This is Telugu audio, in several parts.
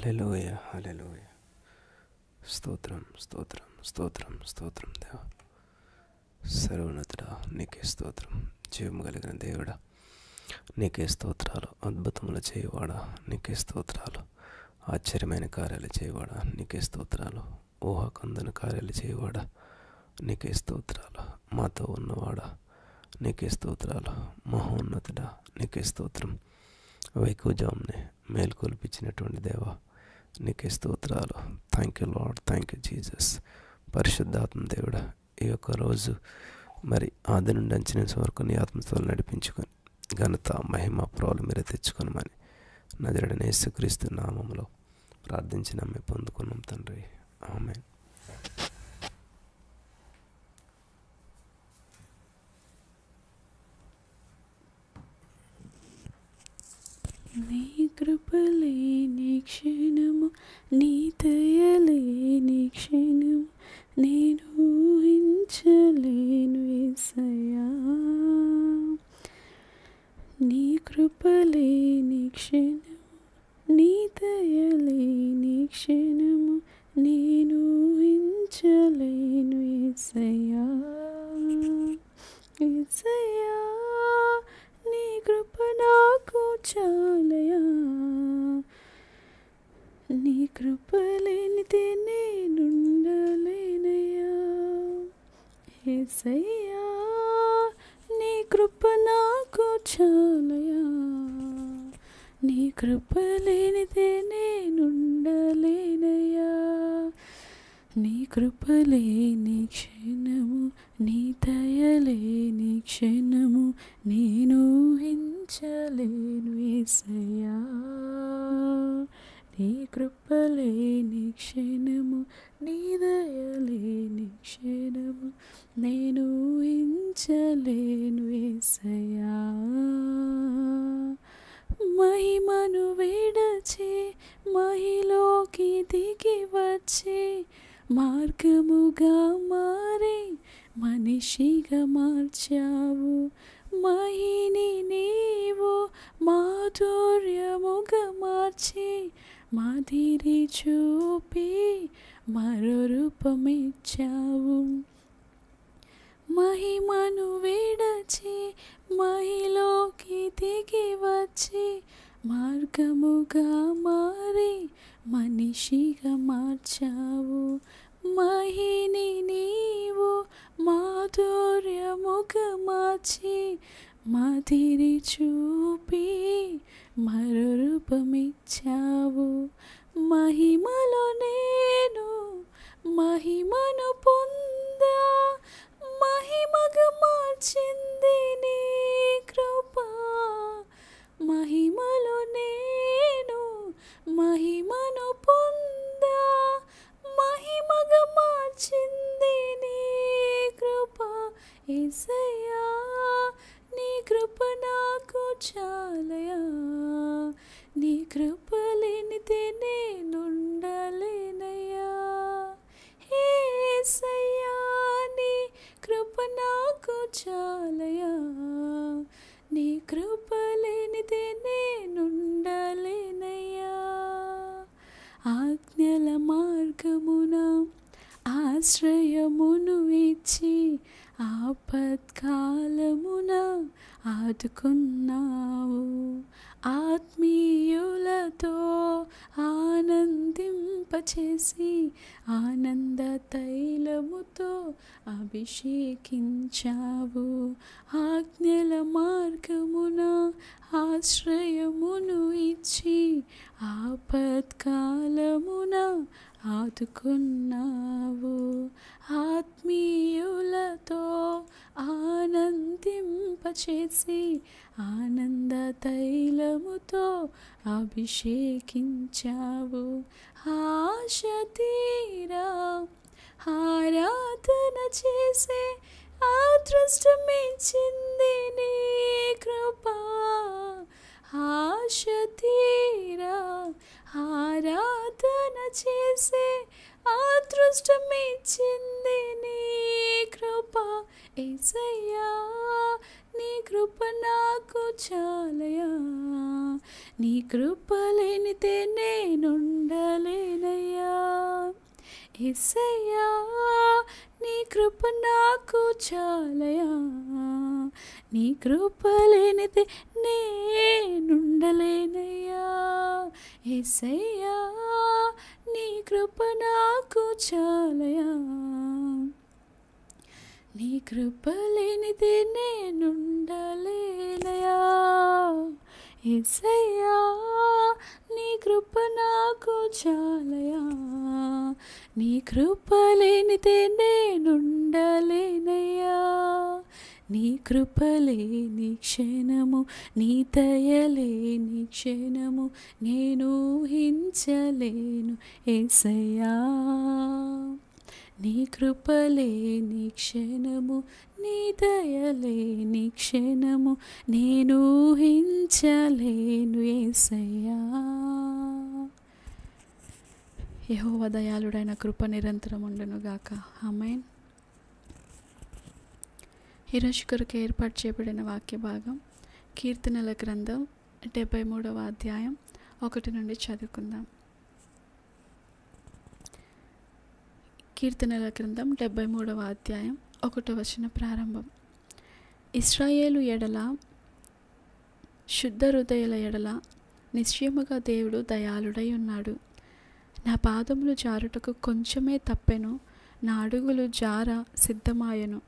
హల్లెలూయ, హల్లెలూయ. స్తోత్రం, స్తోత్రం, స్తోత్రం, స్తోత్రం దేవా. సర్వోన్నతుడా నీకే స్తోత్రం. జీవం కలిగిన దేవుడా నీకే స్తోత్రాలు. అద్భుతములు చేయవాడా నీకే స్తోత్రాలు. ఆశ్చర్యమైన కార్యాలు చేయవాడా నీకే స్తోత్రాలు. ఊహకందని కార్యాలు చేయవాడా నీకే స్తోత్రాలు. మాతో ఉన్నవాడా నీకే స్తోత్రాలు. మహోన్నతుడా నీకే స్తోత్రం. వైకుజాంని మేల్కొల్పించినటువంటి దేవా నీకే స్తోత్రాలు. Thank you Lord, thank you Jesus. పరిశుద్ధాత్మ దేవుడా ఈ యొక్క రోజు మరి ఆది నుండి అంచనేసే వరకు నీ ఆత్మతో నడిపించుకొని ఘనత మహిమ ప్రాలు మీరే తెచ్చుకొనమని నజరేయుడైన యేసుక్రీస్తు నామములో ప్రార్థించి నమ్మి పొందుకున్నాం తండ్రి. ఆమేన్. నీ కృపలేని క్షణము, నీ దయలేని క్షణము నేను ఊహించలేను యేసయ్యా. నీ కృపలేని క్షణము, నీ దయలేని క్షణము నేను ఊహించలేను యేసయ్యా. యేసయ్యా నీ కృప నాకు చాలయా. నీ కృప లేనిదే నేనుండలేనయ్యా. యేసయ్యా నీ కృప నాకు చాలయా. నీ కృప లేనిదే నేనుండలేనయ్యా. నీ కృపలేని క్షణము, నీ దయలేని క్షణము నేను ఊహించలేను యేసయ్యా. నీ కృపలేని క్షణము, నీ దయలేని క్షణము నేను ఊహించలేను యేసయ్యా. మహిమను విడచి మహిలోకి దిగి వచ్చి మార్గముగా మారి మనిషిగా మార్చావు. మహిని నీవు మాధుర్యముగా మార్చి మాదిరి చూపి మరో రూపమిచ్చావు. మహిమను విడచి మహిలోకి దిగి వచ్చి మార్గముగా మారి మనిషిగా మార్చావు. మహిని నీవు మాధుర్యముగా మార్చి మాదిరి చూపి మరో రూపమిచ్చావు. మహిమలో నేను మహిమను పొందా, మహిమగా మార్చింది నీ కృప. మహిమలో నేను మహిమను పొందా, మహిమగా మార్చింది నీ కృప. యేసయ్యా నీ కృప నాకు చాలయా. నీ కృప లేనిదే నేనుండలేనయ్యా. యేసయ్యా నీ కృప నాకు చాలయా. నీ కృప లేనిదే నేనుండలేనయ్యా. ఆజ్ఞల మార్గమున ఆశ్రయమును ఇచ్చి ఆపత్కాలమున ఆదుకున్నావు. ఆత్మీయులతో ఆనందింపచేసి ఆనంద తైలముతో అభిషేకించావు. ఆజ్ఞల మార్గమున ఆశ్రయమును ఇచ్చి ఆపత్కాలమున ఆదుకున్నావు. ఆత్మీయులతో ఆనందింపచేసి ఆనంద తైలముతో అభిషేకించావు. ఆశ తీరా ఆరాధన చేసే అదృష్టమిచ్చింది నీ కృప. ఆశ తీరా ఆరాధన చేసే అదృష్టమిచ్చింది నీ కృప. యేసయ్యా నీ కృప నాకు చాలయా. నీ కృప లేనిదే నేనుండ యేసయ్యా నీ కృప నాకు చాలయా, నీ కృప లేనిదే నేనుండలేనయ్యా. యేసయ్యా నీ కృప నాకు చాలయా, నీ కృప లేనిదే నేనుండలేనయా. యేసయ్యా నీ కృప నాకు చాలయా, నీ కృప లేనిదే నేనుండలేనయ్యా. నీ కృప లేని క్షణము, నీ దయ లేని క్షణము నేను ఊహించలేను యేసయ్యా. నీ కృప లేని క్షణము, నీ దయ లేని క్షణము నేను ఊహించలేను యేసయ్యా. యెహోవా దయాళుడైన కృప నిరంతరం ఉండునుగాక. ఆమేన్. ఈరోజు కొరకు ఏర్పాటు చేయబడిన వాక్య భాగం కీర్తనల గ్రంథం 73వ అధ్యాయం 1 నుండి చదువుకుందాం. కీర్తనల గ్రంథం 73వ అధ్యాయం 1వ వచనం ప్రారంభం. ఇశ్రాయేలు ఎడల, శుద్ధ హృదయుల ఎడల నిశ్చయముగా దేవుడు దయాళుడై ఉన్నాడు. నా పాదములు జారుటకు కొంచెమే తప్పెను, నా అడుగులు జార సిద్ధమాయెను.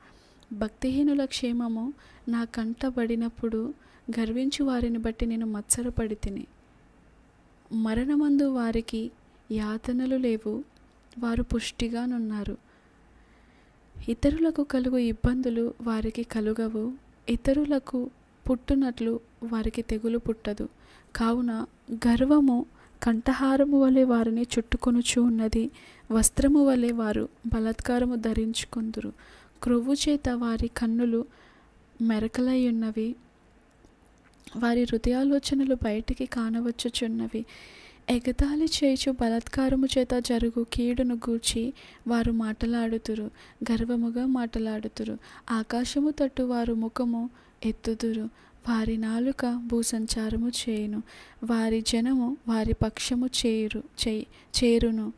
భక్తిహీనుల క్షేమము నా కంటబడినప్పుడు గర్వించు వారిని బట్టి నేను మత్సరపడి తిని. మరణమందు వారికి యాతనలు లేవు, వారు పుష్టిగానున్నారు. ఇతరులకు కలుగు ఇబ్బందులు వారికి కలుగవు, ఇతరులకు పుట్టునట్లు వారికి తెగులు పుట్టదు. కావున గర్వము కంఠహారము వలె వారిని చుట్టుకొనుచు ఉన్నది, వస్త్రము వలె వారు బలాత్కారము ధరించుకొందురు. క్రొవ్వు చేత వారి కన్నులు మెరకలై ఉన్నవి, వారి హృదయాలోచనలు బయటికి కానవచ్చుచున్నవి. ఎగతాళి చేయుచు బలాత్కారము చేత జరుగు కీడును గూర్చి వారు మాటలాడుతురు, గర్వముగా మాటలాడుతురు. ఆకాశము తట్టు వారు ముఖము ఎత్తుదురు, వారి నాలుక భూసంచారము చేయును, వారి జనము వారి పక్షము చేరును.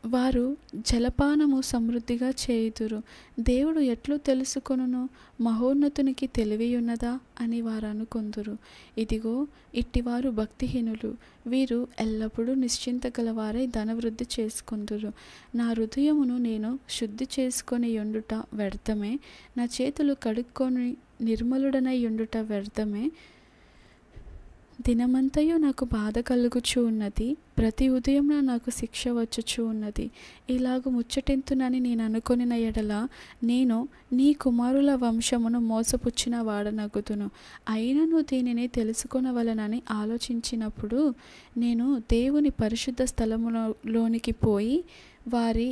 వారు జలపానము సమృద్ధిగా చేయుదురు. దేవుడు ఎట్లు తెలుసుకొనును, మహోన్నతునికి తెలివి ఉన్నదా అని వారు అనుకొందురు. ఇదిగో ఇట్టివారు భక్తిహీనులు, వీరు ఎల్లప్పుడూ నిశ్చింత గలవారై ధనవృద్ధి చేసుకొందురు. నా హృదయమును నేను శుద్ధి చేసుకొని యుండుట వ్యర్థమే, నా చేతులు కడుక్కొని నిర్మలుడనై యుండుట వ్యర్థమే. దినమంతయు నాకు బాధ కలుగుచూ ఉన్నది, ప్రతి ఉదయమున నాకు శిక్ష వచ్చుచూ ఉన్నది. ఇలాగు ముచ్చటింతునని నేను అనుకొనిన ఎడల నేను నీ కుమారుల వంశమును మోసపుచ్చిన వాడనగుదును. అయినను దీనిని తెలుసుకొనవలనని ఆలోచించినప్పుడు నేను దేవుని పరిశుద్ధ స్థలములోనికి పోయి వారి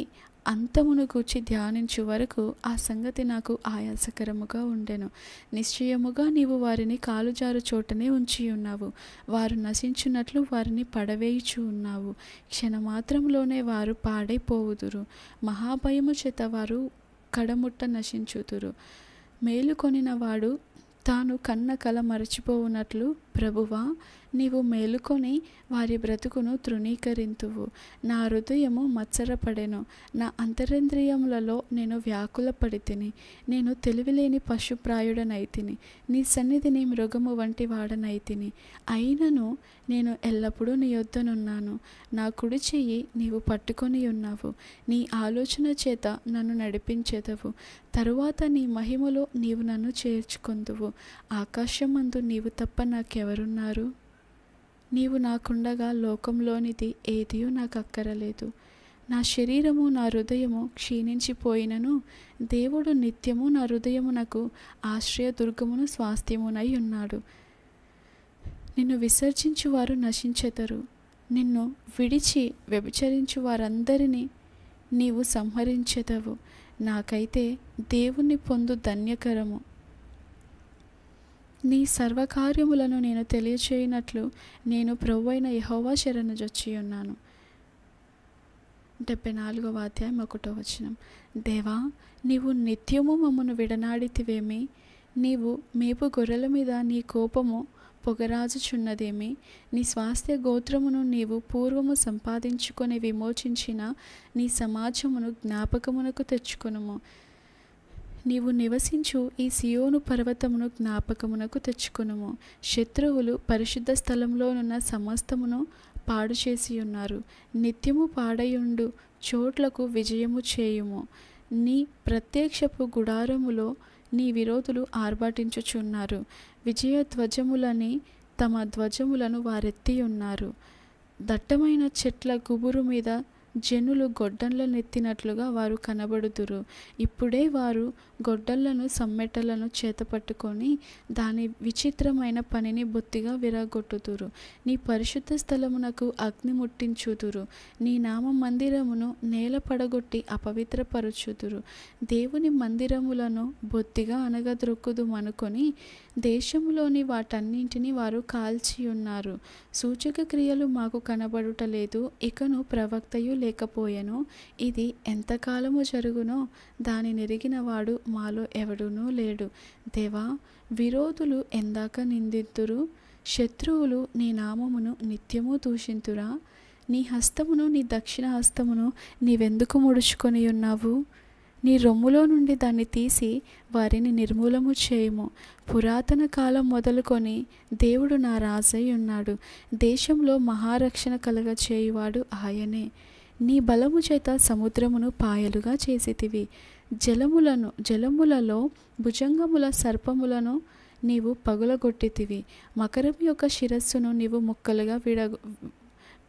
అంతమును గూర్చి ధ్యానించు వరకు ఆ సంగతి నాకు ఆయాసకరముగా ఉండెను. నిశ్చయముగా నీవు వారిని కాలుజారు చోటనే ఉంచి ఉన్నావు, వారు నశించున్నట్లు వారిని పడవేయుచు ఉన్నావు. క్షణమాత్రంలోనే వారు పాడైపోవుదురు, మహాభయము చేత వారు కడముట్ట నశించుదురు. మేలుకొనిన వాడు తాను కన్న కల మరచిపోవునట్లు ప్రభువా నీవు మేలుకొని వారి బ్రతుకును తృణీకరింతువు. నా హృదయము మత్సరపడెను, నా అంతరింద్రియములలో నేను వ్యాకులపడి తిని. నేను తెలివిలేని పశుప్రాయుడనైతిని, నీ సన్నిధిని మృగము వంటి వాడనైతిని. అయినను నేను ఎల్లప్పుడూ నీ యొద్దనున్నాను, నా కుడి చెయ్యి నీవు పట్టుకొని ఉన్నావు. నీ ఆలోచన చేత నన్ను నడిపించెదవు, తరువాత నీ మహిమలో నీవు నన్ను చేర్చుకొందువు. ఆకాశమందు నీవు తప్ప నాకెవరున్నారు? నీవు నాకుండగా లోకంలోనిది ఏదియూ నాకు అక్కరలేదు. నా శరీరము నా హృదయము క్షీణించిపోయినను దేవుడు నిత్యము నా హృదయమునకు ఆశ్రయదుర్గమును స్వాస్థ్యమునై ఉన్నాడు. నిన్ను విసర్జించు వారు నశించెదరు, నిన్ను విడిచి వ్యభిచరించు వారందరినీ నీవు సంహరించెదవు. నాకైతే దేవుని పొందు ధన్యకరము. నీ సర్వకార్యములను నేను తెలియచేయనట్లు నేను ప్రభువైన యెహోవా శరణుజొచ్చి ఉన్నాను. 74వ అధ్యాయం 1వ వచనం. దేవా నీవు నిత్యము మమ్మను విడనాడితివేమి? నీవు మేపు గొర్రెల మీద నీ కోపము పొగరాజుచున్నదేమి? నీ స్వాస్థ్య గోత్రమును నీవు పూర్వము సంపాదించుకొని విమోచించిన నీ సమాజమును జ్ఞాపకమునకు తెచ్చుకొనుము. నీవు నివసించు ఈ సియోను పర్వతమును జ్ఞాపకమునకు తెచ్చుకొనుము. శత్రువులు పరిశుద్ధ స్థలంలోనున్న సమస్తమును పాడు చేసి ఉన్నారు. నిత్యము పాడయుండు చోట్లకు విజయము చేయుము. నీ ప్రత్యక్షపు గుడారములో నీ విరోధులు ఆర్భాటించుచున్నారు. విజయ ధ్వజములని తమ ధ్వజములను వారెత్తి ఉన్నారు. దట్టమైన చెట్ల గుబురు మీద జనులు గొడ్డళ్ళనెత్తినట్లుగా వారు కనబడుదురు. ఇప్పుడే వారు గొడ్డళ్లను సమ్మెటలను చేతపట్టుకొని దాని విచిత్రమైన పనిని బొత్తిగా విరగొట్టుదురు. నీ పరిశుద్ధ స్థలమునకు అగ్ని ముట్టించుదురు. నీ నామ మందిరమును నేల పడగొట్టి అపవిత్రపరచుదురు. దేవుని మందిరములను బొత్తిగా అనగద్రొక్కుదుమనుకొని దేశములోని వాటన్నింటినీ వారు కాల్చి ఉన్నారు. సూచక క్రియలు మాకు కనబడుటలేదు, ఇకను ప్రవక్తయు లేకపోయెను. ఇది ఎంతకాలము జరుగునో దాని నెరిగిన వాడు మాలో ఎవడునూ లేడు. దేవా, విరోధులు ఎందాక నిందిద్దురు? శత్రువులు నీ నామమును నిత్యము దూషింతురా? నీ హస్తమును, నీ దక్షిణ హస్తమును నీవెందుకు ముడుచుకొని ఉన్నావు? నీ రొమ్ములో నుండి దాన్ని తీసి వారిని నిర్మూలము చేయుము. పురాతన కాలం మొదలుకొని దేవుడు నా రాజై ఉన్నాడు. దేశంలో మహారక్షణ కలగ చేయువాడు ఆయనే. నీ బలము చేత సముద్రమును పాయలుగా చేసితివి. జలములలో భుజంగముల సర్పములను నీవు పగులగొట్టితివి. మకరం యొక్క శిరస్సును నీవు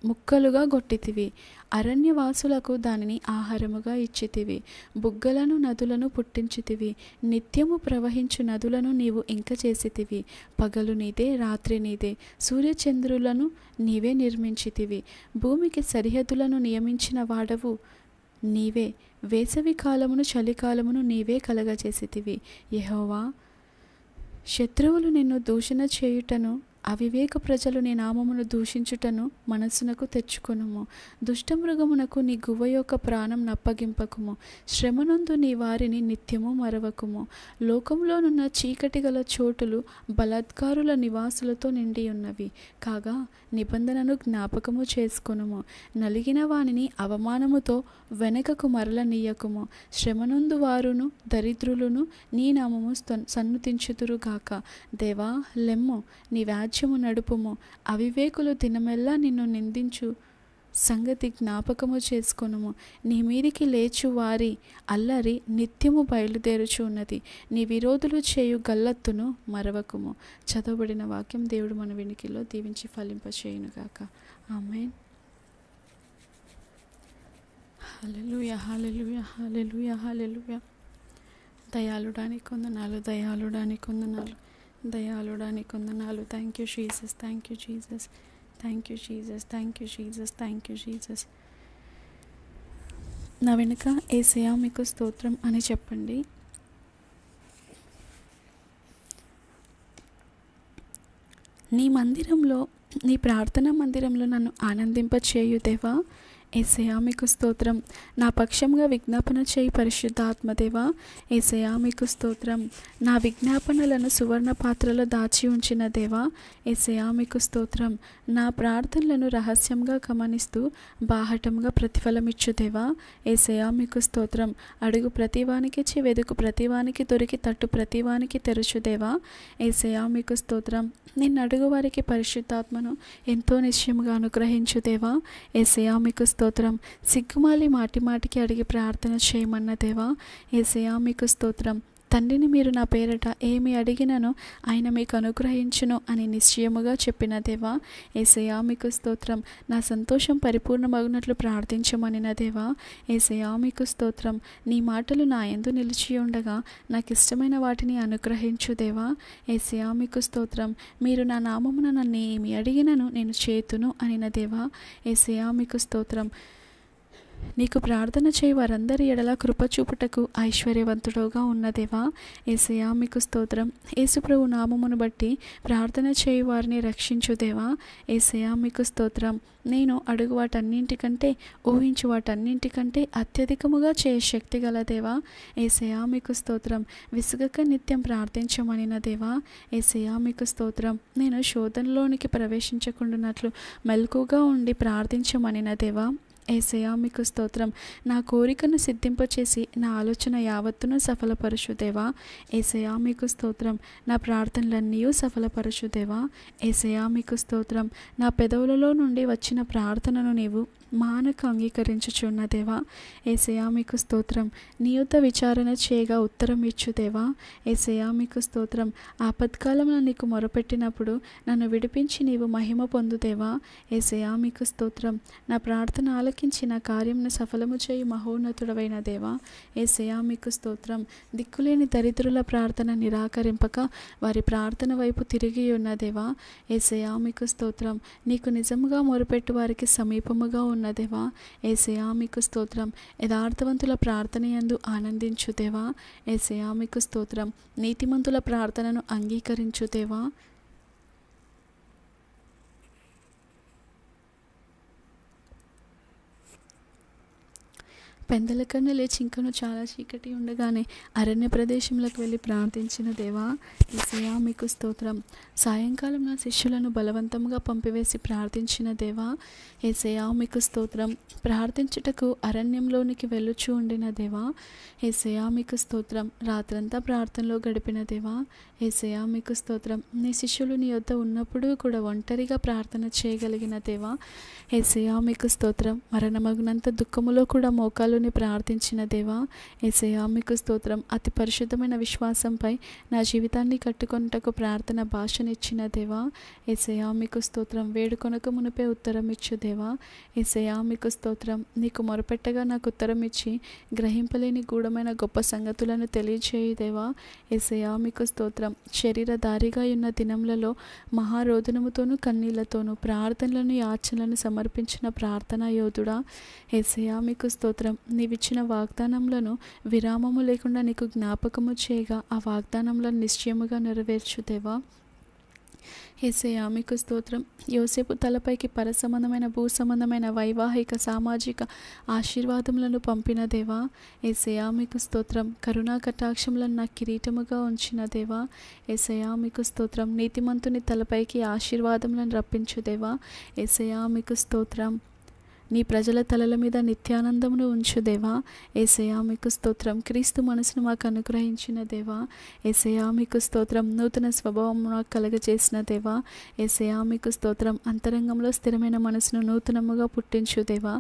ముక్కలుగా గొట్టితివి. అరణ్యవాసులకు దానిని ఆహారముగా ఇచ్చితివి. బుగ్గలను నదులను పుట్టించితివి. నిత్యము ప్రవహించు నదులను నీవు ఇంక చేసితివి. పగలు నీదే, రాత్రి నీదే. సూర్యచంద్రులను నీవే నిర్మించితివి. భూమికి సరిహద్దులను నియమించిన వాడవు నీవే. వేసవి కాలమును చలికాలమును నీవే కలగజేసితివి. యెహోవా, శత్రువులు నిన్ను దూషణ చేయుటను, అవివేక ప్రజలు నీ నామమును దూషించుటను మనస్సునకు తెచ్చుకొనుము. దుష్టమృగమునకు నీ గువ్వ యొక్క ప్రాణం నప్పగింపకుము. శ్రమనందు నీ వారిని నిత్యము మరవకుము. లోకంలోనున్న చీకటి గల చోటులు బలాత్కారుల నివాసులతో నిండి ఉన్నవి. కాగా నిబంధనను జ్ఞాపకము చేసుకొనుము. నలిగిన వానిని అవమానముతో వెనకకు మరలనీయకుము. శ్రమనందు వారును దరిద్రులను నీ నామము సన్నుతించుదురుగాక. దేవా, లెమ్ము, నీ వ్యాజ్యము నడుపుము. అవివేకులు దినమెల్లా నిన్ను నిందించు సంగతి జ్ఞాపకము చేసుకొనుము. నీ మీదికి లేచు వారి అల్లరి నిత్యము బయలుదేరుచు ఉన్నది. నీ విరోధులు చేయు గల్లత్తును మరవకుము. చదవబడిన వాక్యం దేవుడు మన వినికిలో దీవించి ఫలింపచేయునుగాక. ఆమేన్. హల్లెలూయా, హల్లెలూయా, హల్లెలూయా, హల్లెలూయా. దయాళుడానికి వందనాలు, దయాళుడానికి వందనాలు, దయాళుడానికి వందనాలు. Thank you Jesus, thank you Jesus, thank you Jesus, thank you Jesus, thank you Jesus. నా వెనుక యేసయ్యా మీకు స్తోత్రం అని చెప్పండి. నీ మందిరంలో, నీ ప్రార్థనా మందిరంలో నన్ను ఆనందింపచేయు దేవా. యేసయ్యా మీకు స్తోత్రం. నా పక్షంగా విజ్ఞాపన చేయి పరిశుద్ధాత్మదేవా. యేసయ్యా మీకు స్తోత్రం. నా విజ్ఞాపనలను సువర్ణ పాత్రలో దాచి ఉంచిన దేవా. యేసయ్యా మీకు స్తోత్రం. నా ప్రార్థనలను రహస్యంగా గమనిస్తూ బాహటంగా ప్రతిఫలమిచ్చు దేవా. యేసయ్యా మీకు స్తోత్రం. అడుగు ప్రతివానికి ఇచ్చి, వెదుకు ప్రతివానికి దొరికి, తట్టు ప్రతివానికి తెరుచు దేవా. యేసయ్యా మీకు స్తోత్రం. నిన్ను అడుగు వారికి పరిశుద్ధాత్మను ఎంతో నిశ్చయముగా అనుగ్రహించు దేవా. యేసయ్యా మీకు స్తోత్రం. సిగ్గుమాలి మాటి మాటికి అడిగి ప్రార్థన చేయమన్న దేవా. యేసయ్యా మీకు స్తోత్రం. తండ్రిని మీరు నా పేరట ఏమి అడిగినను ఆయన మీకు అనుగ్రహించును అని నిశ్చయముగా చెప్పిన దేవా. యేసయ్యా మీకు స్తోత్రం. నా సంతోషం పరిపూర్ణమగునట్లు ప్రార్థించమనిన దేవా. యేసయ్యా మీకు స్తోత్రం. నీ మాటలు నా యందు నిలిచి ఉండగా నాకు ఇష్టమైన వాటిని అనుగ్రహించు దేవా. యేసయ్యా మీకు స్తోత్రం. మీరు నా నామమున నన్ను ఏమి అడిగినను నేను చేతును అనిన దేవా. యేసయ్యా మీకు స్తోత్రం. నీకు ప్రార్థన చేయి వారందరి ఎడల కృపచూపుటకు ఐశ్వర్యవంతుడుగా ఉన్న దేవా, యేసయ్యా మీకు స్తోత్రం. యేసుప్రభు నామమును బట్టి ప్రార్థన చేయి వారిని రక్షించు దేవా, యేసయ్యా మీకు స్తోత్రం. నేను అడుగు వాటన్నింటికంటే ఊహించు వాటన్నింటికంటే అత్యధికముగా చేయ శక్తి గల దేవా, యేసయ్యా మీకు స్తోత్రం. విసుగక నిత్యం ప్రార్థించమనిన దేవా, యేసయ్యా మీకు స్తోత్రం. నేను శోధనలోనికి ప్రవేశించకుండానట్లు మెలకుగా ఉండి ప్రార్థించమనిన దేవా, యేసయ్యా మీకు స్తోత్రం. నా కోరికను సిద్ధింపచేసి నా ఆలోచన యావత్తును సఫలపరచు దేవా, యేసయ్యా మీకు స్తోత్రం. నా ప్రార్థనలన్నీ సఫలపరచు దేవా, యేసయ్యా మీకు స్తోత్రం. నా పెదవులలో నుండి వచ్చిన ప్రార్థనను నీవు మానక అంగీకరించుచున్న దేవా, యేసయ్యా మీకు స్తోత్రం. నియుత విచారణ చేయగా ఉత్తరం ఇచ్చు దేవా, యేసయ్యా మీకు స్తోత్రం. ఆపత్కాలంలో నీకు మొరపెట్టినప్పుడు నన్ను విడిపించి నీవు మహిమ పొందు దేవా, యేసయ్యా మీకు స్తోత్రం. నా ప్రార్థన ఆలకించి నా కార్యంను సఫలము చేయి మహోన్నతుడవైన దేవా, యేసయ్యా మీకు స్తోత్రం. దిక్కులేని దరిద్రుల ప్రార్థన నిరాకరింపక వారి ప్రార్థన వైపు తిరిగి ఉన్న దేవా, యేసయ్యా మీకు స్తోత్రం. నీకు నిజముగా మొరపెట్టు వారికి సమీపముగా ఉన్న దేవా, యేసయ్యా మీకు స్తోత్రం. యథార్థవంతుల ప్రార్థన యందు ఆనందించు దేవా, యేసయ్యా మీకు స్తోత్రం. నీతిమంతుల ప్రార్థనను అంగీకరించు దేవా, పెందల కన్నా లేచి ఇంకను చాలా చీకటి ఉండగానే అరణ్య ప్రదేశంలోకి వెళ్ళి ప్రార్థించిన దేవా, యేసయ్యా మీకు స్తోత్రం. సాయంకాలం నా శిష్యులను బలవంతంగా పంపివేసి ప్రార్థించిన దేవా, యేసయ్యా మీకు స్తోత్రం. ప్రార్థించుటకు అరణ్యంలోనికి వెళ్ళుచూ ఉండిన దేవా, యేసయ్యా మీకు స్తోత్రం. రాత్రంతా ప్రార్థనలో గడిపిన దేవా, యేసయ్యా మీకు స్తోత్రం. నీ శిష్యులు నీ యొద్ద ఉన్నప్పుడు కూడా ఒంటరిగా ప్రార్థన చేయగలిగిన దేవా, యేసయ్యా మీకు స్తోత్రం. మరణమగినంత దుఃఖములో కూడా మోకాలుని ప్రార్థించిన దేవా, యేసయ్యా మీకు స్తోత్రం. అతి పరిశుద్ధమైన విశ్వాసంపై నా జీవితాన్ని కట్టుకొనుటకు ప్రార్థన భాషనిచ్చిన దేవా, యేసయ్యా మీకు స్తోత్రం. వేడుకొనక మునిపే ఉత్తరం ఇచ్చు దేవా, యేసయ్యా మీకు స్తోత్రం. నీకు మొరపెట్టగా నాకు ఉత్తరం ఇచ్చి గ్రహింపలేని గూఢమైన గొప్ప సంగతులను తెలియచేయి దేవా, యేసయ్యా మీకు స్తోత్రం. శరీరధారిగా ఉన్న దినములలో మహారోదనముతోనూ కన్నీళ్లతోనూ ప్రార్థనలను యాచనలను సమర్పించిన ప్రార్థనా యోధుడా, యేసయ్యా మీకు స్తోత్రం. నీవిచ్చిన వాగ్దానములను విరామము లేకుండా నీకు జ్ఞాపకము చేయగా ఆ వాగ్దానములను నిశ్చయముగా నెరవేర్చు దేవా, యేసయ్యా మీకు స్తోత్రం. యోసేపు తలపైకి పరసంబంధమైన భూసంబంధమైన వైవాహిక సామాజిక ఆశీర్వాదములను పంపిన దేవా, యేసయ్యా మీకు స్తోత్రం. కరుణా కటాక్షములను నా కిరీటముగా ఉంచిన దేవా, యేసయ్యా మీకు స్తోత్రం. నీతిమంతుని తలపైకి ఆశీర్వాదములను రప్పించు దేవా, యేసయ్యా మీకు స్తోత్రం. నీ ప్రజల తలల మీద నిత్యానందమును ఉంచు దేవా, యేసయ్యా మీకు స్తోత్రం. క్రీస్తు మనసును మాకు అనుగ్రహించిన దేవా, యేసయ్యా మీకు స్తోత్రం. నూతన స్వభావం నాకు కలగజేసిన దేవా, యేసయ్యా మీకు స్తోత్రం. అంతరంగంలో స్థిరమైన మనసును నూతనముగా పుట్టించు దేవా,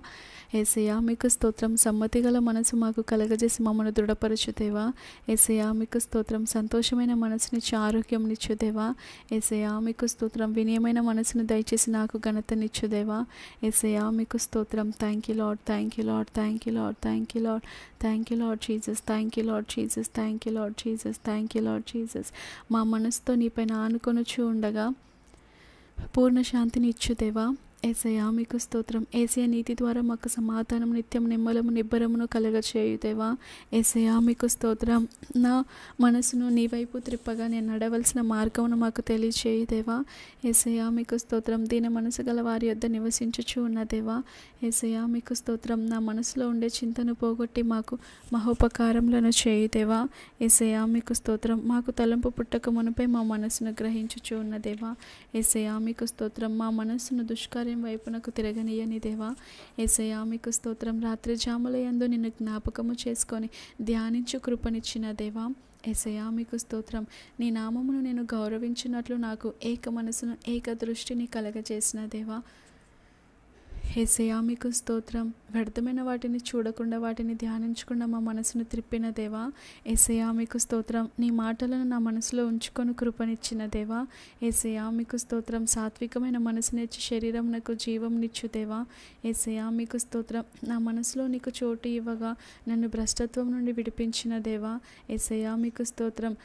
యేసయ్యా మీకు స్తోత్రం. సమ్మతి గల మనసు మాకు కలగజేసి మమ్మను దృఢపరచు దేవా, యేసయ్యా మీకు స్తోత్రం. సంతోషమైన మనసునిచ్చి ఆరోగ్యం నిచ్చు దేవా, యేసయ్యా మీకు స్తోత్రం. వినయమైన మనసును దయచేసి నాకు ఘనతనిచ్చు దేవా, యేసయ్యా మీకు స్తోత్రం. Thank you Lord, thank you Lord, thank you Lord, thank you Lord, thank you Lord Jesus, thank you Lord Jesus, thank you Lord Jesus, thank you Lord Jesus. మా మనసుతో నీపైన ఆనుకొనుచు ఉండగా పూర్ణ శాంతిని ఇచ్చు దేవా, యేసయ్యా మీకు స్తోత్రం. యేసయ్య నీతి ద్వారా మాకు సమాధానం నిత్యం నిమ్మలము నిబ్బరమును కలగచేయు దేవా, యేసయ్యా మీకు స్తోత్రం. నా మనసును నీ వైపు త్రిప్పగా నేను నడవలసిన మార్గమును మాకు తెలియచేయు దేవా, యేసయ్యా మీకు స్తోత్రం. దీని మనసు గల వారి యొద్ద నివసించుచు ఉన్న దేవా, యేసయ్యా మీకు స్తోత్రం. నా మనసులో ఉండే చింతను పోగొట్టి మాకు మహోపకారములను చేయు దేవా, యేసయ్యా మీకు స్తోత్రం. మాకు తలంపు పుట్టక మునుపై మా మనసును గ్రహించుచు ఉన్న దేవా, యేసయ్యా మీకు స్తోత్రం. మా మనస్సును దుష్కార్యం వైపునకు తిరగనీయని దేవా, యేసయ్యా మీకు స్తోత్రం. రాత్రి జాముల యందు నిన్ను జ్ఞాపకము చేసుకొని ధ్యానించు కృపనిచ్చిన దేవా, యేసయ్యా మీకు స్తోత్రం. నీ నామమును నేను గౌరవించినట్లు నాకు ఏక మనసును ఏక దృష్టిని కలగజేసిన దేవా, యేసయ్యా మీకు స్తోత్రం. వ్యర్థమైన వాటిని చూడకుండా వాటిని ధ్యానించకుండా మా మనసును త్రిప్పిన దేవా, యేసయ్యా మీకు స్తోత్రం. నీ మాటలను నా మనసులో ఉంచుకొని కృపనిచ్చిన దేవా, యేసయ్యా మీకు స్తోత్రం. సాత్వికమైన మనసునిచ్చి శరీరమునకు జీవంనిచ్చు దేవా, యేసయ్యా మీకు స్తోత్రం. నా మనసులో నీకు చోటు ఇవ్వగా నన్ను భ్రష్టత్వం నుండి విడిపించిన దేవా, యేసయ్యా మీకు స్తోత్రం.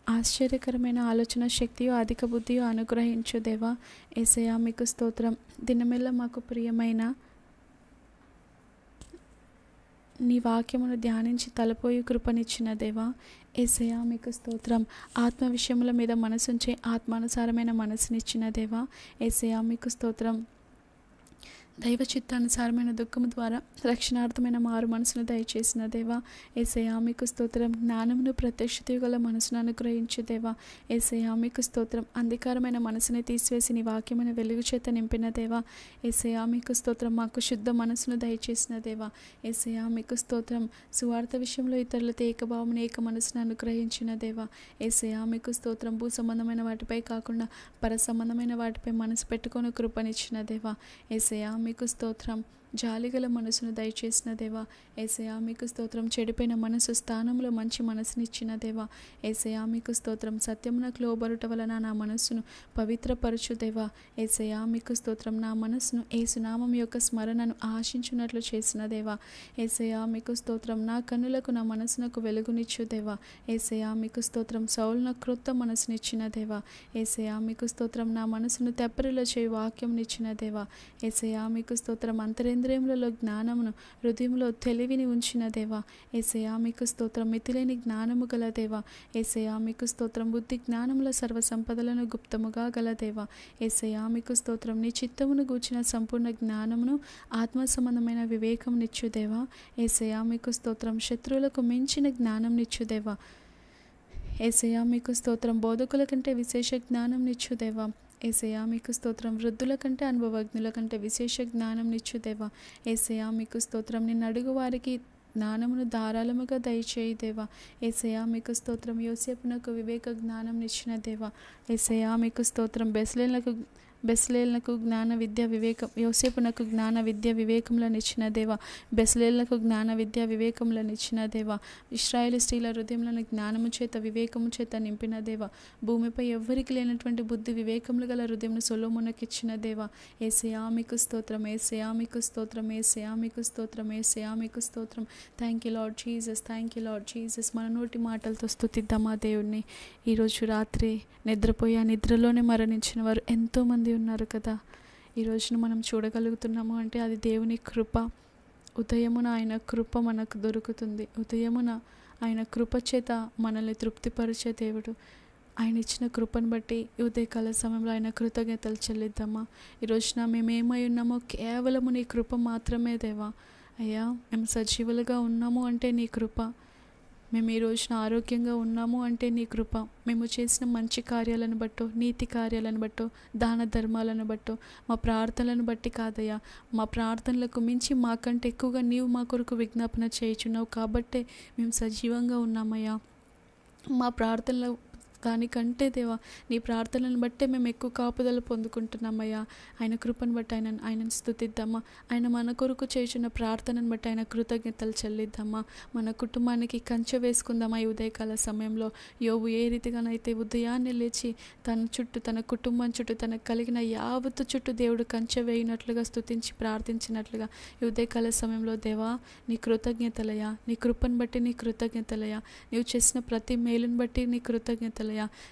ఆశ్చర్యకరమైన ఆలోచన శక్తియు అధిక బుద్ధియు అనుగ్రహించు దేవా. యేసయ్యా మీకు స్తోత్రం. దినమెల్లా మాకు ప్రియమైన నీ వాక్యమును ధ్యానించి తలపోయి కృపనిచ్చిన దేవా. యేసయ్యా మీకు స్తోత్రం. ఆత్మ విషయముల మీద మనసుంచే ఆత్మానుసారమైన మనసునిచ్చిన దేవా. యేసయ్యా మీకు స్తోత్రం. దైవ చిత్తానుసారమైన దుఃఖము ద్వారా రక్షణార్థమైన మారు మనసును దయచేసిన దేవా. యేసయ్యా మీకు స్తోత్రం. జ్ఞానమును ప్రత్యక్షతయు గల మనసును అనుగ్రహించు దేవా. యేసయ్యా మీకు స్తోత్రం. అంధకారమైన మనసుని తీసివేసి నీ వాక్యమైన వెలుగు చేత నింపిన దేవా. యేసయ్యా మీకు స్తోత్రం. మాకు శుద్ధ మనసును దయచేసిన దేవా. యేసయ్యా మీకు స్తోత్రం. సువార్త విషయంలో ఇతరులతో ఏకభావమును ఏక మనసును అనుగ్రహించిన దేవా. యేసయ్యా మీకు స్తోత్రం. భూ సంబంధమైన వాటిపై కాకుండా పర సంబంధమైన వాటిపై మనసు పెట్టుకొని కృపనిచ్చిన దేవా. యేసయ్యా మీకు స్తోత్రం. జాలిగల మనసును దయచేసిన దేవా. యేసయ్యా మీకు స్తోత్రం. చెడిపోయిన మనసు స్థానంలో మంచి మనసునిచ్చిన దేవా. యేసయ్యా మీకు స్తోత్రం. సత్యమునకు లోబరుట వలన నా మనస్సును పవిత్రపరచు దేవా. యేసయ్యా మీకు స్తోత్రం. నా మనస్సును యేసునామం యొక్క స్మరణను ఆశించున్నట్లు చేసిన దేవా. యేసయ్యా మీకు స్తోత్రం. నా కన్నులకు నా మనసునకు వెలుగునిచ్చు దేవా. యేసయ్యా మీకు స్తోత్రం. సౌలున క్రొత్త మనసునిచ్చిన దేవా. యేసయ్యా మీకు స్తోత్రం. నా మనసును తెప్పరిలో చేయి వాక్యంనిచ్చిన దేవా. యేసయ్యా మీకు స్తోత్రం. అంతరేంద్రియములలో జ్ఞానమును, హృదయంలో తెలివిని ఉంచిన దేవా. యేసయ్యా మీకు స్తోత్రం. మితిలేని జ్ఞానము గల దేవా. యేసయ్యా మీకు స్తోత్రం. బుద్ధి జ్ఞానముల సర్వ సంపదలను గుప్తముగా గల దేవా. యేసయ్యా మీకు స్తోత్రం. నీ చిత్తమును గూర్చిన సంపూర్ణ జ్ఞానమును, ఆత్మ సంబంధమైన వివేకమునిచ్చు దేవా. యేసయ్యా మీకు స్తోత్రం. శత్రువులకు మించిన జ్ఞానంనిచ్చు దేవా. యేసయ్యా మీకు స్తోత్రం. బోధకుల కంటే విశేష జ్ఞానంనిచ్చు దేవా. యేసయ్యా మీకు స్తోత్రం. వృద్ధుల కంటే అనుభవజ్ఞుల కంటే విశేష జ్ఞానంనిచ్చు దేవా. యేసయ్యా మీకు స్తోత్రం. నిన్ను అడుగు వారికి జ్ఞానమును ధారాళముగా దయచేయి దేవా. యేసయ్యా మీకు స్తోత్రం. యోసేపునకు వివేక జ్ఞానంనిచ్చిన దేవా. యేసయ్యా మీకు స్తోత్రం. బెస్లేలకు జ్ఞాన విద్య వివేకం, యోసేపునకు జ్ఞాన విద్య వివేకములను ఇచ్చిన దేవా. బెస్లేలకు జ్ఞాన విద్య వివేకములను ఇచ్చిన దేవా. ఇశ్రాయేలు స్త్రీల హృదయములను జ్ఞానము చేత వివేకము చేత నింపిన దేవా. భూమిపై ఎవ్వరికి లేనటువంటి బుద్ధి వివేకములు గల హృదయమును సొలొమోనుకు ఇచ్చిన దేవా. యేసయ్యా మీకు స్తోత్రం. యేసయ్యా మీకు స్తోత్రం. యేసయ్యా మీకు స్తోత్రం. యేసయ్యా మీకు స్తోత్రం. Thank you Lord Jesus. Thank you Lord Jesus. మన నోటి మాటలతో స్తుతిద్దామా దేవుణ్ణి. ఈరోజు రాత్రి నిద్రపోయి ఆ నిద్రలోనే మరణించిన వారు ఎంతోమంది ఉన్నారు కదా. ఈ రోజున మనం చూడగలుగుతున్నాము అంటే అది దేవుని కృప. ఉదయమున ఆయన కృప మనకు దొరుకుతుంది. ఉదయమున ఆయన కృప చేత మనల్ని తృప్తిపరిచే దేవుడు. ఆయన ఇచ్చిన కృపను బట్టి ఉదయకాల సమయంలో ఆయన కృతజ్ఞతలు చెల్లిద్దామా. ఈ రోజున మేము ఏమై ఉన్నామో కేవలము నీ కృప మాత్రమే దేవా. అయ్యా మేము సజీవులుగా ఉన్నాము అంటే నీ కృప. మేము ఈ రోజున ఆరోగ్యంగా ఉన్నాము అంటే నీ కృప. మేము చేసిన మంచి కార్యాలను బట్టో, నీతి కార్యాలను బట్టో, దాన ధర్మాలను బట్టో, మా ప్రార్థనలను బట్టి కాదయ్యా. మా ప్రార్థనలకు మించి మాకంటే ఎక్కువగా నీవు మా కొరకు విజ్ఞాపన చేయుచున్నావు కాబట్టే మేము సజీవంగా ఉన్నామయ్యా. మా ప్రార్థనలు దానికంటే దేవా నీ ప్రార్థనలను బట్టే మేము ఎక్కువ కాపుదల పొందుకుంటున్నామయ్యా. ఆయన కృపను బట్టి ఆయనను స్తుతిద్దామా. ఆయన మన కొరకు చేసిన ప్రార్థనను బట్టి ఆయన కృతజ్ఞతలు చెల్లిద్దామా. మన కుటుంబానికి కంచె వేసుకుందామా ఈ ఉదయకాల సమయంలో. యోబు ఏ రీతిగానైతే ఉదయాన్నే లేచి తన చుట్టూ, తన కుటుంబం చుట్టూ, తనకు కలిగిన యావత్తు చుట్టూ దేవుడు కంచె వేయినట్లుగా స్తుతించి ప్రార్థించినట్లుగా ఈ ఉదయకాల సమయంలో దేవా నీ కృతజ్ఞతలయ్యా. నీ కృపను బట్టి నీ కృతజ్ఞతలయ్యా. నీవు చేసిన ప్రతి మేలును బట్టి నీ కృతజ్ఞతలయ్యా.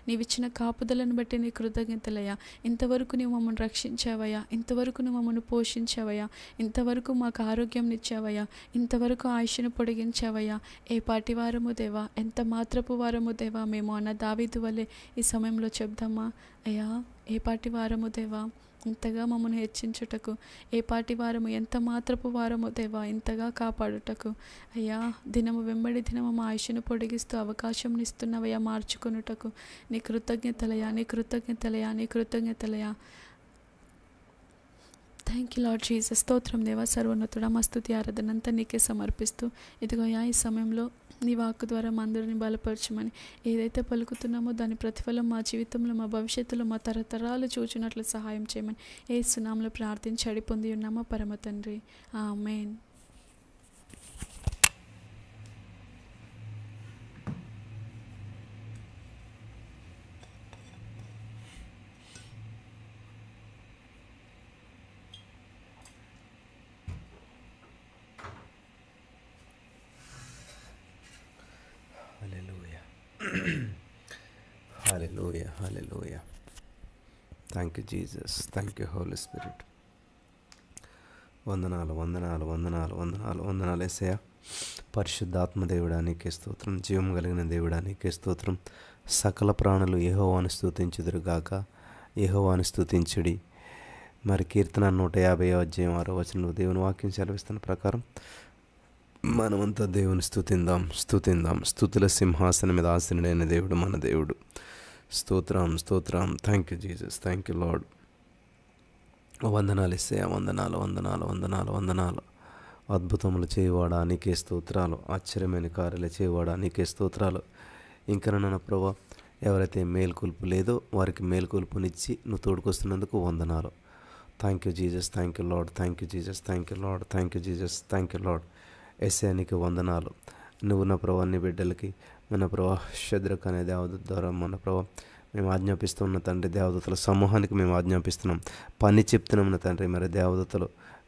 నీవిచ్చిన కాపుదలను బట్టి నీ కృతజ్ఞతలయ్యా. ఇంతవరకు నువ్వు మమ్మల్ని రక్షించావయ్యా. ఇంతవరకు నువ్వు మమ్మల్ని పోషించావయ్యా. ఇంతవరకు మాకు ఆరోగ్యం ఇచ్చావయ్యా. ఇంతవరకు ఆయుష్ను పొడిగించావయ్యా. ఏ పాటి వారము దేవా, ఎంత మాత్రపు వారము దేవా మేము అన్న దావీదు వలె ఈ సమయంలో చెప్దామా. అయ్యా ఏ పాటి వారము దేవా ఇంతగా మమ్మల్ని హెచ్చించుటకు, ఏ పాటి వారము ఎంత మాత్రపు వారము దేవా ఇంతగా కాపాడుటకు. అయ్యా దినము వెంబడి దినము మా ఆయుష్ను పొడిగిస్తూ అవకాశం ఇస్తున్నవయ్యా మార్చుకొనుటకు. నీ కృతజ్ఞతలయా, నీ కృతజ్ఞతలయా, నీ కృతజ్ఞతలయా. Thank you Lord Jesus. స్తోత్రం దేవా. సర్వోన్నతుడా మా స్తుతి ఆరాధన అంతా నీకే సమర్పిస్తూ ఇదిగోయా ఈ సమయంలో నీ వాక్కు ద్వారా మా అందరిని బలపరచమని ఏదైతే పలుకుతున్నామో దాని ప్రతిఫలం మా జీవితంలో, మా భవిష్యత్తులో, మా తరతరాలు చూచినట్లు సహాయం చేయమని యేసు నామములో ప్రార్థించి అడిగి పొంది ఉన్నామా పరమ తండ్రి. ఆమేన్. హల్లెలూయా. హల్లెలూయా, హల్లెలూయా. Thank you Jesus, thank you Holi Spirit. వందనాలు, వందనాలు, వందనాలు, వందనాలు, వందనాలు యేసయ్య. పరిశుద్ధాత్మ దేవుడా నీకే స్తోత్రం. జీవం కలిగిన దేవుడా నీకే స్తోత్రం. సకల ప్రాణులు యెహోవాను స్తుతించుదురుగాక. యెహోవాను స్తుతించుడి. మరి కీర్తన 150 అధ్యాయం 6వ వచనంలో దేవుని వాక్యం సెలవిస్తున్న ప్రకారం మనమంతా దేవుని స్తుతిందాం, స్తుతిందాం. స్తుతుల సింహాసనం మీద ఆసీనుడైన దేవుడు మన దేవుడు. స్తోత్రం, స్తోత్రం. Thank you Jesus, thank you Lord. వందనాలు యేసయ్య, వందనాలు, వందనాలు, వందనాలు, వందనాలు. అద్భుతములు చేయవాడా నీకే స్తోత్రాలు. ఆశ్చర్యమైన కార్యాలు చేయవాడా నీకే స్తోత్రాలు. ఇంకా నన్ను ప్రభా, ఎవరైతే మేల్కొల్పు లేదో వారికి మేల్కొల్పునిచ్చి నువ్వు తోడుకొస్తున్నందుకు వందనాలు. Thank you Jesus, thank you Lord. Thank you Jesus, thank you Lord. Thank you Jesus, thank you Lord. యేసయ్య నీకు వందనాలు. నువ్వు నా ప్రభా నీ బిడ్డలకి మన ప్రభా శద్రక్ అనే దేవదూత ద్వారా మన ప్రభా మేము ఆజ్ఞాపిస్తున్న తండ్రి, దేవదూతల సమూహానికి మేము ఆజ్ఞాపిస్తున్నాం, పని చెప్తున్నాం నా తండ్రి. మరి దేవదూతలు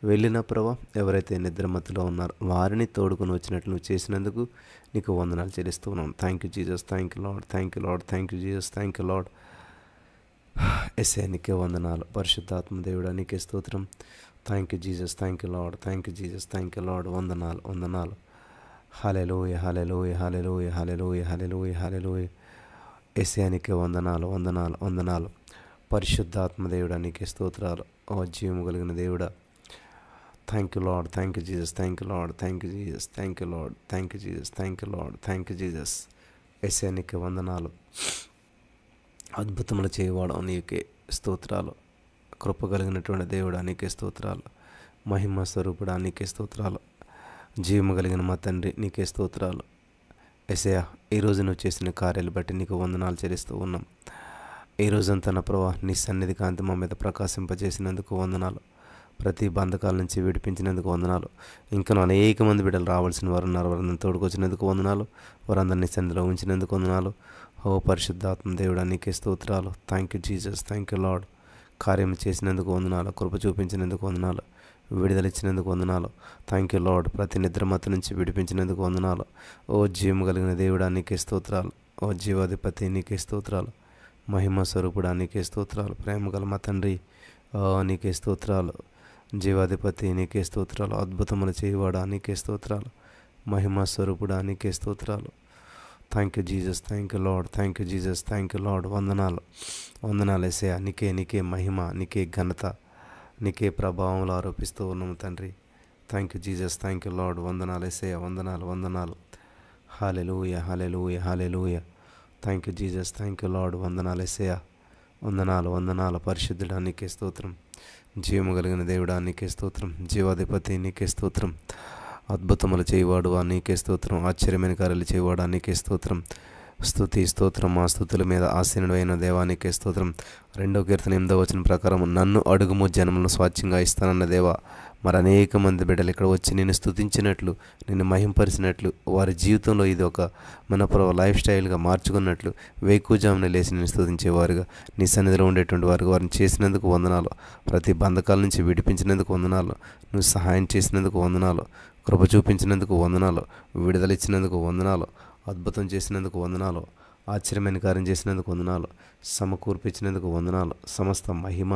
వెళ్ళిన ప్రభా ఎవరైతే నిద్రమత్తులో ఉన్నారో వారిని తోడుకొని వచ్చినట్లు నువ్వు చేసినందుకు నీకు వందనాలు చెల్లిస్తూ ఉన్నాం. Thank you Jesus, thank you Lord. Thank you Lord. Thank you Jesus, thank you Lord. యేసయ్య నీకే వందనాలు. పరిశుద్ధాత్మ దేవుడా నీకే స్తోత్రం. Thank you Jesus, thank you Lord. Thank you Jesus, thank you Lord. వందనాలు, వందనాలు. హల్లెలూయా, హల్లెలూయా, హల్లెలూయా, హల్లెలూయా, హల్లెలూయా, హల్లెలూయా. యేసయ్య నీకే వందనాలు, వందనాలు, వందనాలు. పరిశుద్ధాత్మ దేవుడా నీకే స్తోత్రాలు. ఓ జీవము కలిగిన దేవుడా, thank you Lord. Thank you Jesus, thank you Lord. Thank you Jesus, thank you Lord. Thank you Jesus, thank you Lord. Thank you Jesus. యేసయ్య నీకే వందనాలు. అద్భుతములు చేయవాడు నీకే స్తోత్రాలు. కృప కలిగినటువంటి దేవుడా నీకే స్తోత్రాలు. మహిమ స్వరూపుడా నీకే స్తోత్రాలు. జీవము కలిగిన మా తండ్రి నీకే స్తోత్రాలు. యేసయ్య ఈరోజు నువ్వు చేసిన కార్యాలు బట్టి నీకు వందనాలు చెల్లిస్తూ ఉన్నాం. ఈ రోజంతా నా ప్రభా నీ సన్నిధి కాంతి మా మీద ప్రకాశింపజేసినందుకు వందనాలు. ప్రతి బంధకాల నుంచి విడిపించినందుకు వందనాలు. ఇంకా అనేక మంది బిడ్డలు రావాల్సిన వారు ఉన్నారు, వారందరిని తోడుకొచ్చినందుకు వందనాలు. వారందరినీ సన్నిధిలో ఉంచినందుకు వందనాలు. ఓ పరిశుద్ధాత్మ దేవుడా నీకే స్తోత్రాలు. Thank you Jesus, thank you lord. కార్యం చేసినందుకు వందనాలు. కృప చూపించినందుకు వందనాలు. విడుదల ఇచ్చినందుకు వందనాలు. Thank you lord. ప్రతి నిద్రమత్తు నుంచి విడిపించినందుకు వందనాలు. ఓ జీవం కలిగిన దేవుడా నీకే స్తోత్రాలు. ఓ జీవాధిపతి నీకే స్తోత్రాలు. మహిమ స్వరూపుడా నీకే స్తోత్రాలు. ప్రేమ గల మా తండ్రి నీకే స్తోత్రాలు. జీవాధిపతి నీకే స్తోత్రాలు. అద్భుతములు చేయవాడా నీకే స్తోత్రాలు. మహిమ స్వరూపుడా నీకే స్తోత్రాలు. Thank you Jesus, thank you Lord. Thank you Jesus, thank you Lord. వందనాలు, వందనాలు యేసయ్య. నీకే మహిమ, నీకే ఘనత, నీకే ప్రభావంలో ఆరోపిస్తూ ఉన్నాము తండ్రి. Thank you Jesus, thank you Lord. వందనాలు యేసయ్య, వందనాలు, వందనాలు. హల్లెలూయా, హల్లెలూయా, హల్లెలూయా. Thank you Jesus, thank you Lord. వందనాలు యేసయ్య, వందనాలు, వందనాలు. పరిశుద్ధుడా నీకే స్తోత్రం. జీవము కలిగిన దేవుడా నీకే స్తోత్రం. జీవాధిపతి నీకే స్తోత్రం. అద్భుతములు చేయవాడు నీకే స్తోత్రం. ఆశ్చర్యమైన కార్యాలు చేయవాడు నీకే స్తోత్రం. స్తుతి, స్తోత్రం. మా స్తుతుల మీద ఆసీనుడైన దేవానికే స్తోత్రం. 2వ కీర్తన 8వ వచనం ప్రకారం నన్ను అడుగుము జనములను స్వాచ్ఛంగా ఇస్తానన్న దేవా. మరి అనేక మంది బిడ్డలు ఇక్కడ వచ్చి నిన్ను స్తుతించినట్లు, నిన్ను మహింపరిచినట్లు, వారి జీవితంలో ఇది ఒక మన లైఫ్ స్టైల్గా మార్చుకున్నట్లు వేకుజామున లేచి నేను స్తుతించేవారుగా నీ సన్నిధిలో ఉండేటువంటి వారికి వారిని చేసినందుకు వందనాలు. ప్రతి బంధకాల నుంచి విడిపించినందుకు వందనాలు. నువ్వు సహాయం చేసినందుకు వందనాలు. కృప చూపించినందుకు వందనాలు. విడుదల ఇచ్చినందుకు వందనాలు. అద్భుతం చేసినందుకు వందనాలు. ఆశ్చర్యమైన కార్యం చేసినందుకు వందనాలు. సమకూర్పించినందుకు వందనాలు. సమస్త మహిమ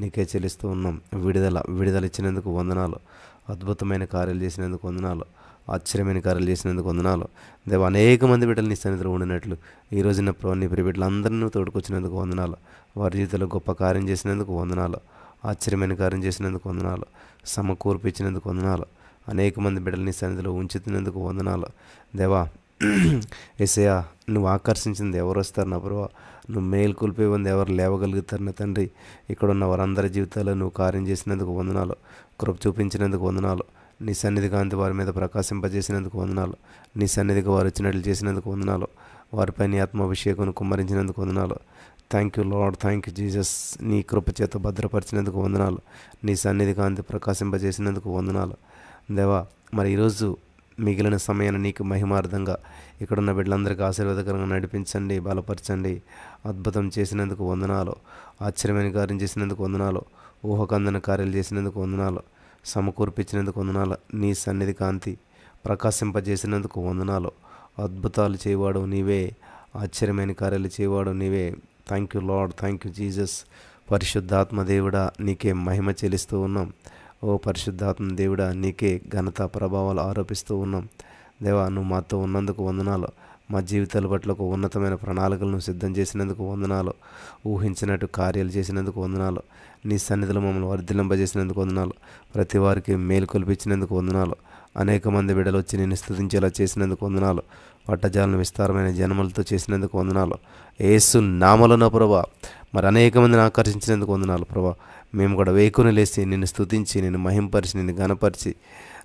నీకే చెల్లిస్తూ ఉన్నాం. విడుదల ఇచ్చినందుకు వందనాలు. అద్భుతమైన కార్యాలు చేసినందుకు వందనాలు. ఆశ్చర్యమైన కార్యాలు చేసినందుకు వందనాలు. దేవ అనేక మంది బిడ్డలు నీ సన్నిధిలో ఉండినట్లు ఈరోజు నా ప్రభు నీ ప్రియ బిడ్డలందరినీ తోడుకొచ్చినందుకు వందనాలు. వారి జీవితంలో గొప్ప కార్యం చేసినందుకు వందనాలు. ఆశ్చర్యమైన కార్యం చేసినందుకు వందనాలు. సమకూర్పించినందుకు వందనాలు. అనేక మంది బిడ్డలు నీ సన్నిధిలో ఉంచుతున్నందుకు వందనాలు. దేవా యేసయ్య నువ్వు ఆకర్షించింది ఎవరు వస్తారు నా ప్రభా, నువ్వు మేలు కొల్పేవంది ఎవరు లేవగలుగుతారు నా తండ్రి. ఇక్కడ ఉన్న వారందరి జీవితాల్లో నువ్వు కార్యం చేసినందుకు వందనాలు. కృప చూపించినందుకు వందనాలు. నీ సన్నిధి కాంతి వారి మీద ప్రకాశింపజేసినందుకు వందనాలు. నీ సన్నిధికి వారు వచ్చినట్లు చేసినందుకు వందనాలు. వారిపై నీ ఆత్మాభిషేకం కుమ్మరించినందుకు వందనాలు. Thank you Lord. Thank you Jesus. నీ కృప చేత భద్రపరిచినందుకు వందనాలు. నీ సన్నిధి కాంతి ప్రకాశింపజేసినందుకు వందనాలు. దేవా మరి ఈరోజు మిగిలిన సమయాన్ని నీకు మహిమార్థంగా ఇక్కడున్న బిడ్డలందరికీ ఆశీర్వాదకరంగా నడిపించండి, బలపరచండి. అద్భుతం చేసినందుకు వందనాలు. ఆశ్చర్యమైన కార్యం చేసినందుకు వందనాలు. ఊహకందన కార్యాలు చేసినందుకు వందనాలు. సమకూర్పించినందుకు వందనాలు. నీ సన్నిధి కాంతి ప్రకాశింపజేసినందుకు వందనాలు. అద్భుతాలు చేయవాడు నీవే, ఆశ్చర్యమైన కార్యాలు చేయవాడు నీవే. Thank you Lord, thank you Jesus. పరిశుద్ధాత్మ దేవుడా నీకే మహిమ చెల్లిస్తూ ఉన్నాం. ఓ పరిశుద్ధాత్మ దేవుడా నీకే ఘనత ప్రభావాలు ఆరోపిస్తూ ఉన్నాం. దేవా నువ్వు మాతో ఉన్నందుకు వందనాలు. మా జీవితాల పట్ల ఒక ఉన్నతమైన ప్రణాళికలను సిద్ధం చేసినందుకు వందనాలు. ఊహించినట్టు కార్యాలు చేసినందుకు వందనాలు. నీ సన్నిధిలో మమ్మల్ని వర్ధిల్లింపజేసినందుకు వందనాలు. ప్రతి వారికి మేలు కల్పించినందుకు వందనాలు. అనేక మంది బిడ్డలు వచ్చి నిన్ను స్తుతించేలా చేసినందుకు వందనాలు. పట్టజాలను విస్తారమైన జన్మలతో చేసినందుకు వందనాలు. యేసు నామమున ప్రభా మరి అనేక మందిని ఆకర్షించినందుకు వందనాలు ప్రభా. మేము కూడా వేకుని లేచి నిన్ను స్తుతించి నిన్ను మహింపరిచి నిన్ను ఘనపరిచి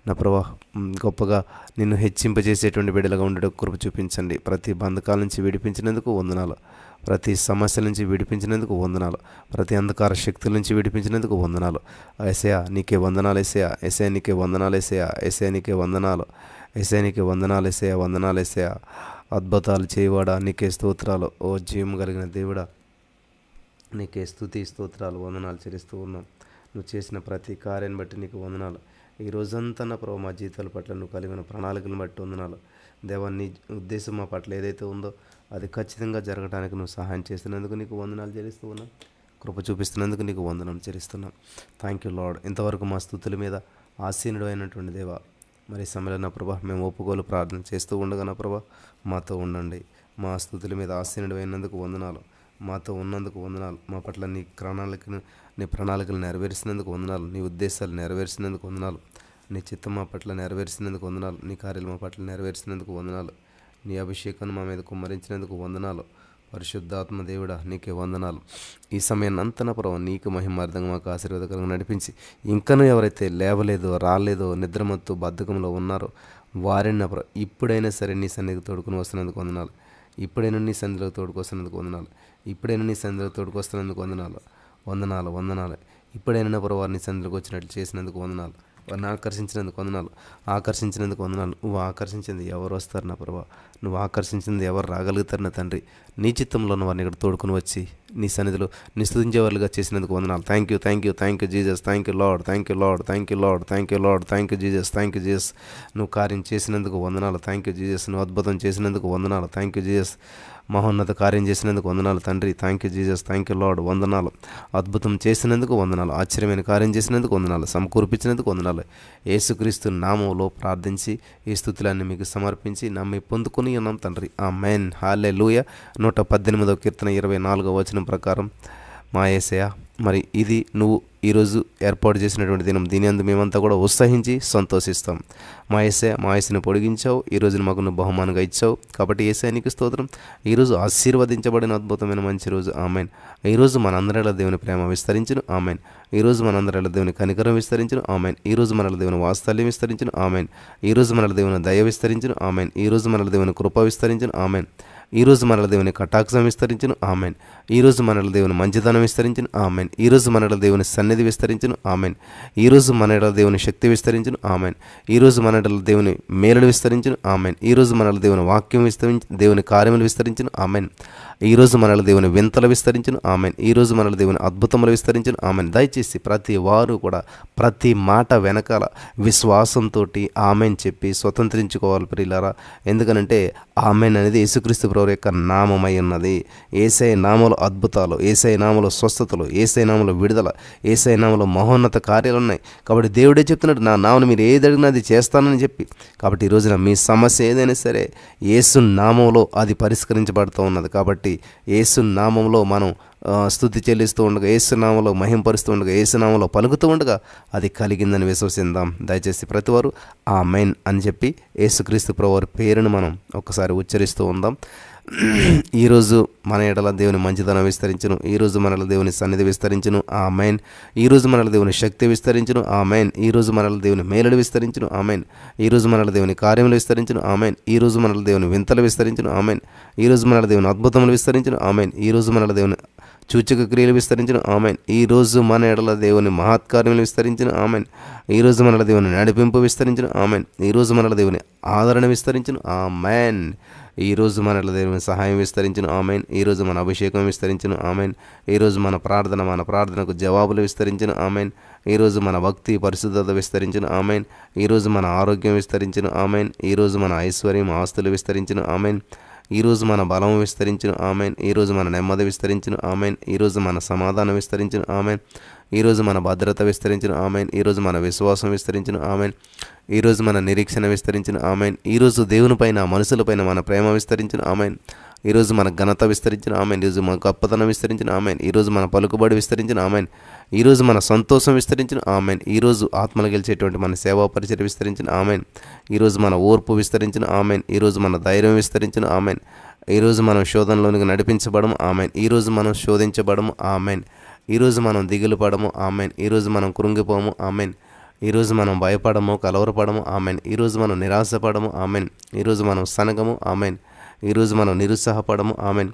నా ప్రభా గొప్పగా నిన్ను హెచ్చింపజేసేటువంటి బిడ్డలుగా ఉండడం కృప చూపించండి. ప్రతి బంధకాల నుంచి విడిపించినందుకు వందనాలు. ప్రతి సమస్యల నుంచి విడిపించినందుకు వందనాలు. ప్రతి అంధకార శక్తుల నుంచి విడిపించినందుకు వందనాలు. యేసయ్యా నీకే వందనాలు. యేసయ్యా నీకే వందనాలు. యేసయ్యా నీకే వందనాలు. యేసయ్యా నీకే వందనాలు. యేసయ్యా వందనాలు. యేసయ్యా అద్భుతాలు చేయవాడా నీకే స్తోత్రాలు. ఓ జీవం కలిగిన దేవుడా నీకే స్తుతి స్తోత్రాలు వందనాలు చెల్లిస్తూ ఉన్నాం. నువ్వు చేసిన ప్రతి కార్యాన్ని బట్టి నీకు వందనాలు. ఈ రోజంతా నా ప్రభు మా జీవితాల పట్ల నువ్వు కలిగిన ప్రణాళికలను బట్టి వందనాలు. దేవా నీ ఉద్దేశం మా పట్ల ఏదైతే ఉందో అది ఖచ్చితంగా జరగడానికి నువ్వు సహాయం చేస్తున్నందుకు నీకు వందనాలు చెల్లిస్తూ ఉన్నాం. కృప చూపిస్తున్నందుకు నీకు వందనాలు చెల్లిస్తున్నాం. Thank you lord. ఇంతవరకు మా స్తుతుల మీద ఆసీనుడు అయినటువంటి దేవా మరి సమయంలో నా ప్రభా మేము ఒప్పుకోలు ప్రార్థన చేస్తూ ఉండగా నా ప్రభా మాతో ఉండండి. మా స్తుతుల మీద ఆసీనుడు అయినందుకు వందనాలు. మాతో ఉన్నందుకు వందనాలు. మా పట్ల నీ ప్రణాళికలు నెరవేర్చినందుకు వందనాలు. నీ ఉద్దేశాలు నెరవేర్చినందుకు వందనాలు. నీ చిత్తం మా పట్ల నెరవేర్చినందుకు వందనాలు. నీ కార్యాలు మా పట్ల నెరవేర్చినందుకు వందనాలు. నీ అభిషేకాన్ని మా మీద కుమ్మరించినందుకు వందనాలు. పరిశుద్ధాత్మ దేవుడా నీకే వందనాలు. ఈ సమయాన్ని అంతన ప్రభావం నీకు మహిమార్థంగా మాకు ఆశీర్వాదకరంగా నడిపించి ఇంకనూ ఎవరైతే లేవలేదో రాలేదో నిద్రమత్తు బద్ధకంలో ఉన్నారో వారిని నా ఇప్పుడైనా సరే నీ సన్నిధికి తోడుకుని వస్తున్నందుకు వందనాలు. ఇప్పుడైనా నీ సన్నిధిలో తోడుకొస్తున్నందుకు వందనాలు. ఇప్పుడైనా నీ సన్నిధిలో తోడుకొస్తున్నందుకు వందనాలు. వందనాలు వందనాలు. ఇప్పుడైనా ప్రభు వారిని సన్నిధిలోకి వచ్చినట్లు చేసినందుకు వందనాలు. వారిని ఆకర్షించినందుకు వందనాలు. ఆకర్షించినందుకు వందనాలు. నువ్వు ఆకర్షించింది ఎవరు వస్తారు నా ప్రభా? నువ్వు ఆకర్షించింది ఎవరు రాగలుగుతారు నా తండ్రి? నీ చిత్తంలో ఉన్న వారిని ఇక్కడ తోడుకుని వచ్చి నీ సన్నిధిలో నీ స్తుతించే వాళ్ళుగా చేసినందుకు వందనాలు. Thank you, thank you, thank you Jesus. Thank you Lord, thank you Lord, thank you Lord, thank you Lord, thank you Jesus, thank you Jesus. నువ్వు కార్యం చేసినందుకు వందనాలు. Thank you Jesus. నువ్వు అద్భుతం చేసినందుకు వందనాలు. Thank you Jesus. మహోన్నత కార్యం చేసినందుకు వందనాలు తండ్రి. Thank you Jesus. Thank you Lord. వందనాలు. అద్భుతం చేసినందుకు వందనాలు. ఆశ్చర్యమైన కార్యం చేసినందుకు వందనాలు. సమకూర్పించినందుకు వందనాలు. యేసుక్రీస్తు నామములో ప్రార్థించి ఈ స్తుతులన్నీ మీకు సమర్పించి నమ్మి పొందుకుని ఉన్నాం తండ్రి. ఆమేన్. హల్లెలూయా. 118వ కీర్తన 24వ వచనం ప్రకారం మా యేసయ్య మరి ఇది నువ్వు ఈరోజు ఏర్పాటు చేసినటువంటి దినం. దీని అందు మేమంతా కూడా ఉత్సహించి సంతోషిస్తాం. మా యేసయ్యని పొడిగించావు. ఈ రోజున మాకు నువ్వు బహుమానంగా ఇచ్చావు. కాబట్టి యేసయ్య నీకు స్తోత్రం. ఈరోజు ఆశీర్వదించబడిన అద్భుతమైన మంచి రోజు. ఆమెన్. ఈరోజు మనందరిలో దేవుని ప్రేమ విస్తరించును. ఆమెన్. ఈరోజు మనందరిలో దేవుని కనికరం విస్తరించును. ఆమెన్. ఈరోజు మనల దేవుని వాత్సల్యం విస్తరించును. ఆమెన్. ఈరోజు మనల దేవుని దయ విస్తరించును. ఆమెన్. ఈరోజు మనల దేవుని కృప విస్తరించును. ఆమెన్. ఈరోజు మనల దేవుని కటాక్షం విస్తరించును. ఆమెన్. ఈరోజు మనల దేవుని మంచితనం విస్తరించును. ఆమెన్. ఈరోజు మనల దేవుని సన్నిధి విస్తరించును. ఆమెన్. ఈరోజు మనల దేవుని శక్తి విస్తరించును. ఆమెన్. ఈరోజు మనల దేవుని మేలులు విస్తరించును. ఆమెన్. ఈరోజు మనల దేవుని వాక్యం దేవుని కార్యములు విస్తరించును. ఆమెన్. ఈరోజు మనల దేవుని వింతలు విస్తరించును. ఆమెన్. ఈరోజు మనల దేవుని అద్భుతములు విస్తరించును. ఆమెన్. దయచేసి ప్రతి వారు కూడా ప్రతి మాట వెనకాల విశ్వాసంతో ఆమెన్ చెప్పి స్వతంత్రించుకోవాలి ప్రియులారా. ఎందుకనంటే ఆమెన్ అనేది యేసుక్రీస్తు ప్రభువు యొక్క నామమై ఉన్నది. యేసయ్య నామములో అద్భుతాలు, యేసయ్య నామములో స్వస్థతలు, యేసయ్య నామములో విడుదల, యేసయ్య నామములో మహోన్నత కార్యాలు ఉన్నాయి. కాబట్టి దేవుడే చెప్తున్నాడు నా నామమును మీరు ఏది అడిగినా అది చేస్తానని చెప్పి. కాబట్టి ఈ రోజున మీ సమస్య ఏదైనా సరే యేసు నామములో అది పరిష్కరించబడుతూ ఉన్నది. కాబట్టి యేసు నామములో మనం స్తుతి చెల్లిస్తూ ఉండగా, యేసునామములో మహింపరుస్తూ ఉండగా, యేసునామములో పలుకుతూ ఉండగా అది కలిగిందని విశ్వసిద్దాం. దయచేసి ప్రతివారు ఆమెన్ అని చెప్పి యేసుక్రీస్తు ప్రభువారి పేరును మనం ఒక్కసారి ఉచ్చరిస్తూ ఉందాం. ఈరోజు మన ఎడల దేవుని మంచితనం విస్తరించును. ఈరోజు మనల దేవుని సన్నిధి విస్తరించును. ఆమెన్. ఈరోజు మనల దేవుని శక్తి విస్తరించును. ఆమెన్. ఈరోజు మనల దేవుని మేలులు విస్తరించును. ఆమెన్. ఈరోజు మనల దేవుని కార్యములు విస్తరించును. ఆమెన్. ఈరోజు మనల దేవుని వింతలు విస్తరించును. ఆమెన్. ఈరోజు మనల దేవుని అద్భుతములు విస్తరించును. ఆమెన్. ఈరోజు మనల దేవుని సూచక క్రియలు విస్తరించును. ఆమెన్. ఈరోజు మన ఎడల దేవుని మహత్కార్యములు విస్తరించును. ఆమెన్. ఈరోజు మనల దేవుని నడిపింపు విస్తరించును. ఆమెన్. ఈరోజు మనల దేవుని ఆదరణ విస్తరించును. ఆమెన్. ఈరోజు మన దేవుని సహాయం విస్తరించును. ఆమెన్. ఈరోజు మన అభిషేకం విస్తరించును. ఆమెన్. ఈరోజు మన ప్రార్థనకు జవాబులు విస్తరించును. ఆమెన్. ఈరోజు మన భక్తి పరిశుద్ధత విస్తరించును. ఆమెన్. ఈరోజు మన ఆరోగ్యం విస్తరించును. ఆమెన్. ఈరోజు మన ఐశ్వర్యం ఆస్తులు విస్తరించును. ఆమెన్. ఈరోజు మన బలం విస్తరించును. ఆమెన్. ఈరోజు మన నెమ్మది విస్తరించును. ఆమెన్. ఈరోజు మన సమాధానం విస్తరించును. ఆమెన్. ఈరోజు మన భద్రత విస్తరించును. ఆమెన్. ఈరోజు మన విశ్వాసం విస్తరించును. ఆమెన్. ఈరోజు మన నిరీక్షణ విస్తరించును. ఆమెన్. ఈరోజు దేవునిపైన మనుషులపైన మన ప్రేమ విస్తరించును. ఆమెన్. ఈరోజు మన ఘనత విస్తరించిన. ఆమెన్. ఈరోజు మన గొప్పతనం విస్తరించిన. ఆమెన్. ఈరోజు మన పలుకుబడి విస్తరించిన. ఆమెన్. ఈరోజు మన సంతోషం విస్తరించిన. ఆమెన్. ఈరోజు ఆత్మలు గెలిచేటువంటి మన సేవా పరిచయం విస్తరించిన. ఆమెన్. ఈరోజు మన ఓర్పు విస్తరించిన. ఆమెన్. ఈరోజు మన ధైర్యం విస్తరించిన. ఆమెన్. ఈరోజు మనం శోధనలోనికి నడిపించబడము. ఆమెన్. ఈరోజు మనం శోధించబడము. ఆమెన్. ఈరోజు మనం దిగులు పడము. ఆమెన్. ఈరోజు మనం కృంగిపోము. ఆమెన్. ఈరోజు మనం భయపడము, కలవరపడము. ఆమెన్. ఈరోజు మనం నిరాశపడము. ఆమెన్. ఈరోజు మనం సనగము. ఆమెన్. ఈరోజు మనం నిరుత్సాహపడము. ఆమెన్.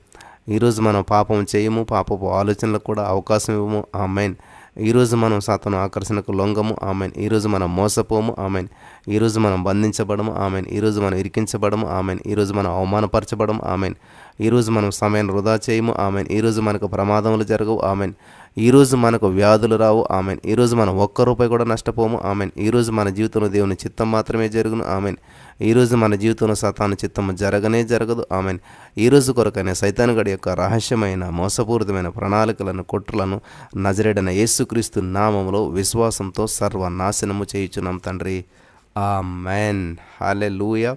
ఈరోజు మనం పాపం చేయము, పాపపు ఆలోచనలకు కూడా అవకాశం ఇవ్వము. ఆమెన్. ఈరోజు మనం సాతాను ఆకర్షణకు లొంగము. ఆమెన్. ఈరోజు మనం మోసపోము. ఆమెన్. ఈరోజు మనం బంధించబడము. ఆమెన్. ఈరోజు మనం ఇరికించబడము. ఆమెన్. ఈరోజు మనం అవమానపరచబడము. ఆమెన్. ఈరోజు మనం సమయాన్ని వృధా చేయము. ఆమెన్. ఈరోజు మనకు ప్రమాదములు జరగవు. ఆమెన్. ఈరోజు మనకు వ్యాధులు రావు. ఆమెన్. ఈరోజు మనం ఒక్క రూపాయి కూడా నష్టపోము. ఆమెన్. ఈరోజు మన జీవితంలో దేవుని చిత్తం మాత్రమే జరుగును. ఆమెన్. ఈరోజు మన జీవితంలో సాతాను చిత్తము జరగనే జరగదు. ఆమెన్. ఈరోజు కొరకైన సైతానుగడి యొక్క రహస్యమైన మోసపూరితమైన ప్రణాళికలను, కుట్రలను నజరేడైన యేసుక్రీస్తు నామములో విశ్వాసంతో సర్వనాశనము చేయుచున్నాం తండ్రి. Amen. Hallelujah.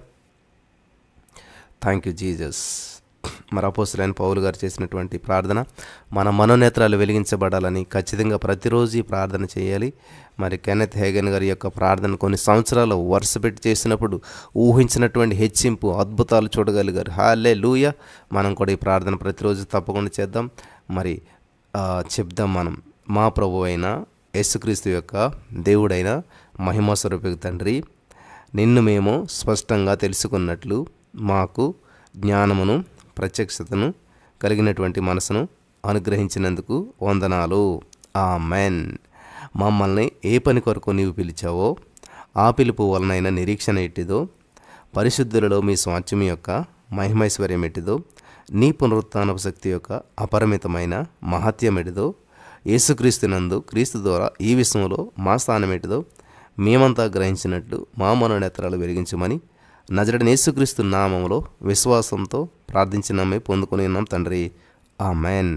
Thank you Jesus. మరి అపోస్తలుడైన పౌలు గారు చేసినటువంటి ప్రార్థన మన మనోనేత్రాలు వెలిగించబడాలని ఖచ్చితంగా ప్రతిరోజు ఈ ప్రార్థన చేయాలి. మరి కెనెత్ హేగన్ గారి యొక్క ప్రార్థన కొన్ని సంవత్సరాలు వరుస పెట్టి చేసినప్పుడు ఊహించినటువంటి హెచ్చింపు అద్భుతాలు చూడగలిగారు. హల్లెలూయా. మనం కూడా ఈ ప్రార్థన ప్రతిరోజు తప్పకుండా చేద్దాం. మరి చెప్దాం మనం. మా ప్రభు అయిన యేసుక్రీస్తు యొక్క దేవుడైన మహిమ స్వరూపికి తండ్రి, నిన్ను మేము స్పష్టంగా తెలుసుకున్నట్లు మాకు జ్ఞానమును ప్రత్యక్షతను కలిగినటువంటి మనసును అనుగ్రహించినందుకు వందనాలు. ఆమెన్. మమ్మల్ని ఏ పని కొరకు నీవు పిలిచావో ఆ పిలుపు వలనైన నిరీక్షణ ఎట్టిదో, పరిశుద్ధులలో మీ స్వాస్థ్యం యొక్క మహిమైశ్వర్యం ఎట్టిదో, నీ పునరుత్థానపు శక్తి యొక్క అపరిమితమైన మహత్యం ఎటిదో, యేసుక్రీస్తునందు క్రీస్తు ద్వారా ఈ విశ్వంలో మా స్థానం ఎటిదో మేమంతా గ్రహించినట్లు మా మనోనేత్రాలు వెలిగించమని నజరేయుడైన యేసుక్రీస్తు నామములో విశ్వాసంతో ప్రార్థించినామే పొందుకొని ఉన్నాం తండ్రి. Amen.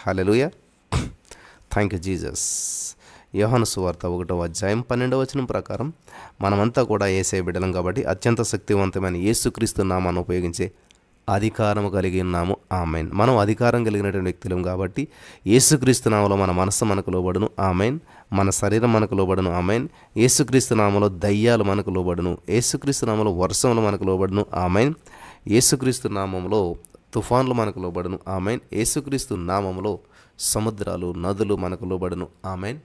Hallelujah. Thank you Jesus. యోహాను సువార్త 1వ అధ్యాయం 12వ వచనం ప్రకారం మనమంతా కూడా యేసయ్య బిడ్డలం కాబట్టి అత్యంత శక్తివంతమైన యేసుక్రీస్తు నామాన్ని ఉపయోగించే అధికారం కలిగి ఉన్నాము. ఆమెన్. మనం అధికారం కలిగినటువంటి వ్యక్తులం కాబట్టి యేసుక్రీస్తు నామములో మన మనస్సు మనకు లోబడును. ఆమెన్. మన శరీరం మనకు లోబడును. ఆమెన్. యేసుక్రీస్తు నామములో దయ్యాలు మనకు లోబడును. యేసుక్రీస్తు నామములో వర్షములు మనకు లోబడును. ఆమెన్. యేసుక్రీస్తు నామములో తుఫాన్లు మనకు లోబడును. ఆమెన్. యేసుక్రీస్తు నామములో సముద్రాలు, నదులు మనకు లోబడును. ఆమెన్.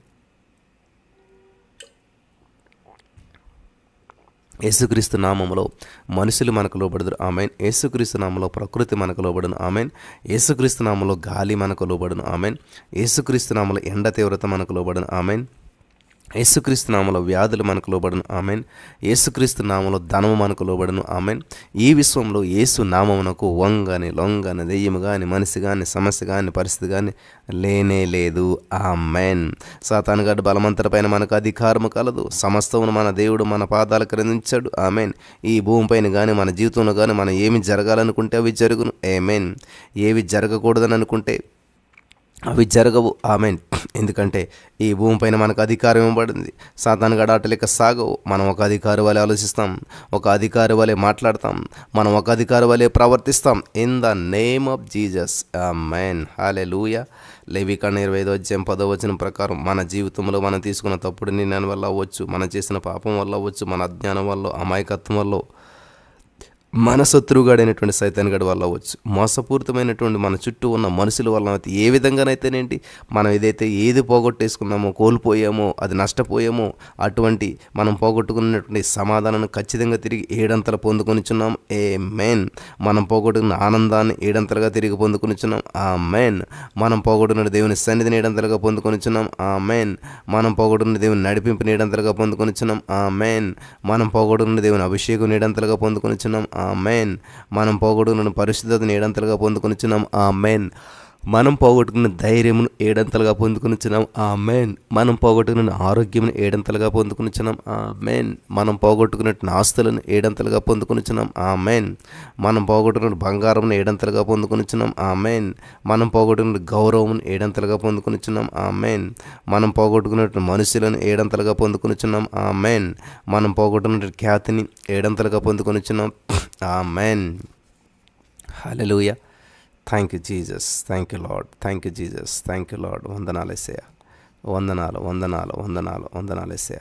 యేసుక్రీస్తు నామములో మనుషులు మనకు లోబడుదురు. ఆమెన్. యేసుక్రీస్తు నామములో ప్రకృతి మనకు లోబడును. ఆమెన్. యేసుక్రీస్తు నామములో గాలి మనకు లోబడును. ఆమెన్. యేసుక్రీస్తు నామములో ఎండ తీవ్రత మనకు లోబడును. ఆమెన్. యేసుక్రీస్తు నామములో వ్యాధులు మనకు లోబడును. ఆమెన్. యేసుక్రీస్తు నామములో ధనము మనకు లోబడును. ఆమెన్. ఈ విశ్వంలో యేసు నామమునకు వంగని, లొంగని, దెయ్యము కానీ, మనిషి కానీ, సమస్య కానీ, పరిస్థితి కానీ లేనే లేదు. ఆమెన్. సాతానుగాడు బలమంతరపైన మనకు అధికారము కలదు. సమస్తమును మన దేవుడు మన పాదాల క్రిందించాడు. ఆమెన్. ఈ భూమిపైన కానీ మన జీవితంలో కానీ మనం ఏమి జరగాలనుకుంటే అవి జరుగును. ఆమెన్. ఏవి జరగకూడదని అనుకుంటే అవి జరగవు. ఆమెన్. ఎందుకంటే ఈ భూమిపైన మనకు అధికారం ఇవ్వబడింది. సాతానుగాడు ఆటలేక సాగవు. మనం ఒక అధికారి వలె ఆలోచిస్తాం, ఒక అధికారి వలె మాట్లాడతాం, మనం ఒక అధికారి వలె ప్రవర్తిస్తాం. In the name of Jesus. ఆమెన్. హల్లెలూయా. లేవికాండం 25వ అధ్యాయం 10వ వచనం ప్రకారం మన జీవితంలో మనం తీసుకున్న తప్పుడు నిర్ణయం వల్ల అవ్వచ్చు, మనం చేసిన పాపం వల్ల అవ్వచ్చు, మన అజ్ఞానం వల్ల, అమాయకత్వం వల్ల, మన శత్రువుగాడైనటువంటి సైతానుగాడి వల్ల అవ్వచ్చు, మోసపూరితమైనటువంటి మన చుట్టూ ఉన్న మనుషుల వల్ల అయితే ఏ విధంగానైతేనేంటి మనం ఏది పోగొట్టేసుకున్నామో, కోల్పోయామో, అది నష్టపోయామో అటువంటి మనం పోగొట్టుకున్నటువంటి సమాధానాన్ని ఖచ్చితంగా తిరిగి ఏడంతలు పొందుకొనిచున్నాం. ఆమేన్. మనం పోగొట్టుకున్న ఆనందాన్ని ఏడంతలుగా తిరిగి పొందుకొనిచున్నాం. ఆమేన్. మనం పోగొట్టుకున్న దేవుని సన్నిధిని ఏడంతలుగా పొందుకొనిచున్నాం. ఆమేన్. మనం పోగొట్టుకున్న దేవుని నడిపింపుని ఏడంతలుగా పొందుకొనిచున్నాం. ఆమేన్. మనం పోగొట్టుకున్న దేవుని అభిషేకం ఏడంతలుగా పొందుకొనిచున్నాం. ఆమేన్. మనం పోగొట్టుకున్న పరిశుద్ధతను ఏడంతలుగా పొందుకొనిచున్నాం. ఆమేన్. మనం పోగొట్టుకున్న ధైర్యమును ఏడంతలుగా పొందుకునిచున్నాం. ఆమేన్. మనం పోగొట్టుకున్న ఆరోగ్యమును ఏడంతలుగా పొందుకునిచున్నాం. ఆమేన్. మనం పోగొట్టుకున్న ఆస్తులను ఏడంతలుగా పొందుకునిచున్నాం. ఆమేన్. మనం పోగొట్టుకున్న బంగారమును ఏడంతలుగా పొందుకునిచున్నాం. ఆమేన్. మనం పోగొట్టుకున్న గౌరవమును ఏడంతలుగా పొందుకునిచున్నాం. ఆమేన్. మనం పోగొట్టుకున్న మనుషులను ఏడంతలుగా పొందుకునిచున్నాం. ఆమేన్. మనం పోగొట్టుకున్న ఖ్యాతిని ఏడంతలుగా పొందుకునిచున్నాం. ఆమేన్. హల్లెలూయా. Thank you Jesus. Thank you Lord. Thank you Jesus. Thank you Lord. వందనాలు యేసయ్యా. వందనాలు వందనాలు వందనాలు వందనాలు యేసయ్యా.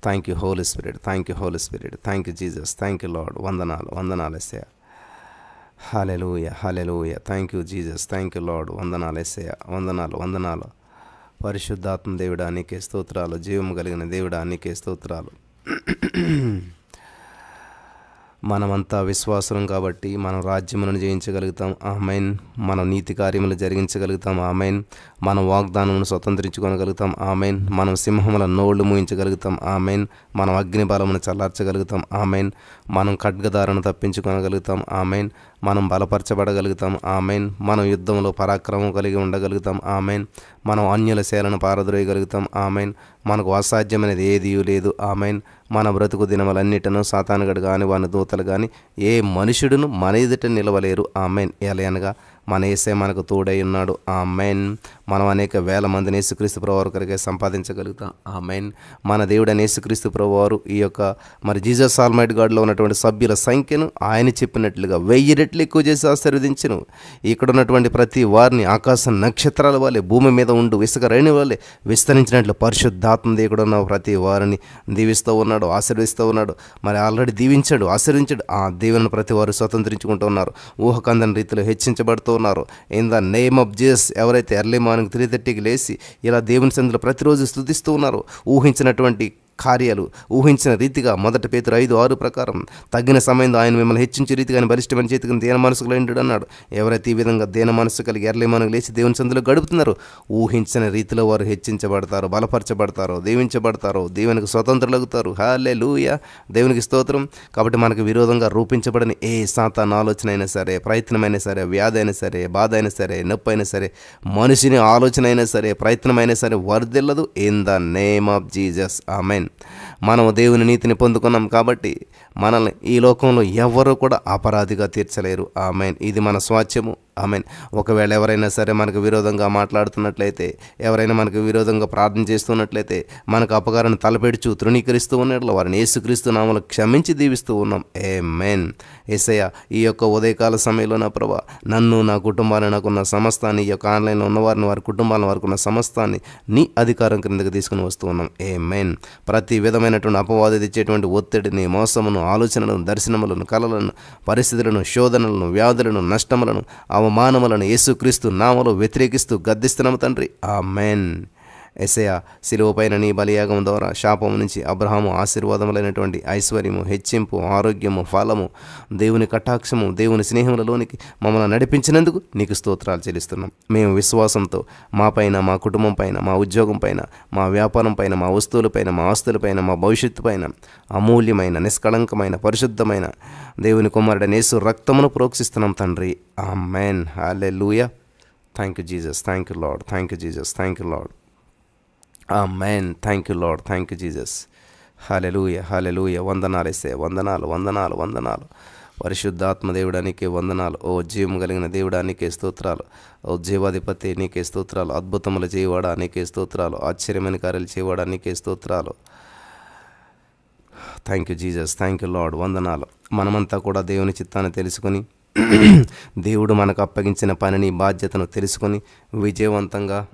Thank you Holi Spirit. Thank you Holi Spirit. Thank you Jesus. Thank you Lord. వందనాలు వందనాలు యేసయ్యా. హల్లెలూయా హల్లెలూయా. Thank you Jesus. Thank you Lord. వందనాలు యేసయ్యా. వందనాలు వందనాలు. పరిశుద్ధాత్మ దేవుడా నీకే స్తోత్రాలు. జీవము కలిగిన దేవుడా నీకే స్తోత్రాలు. మనమంతా విశ్వాసం కాబట్టి మనం రాజ్యములను జయించగలుగుతాం. ఆమేన్. మనం నీతి కార్యములు జరిగించగలుగుతాం. ఆమేన్. మనం వాగ్దానమును స్వతంత్రించుకోగలుగుతాం. ఆమేన్. మనం సింహముల నోళ్లు మూయించగలుగుతాం. ఆమేన్. మనం అగ్ని బలమును చల్లార్చగలుగుతాం. ఆమేన్. మనం ఖడ్గదారును తప్పించుకోగలుగుతాం. ఆమేన్. మనం బలపరచబడగలుగుతాం. ఆమేన్. మనం యుద్ధంలో పరాక్రమం కలిగి ఉండగలుగుతాం. ఆమేన్. మనం అన్యుల శేలను పారద్రోయగలుగుతాం. ఆమేన్. మనకు అసాధ్యమైనది ఏదీ లేదు. ఆమేన్. మన బ్రతుకు దినములన్నిటను సాతానుగడు కానీ వాని దూతలు కానీ ఏ మనుషుడును మన ఎదుట నిలవలేరు. ఆమేన్. ఎలయనగా మన యేసే మనకు తోడై ఉన్నాడు. ఆమేన్. మనం అనేక వేల మందిని యేసుక్రీస్తు ప్రభువారు కొరకే సంపాదించగలుగుతాం. ఆమేన్. మన దేవుడైన యేసుక్రీస్తు ప్రభువారు ఈ యొక్క మరి జీసస్ ఆల్మైటీ గాడ్లో ఉన్నటువంటి సభ్యుల సంఖ్యను ఆయన చెప్పినట్లుగా 1000 రెట్లు ఎక్కువ చేసి ఆశీర్వదించును. ఇక్కడ ఉన్నటువంటి ప్రతి వారిని ఆకాశ నక్షత్రాల వల్లే భూమి మీద ఉండు ఇసుక రేణి వల్లే విస్తరించినట్లు పరిశుద్ధాత్మ దేవుడు ఉన్న ప్రతి వారిని దీవిస్తూ ఉన్నాడు, ఆశీర్వదిస్తూ ఉన్నాడు. మరి ఆల్రెడీ దీవించాడు, ఆశీర్వించాడు. ఆ దీవెనను ప్రతి వారు స్వతంత్రించుకుంటూ ఉన్నారు. ఊహకందని రీతిలో హెచ్చించబడుతూ ఉన్నారు. In the name of Jesus. ఎవరైతే ఎర్లీ మార్నింగ్ 3:30కి లేచి ఇలా దేవుని సన్నిధిలో ప్రతిరోజు స్తుతిస్తూ ఉన్నారు, ఊహించినటువంటి కార్యాలు ఊహించిన రీతిగా 1 పేతురు 5:6 ప్రకారం తగిన సమయంలో ఆయన మిమ్మల్ని హెచ్చించే రీతిగా బలిష్టమైన చేతికి దేన మనసు కలిగి అన్నాడు. ఎవరైతే ఈ విధంగా దేన మనసు కలిగి ఎర్లీ మార్నింగ్ లేచి దేవుని సన్నిధిలో గడుపుతున్నారు, ఊహించిన రీతిలో వారు హెచ్చించబడతారు, బలపరచబడతారు, దీవించబడతారు, దేవునికి స్వతంత్రులవుతారు. హల్లెలూయా. దేవునికి స్తోత్రం. కాబట్టి మనకు విరోధంగా రూపించబడని ఏ సాతాను ఆలోచన అయినా సరే, ప్రయత్నమైనా సరే, వ్యాధి అయినా సరే, బాధ అయినా సరే, నొప్పి అయినా సరే, మనిషిని ఆలోచన అయినా సరే, ప్రయత్నమైనా సరే వర్ధిల్లదు. In the name of Jesus. ఆమెన్. మనము దేవుని నీతిని పొందుకున్నాం కాబట్టి మనల్ని ఈ లోకంలో ఎవరు కూడా అపరాధిగా తీర్చలేరు. ఆమెన్. ఇది మన స్వాస్థ్యము. ఆమెన్. ఒకవేళ ఎవరైనా సరే మనకు విరోధంగా మాట్లాడుతున్నట్లయితే, ఎవరైనా మనకు విరోధంగా ప్రార్థన చేస్తున్నట్లయితే, మనకు అపకారాన్ని తలపెడుచు తృణీకరిస్తూ ఉన్నట్లు వారిని యేసుక్రీస్తు నామములో క్షమించి దీవిస్తూ ఉన్నాం. ఆమేన్. యేసయ్య, ఈ యొక్క ఉదయకాల సమయంలో నా ప్రభా నన్ను, నా కుటుంబాన్ని, నాకున్న సమస్తాన్ని, ఈ యొక్క ఆన్లైన్లో ఉన్నవారిని, వారి కుటుంబాలను, వారికి ఉన్న సమస్తాన్ని నీ అధికారం క్రిందకి తీసుకుని వస్తూ ఉన్నాం. ఆమేన్. ప్రతి విధమైనటువంటి అపవాది తెచ్చేటువంటి ఒత్తిడిని, మోసమును, ఆలోచనలను, దర్శనములను, కలలను, పరిస్థితులను, శోధనలను, వ్యాధులను, నష్టములను, అవమానములను యేసుక్రీస్తు నామములో వ్యతిరేకిస్తూ గద్దిస్తున్నాము తండ్రి. ఆమేన్. యేసయ్య, శిలువపైన నీ బలియాగం ద్వారా శాపము నుంచి అబ్రహాము ఆశీర్వాదములైనటువంటి ఐశ్వర్యము, హెచ్చింపు, ఆరోగ్యము, ఫలము, దేవుని కటాక్షము, దేవుని స్నేహములలోనికి మమ్మల్ని నడిపించినందుకు నీకు స్తోత్రాలు చెల్లిస్తున్నాం. మేము విశ్వాసంతో మా పైన, మా కుటుంబం పైన, మా ఉద్యోగం పైన, మా వ్యాపారం పైన, మా వస్తువులపైన, మా ఆస్తులపైన, మా భవిష్యత్తు పైన అమూల్యమైన, నిష్కళంకమైన, పరిశుద్ధమైన దేవుని కుమారుడైన యేసు రక్తమును ప్రోక్షిస్తున్నాం తండ్రి. ఆమేన్. హల్లెలూయా. Thank you Jesus. Thank you Lord. Thank you Jesus. Thank you Lord. ఆమేన్. Thank you Lord. Thank you Jesus. హల్లెలూయా. హల్లెలూయా. వందనాలు యేసయ్య. వందనాలు వందనాలు వందనాలు. పరిశుద్ధాత్మ దేవుడానికే వందనాలు. ఓ జీవం కలిగిన దేవుడానికే స్తోత్రాలు. ఓ జీవాధిపతి నీకే స్తోత్రాలు. అద్భుతములు చేయవాడా నీకే స్తోత్రాలు. ఆశ్చర్యమైన కార్యాలు చేయవాడా నీకే స్తోత్రాలు. Thank you Jesus. Thank you Lord. వందనాలు. మనమంతా కూడా దేవుని చిత్తాన్ని తెలుసుకొని, దేవుడు మనకు అప్పగించిన పనిని, బాధ్యతను తెలుసుకొని విజయవంతంగా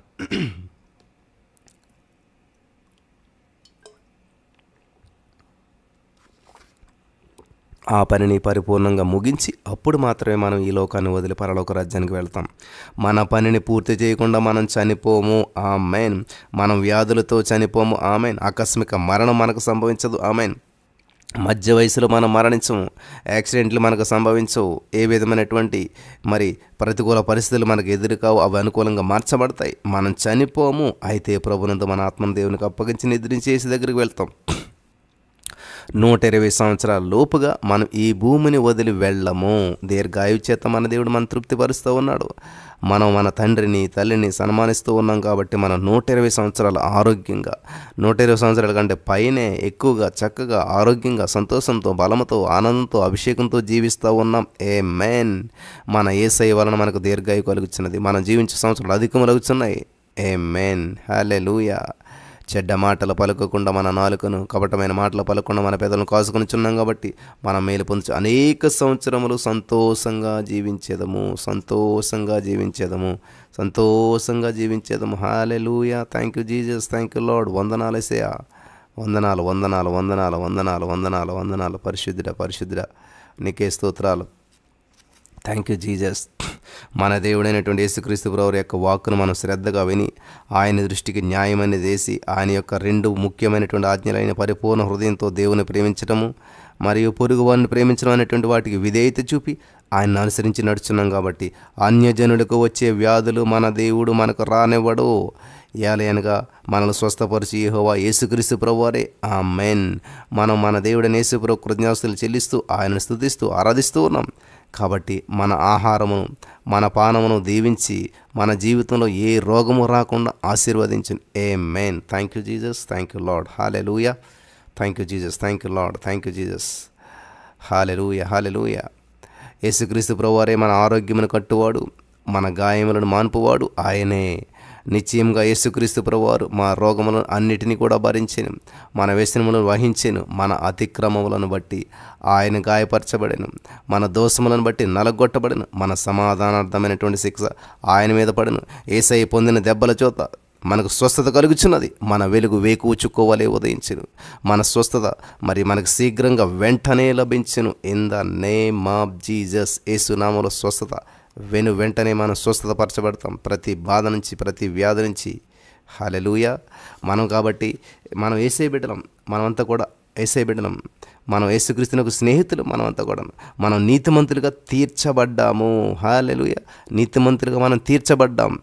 ఆ పనిని పరిపూర్ణంగా ముగించి అప్పుడు మాత్రమే మనం ఈ లోకాన్ని వదిలి పరలోక రాజ్యానికి వెళ్తాం. మన పనిని పూర్తి చేయకుండా మనం చనిపోము. ఆమేన్. మనం వ్యాధులతో చనిపోము. ఆమేన్. ఆకస్మిక మరణం మనకు సంభవించదు. ఆమేన్. మధ్య వయసులో మనం మరణించము. యాక్సిడెంట్లు మనకు సంభవించవు. ఏ విధమైనటువంటి మరి ప్రతికూల పరిస్థితులు మనకు ఎదురు కావు. అవి అనుకూలంగా మార్చబడతాయి. మనం చనిపోము. అయితే ప్రభునందు మన ఆత్మను దేవునికి అప్పగించి నిద్రించి యేసు దగ్గరికి వెళ్తాం. 120 సంవత్సరాల లోపుగా మనం ఈ భూమిని వదిలి వెళ్ళము. దీర్ఘాయువు చేత మన దేవుడు మనం తృప్తిపరుస్తూ ఉన్నాడు. మనం మన తండ్రిని తల్లిని సన్మానిస్తూ ఉన్నాం కాబట్టి మనం 120 సంవత్సరాలు ఆరోగ్యంగా, 120 సంవత్సరాల కంటే పైనే ఎక్కువగా చక్కగా ఆరోగ్యంగా సంతోషంతో బలంతో ఆనందంతో అభిషేకంతో జీవిస్తూ ఉన్నాం. ఆమేన్. మన యేసయ్య వలన మనకు దీర్ఘాయువు కలుగుతున్నది. మనం జీవించే సంవత్సరాలు అధికములగుచున్నాయి. ఆమేన్. హల్లెలూయా. చెడ్డ మాటలు పలుకకుండా మన నాలుకను, కపటమైన మాటలు పలకకుండా మన పెదవులను కాసుకొనిచున్నాం కాబట్టి మనం మేలు పొందుచు అనేక సంవత్సరములు సంతోషంగా జీవించేదము, సంతోషంగా జీవించేదము, సంతోషంగా జీవించేదము. హల్లెలూయా. Thank you Jesus, thank you Lord. వందనాలు యేసయ్యా. వందనాలు వందనాలు వందనాలు వందనాలు వందనాలు వందనాలు. పరిశుద్ధుడా పరిశుద్ధుడా నీకే స్తోత్రాలు. Thank you Jesus. మన దేవుడైనటువంటి యేసుక్రీస్తు ప్రభువు యొక్క వాక్కును మనం శ్రద్ధగా విని ఆయన దృష్టికి న్యాయమని చేసి ఆయన యొక్క 2 ముఖ్యమైనటువంటి ఆజ్ఞలైన పరిపూర్ణ హృదయంతో దేవుని ప్రేమించడము మరియు పొరుగు వారిని ప్రేమించడం అనేటువంటి వాటికి విధేయత చూపి ఆయన్ని అనుసరించి నడుచున్నాం కాబట్టి అన్యజనులకు వచ్చే వ్యాధులు మన దేవుడు మనకు రానివ్వడు. ఏలయనగా మనల్ని స్వస్థపరిచి యెహోవా యేసుక్రీస్తు ప్రభువారే. ఆమేన్. మనం మన దేవుడైన యేసు ప్రభు కృతజ్ఞతాస్తుతులు చెల్లిస్తూ ఆయనను స్తుతిస్తూ ఆరాధిస్తూ ఉన్నాం కాబట్టి మన ఆహారమును మన పానమును దీవించి మన జీవితంలో ఏ రోగము రాకుండా ఆశీర్వదించును. ఆమేన్. Thank you Jesus, thank you Lord. హల్లెలూయా. Thank you Jesus, thank you Lord, thank you Jesus. హల్లెలూయా హల్లెలూయా. యేసుక్రీస్తు ప్రభువారే మన ఆరోగ్యమును కట్టువాడు, మన గాయములను మాన్పువాడు ఆయనే. నిశ్చయంగా యేసుక్రీస్తు ప్రభువారు మా రోగములను అన్నిటినీ కూడా భరించెను, మన వ్యసనములను వహించెను. మన అతిక్రమములను బట్టి ఆయన గాయపరచబడెను, మన దోషములను బట్టి నలగొట్టబడెను. మన సమాధానార్థమైనటువంటి శిక్ష ఆయన మీద పడెను. యేసయ్య పొందిన దెబ్బల చోత మనకు స్వస్థత కలుగుచున్నది. మన వెలుగు వేకువ చుక్కోవలే ఉదయించును. మన స్వస్థత మరి మనకు శీఘ్రంగా వెంటనే లభించును. In the name of Jesus. యేసు నామములో స్వస్థత వెంటనే మనం స్వస్థత పరచబడతాం ప్రతి బాధ నుంచి, ప్రతి వ్యాధి నుంచి. హల్లెలూయా. మనం కాబట్టి మనం యేసయ్య బిడ్డలం, మనమంతా కూడా యేసయ్య బిడ్డలం, మనం యేసుక్రీస్తునకు స్నేహితులు. మనమంతా కూడా మనం నీతిమంతులుగా తీర్చబడ్డాము. హల్లెలూయా. నీతిమంతులుగా మనం తీర్చబడ్డాం.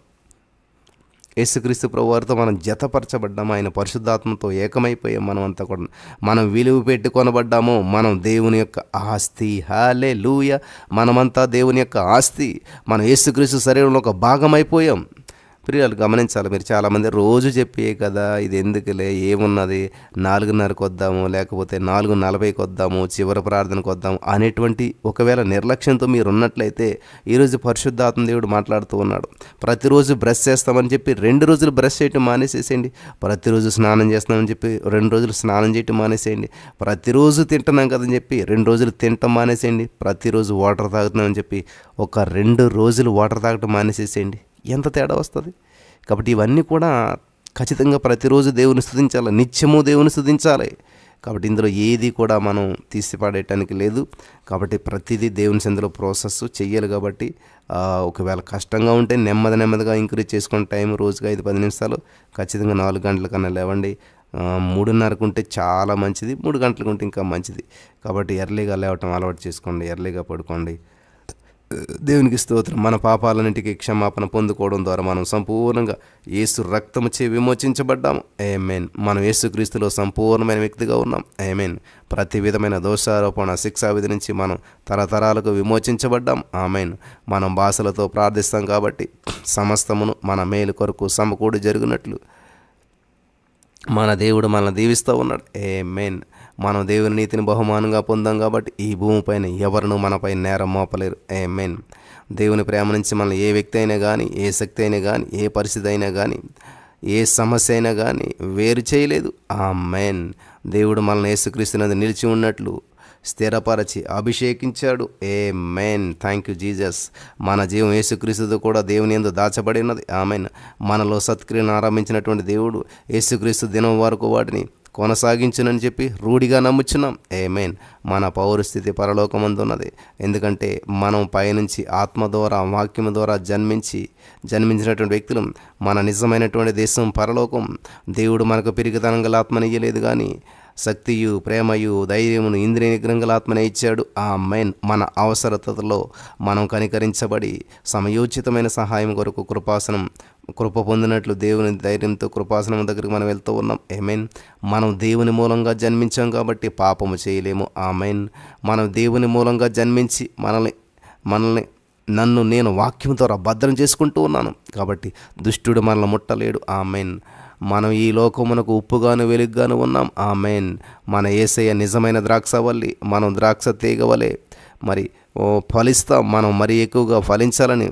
యేసుక్రీస్తు ప్రభువారితో మనం జతపరచబడ్డాము, ఆయన పరిశుద్ధాత్మతో ఏకమైపోయాం. మనమంతా కూడా మనం విలువ పెట్టుకొనబడ్డాము. మనం దేవుని యొక్క ఆస్తి. హల్లెలూయా. మనమంతా దేవుని యొక్క ఆస్తి. మనం యేసుక్రీస్తు శరీరంలో ఒక భాగమైపోయాం. ప్రియులు గమనించాలి, మీరు చాలామంది రోజు చెప్పే కదా ఇది ఎందుకులే, ఏమున్నది, 4:30కి వద్దాము, లేకపోతే 4:40కి వద్దాము, చివరి ప్రార్థనకు వద్దాము అనేటువంటి ఒకవేళ నిర్లక్ష్యంతో మీరు ఉన్నట్లయితే ఈరోజు పరిశుద్ధాత్మ దేవుడు మాట్లాడుతూ ఉన్నాడు. ప్రతిరోజు బ్రష్ చేస్తామని చెప్పి 2 రోజులు బ్రష్ చేయటం మానేసేసేయండి. ప్రతిరోజు స్నానం చేస్తామని చెప్పి 2 రోజులు స్నానం చేయటం మానేసేయండి. ప్రతిరోజు తింటున్నాం కదని చెప్పి 2 రోజులు తినటం మానేసేయండి. ప్రతిరోజు వాటర్ తాగుతున్నామని చెప్పి ఒక 2 రోజులు వాటర్ తాగటం మానేసేసేయండి. ఎంత తేడా వస్తుంది? కాబట్టి ఇవన్నీ కూడా ఖచ్చితంగా ప్రతిరోజు దేవుని స్తుతించాలి, నిత్యము దేవుని స్తుతించాలి. కాబట్టి ఇందులో ఏది కూడా మనం తీసిపాడేయటానికి లేదు. కాబట్టి ప్రతిదీ దేవుని సందులో ప్రాసెస్ చెయ్యాలి. కాబట్టి ఒకవేళ కష్టంగా ఉంటే నెమ్మదిగా ఇంక్రీజ్ చేసుకుని టైం రోజుగా 5-10 నిమిషాలు ఖచ్చితంగా 4 గంటల కన్నా లేవండి. 3:30కు ఉంటే చాలా మంచిది, 3 గంటలకు ఉంటే ఇంకా మంచిది. కాబట్టి ఎర్లీగా లేవటం అలవాటు చేసుకోండి, ఎర్లీగా పడుకోండి. దేవునికి స్తోత్రం. మన పాపాలన్నింటికి క్షమాపణ పొందుకోవడం ద్వారా మనం సంపూర్ణంగా యేసు రక్తముచే విమోచించబడ్డాము. ఆమేన్. మనం యేసుక్రీస్తులో సంపూర్ణమైన వ్యక్తిగా ఉన్నాం. ఆమేన్. ప్రతి విధమైన దోషారోపణ శిక్షావిధి నుంచి మనం తరతరాలకు విమోచించబడ్డాం. ఆమేన్. మనం భాషలతో ప్రార్థిస్తాం కాబట్టి సమస్తమును మన మేలు కొరకు సమకూడి జరిగినట్లు మన దేవుడు మనల్ని దీవిస్తూ ఉన్నాడు. ఆమేన్. మనం దేవుని నీతిని బహుమానంగా పొందాం కాబట్టి ఈ భూమిపైన ఎవరినూ మనపై నేరం మోపలేరు. ఆమేన్. దేవుని ప్రేమ నుంచి మనల్ని ఏ వ్యక్తి అయినా కానీ, ఏ శక్తి అయినా కానీ, ఏ పరిస్థితి అయినా కానీ, ఏ సమస్య అయినా కానీ వేరు చేయలేదు. ఆమేన్. దేవుడు మనల్ని యేసుక్రీస్తునందు నిలిచి ఉన్నట్లు స్థిరపరచి అభిషేకించాడు. ఆమేన్. Thank you Jesus. మన జీవం యేసుక్రీస్తుతో కూడా దేవుని యందు దాచబడి ఉన్నది. ఆమేన్. మనలో సత్క్రియను ఆరంభించినటువంటి దేవుడు యేసుక్రీస్తు దినం వరకు వాటిని కొనసాగించునని చెప్పి రూఢిగా నమ్ముచున్నాం. ఆమేన్. మన పౌరస్థితి పరలోకమందున్నది. ఎందుకంటే మనం పైనుంచి ఆత్మ ద్వారా వాక్యము ద్వారా జన్మించినటువంటి వ్యక్తులు. మన నిజమైనటువంటి దేశం పరలోకం. దేవుడు మనకు పిరిగితనం గల ఆత్మనియ్యలేదు కానీ శక్తియు ప్రేమయు ధైర్యమును ఇంద్రియ నిగ్రహం గల ఆత్మనే ఇచ్చాడు. ఆమేన్. మన అవసరతలో మనం కనికరించబడి సమయోచితమైన సహాయం కొరకు కృప పొందినట్లు దేవుని ధైర్యంతో కృపాసనం దగ్గరికి మనం వెళ్తూ ఉన్నాం. ఆమేన్. మనం దేవుని మూలంగా జన్మించాం కాబట్టి పాపము చేయలేము. ఆమేన్. మనం దేవుని మూలంగా జన్మించి మనల్ని నన్ను నేను వాక్యం ద్వారా భద్రం చేసుకుంటూ ఉన్నాను. కాబట్టి దుష్టుడు మనల్ని ముట్టలేడు. ఆమెన్. మనం ఈ లోకమునకు ఉప్పుగాను వెలుగుగాను ఉన్నాం. ఆమెన్. మన యేసయ్య నిజమైన ద్రాక్షవల్లి, మనం ద్రాక్ష తీగవలే మరి ఫలిస్తాం. మనం మరి ఎక్కువగా ఫలించాలని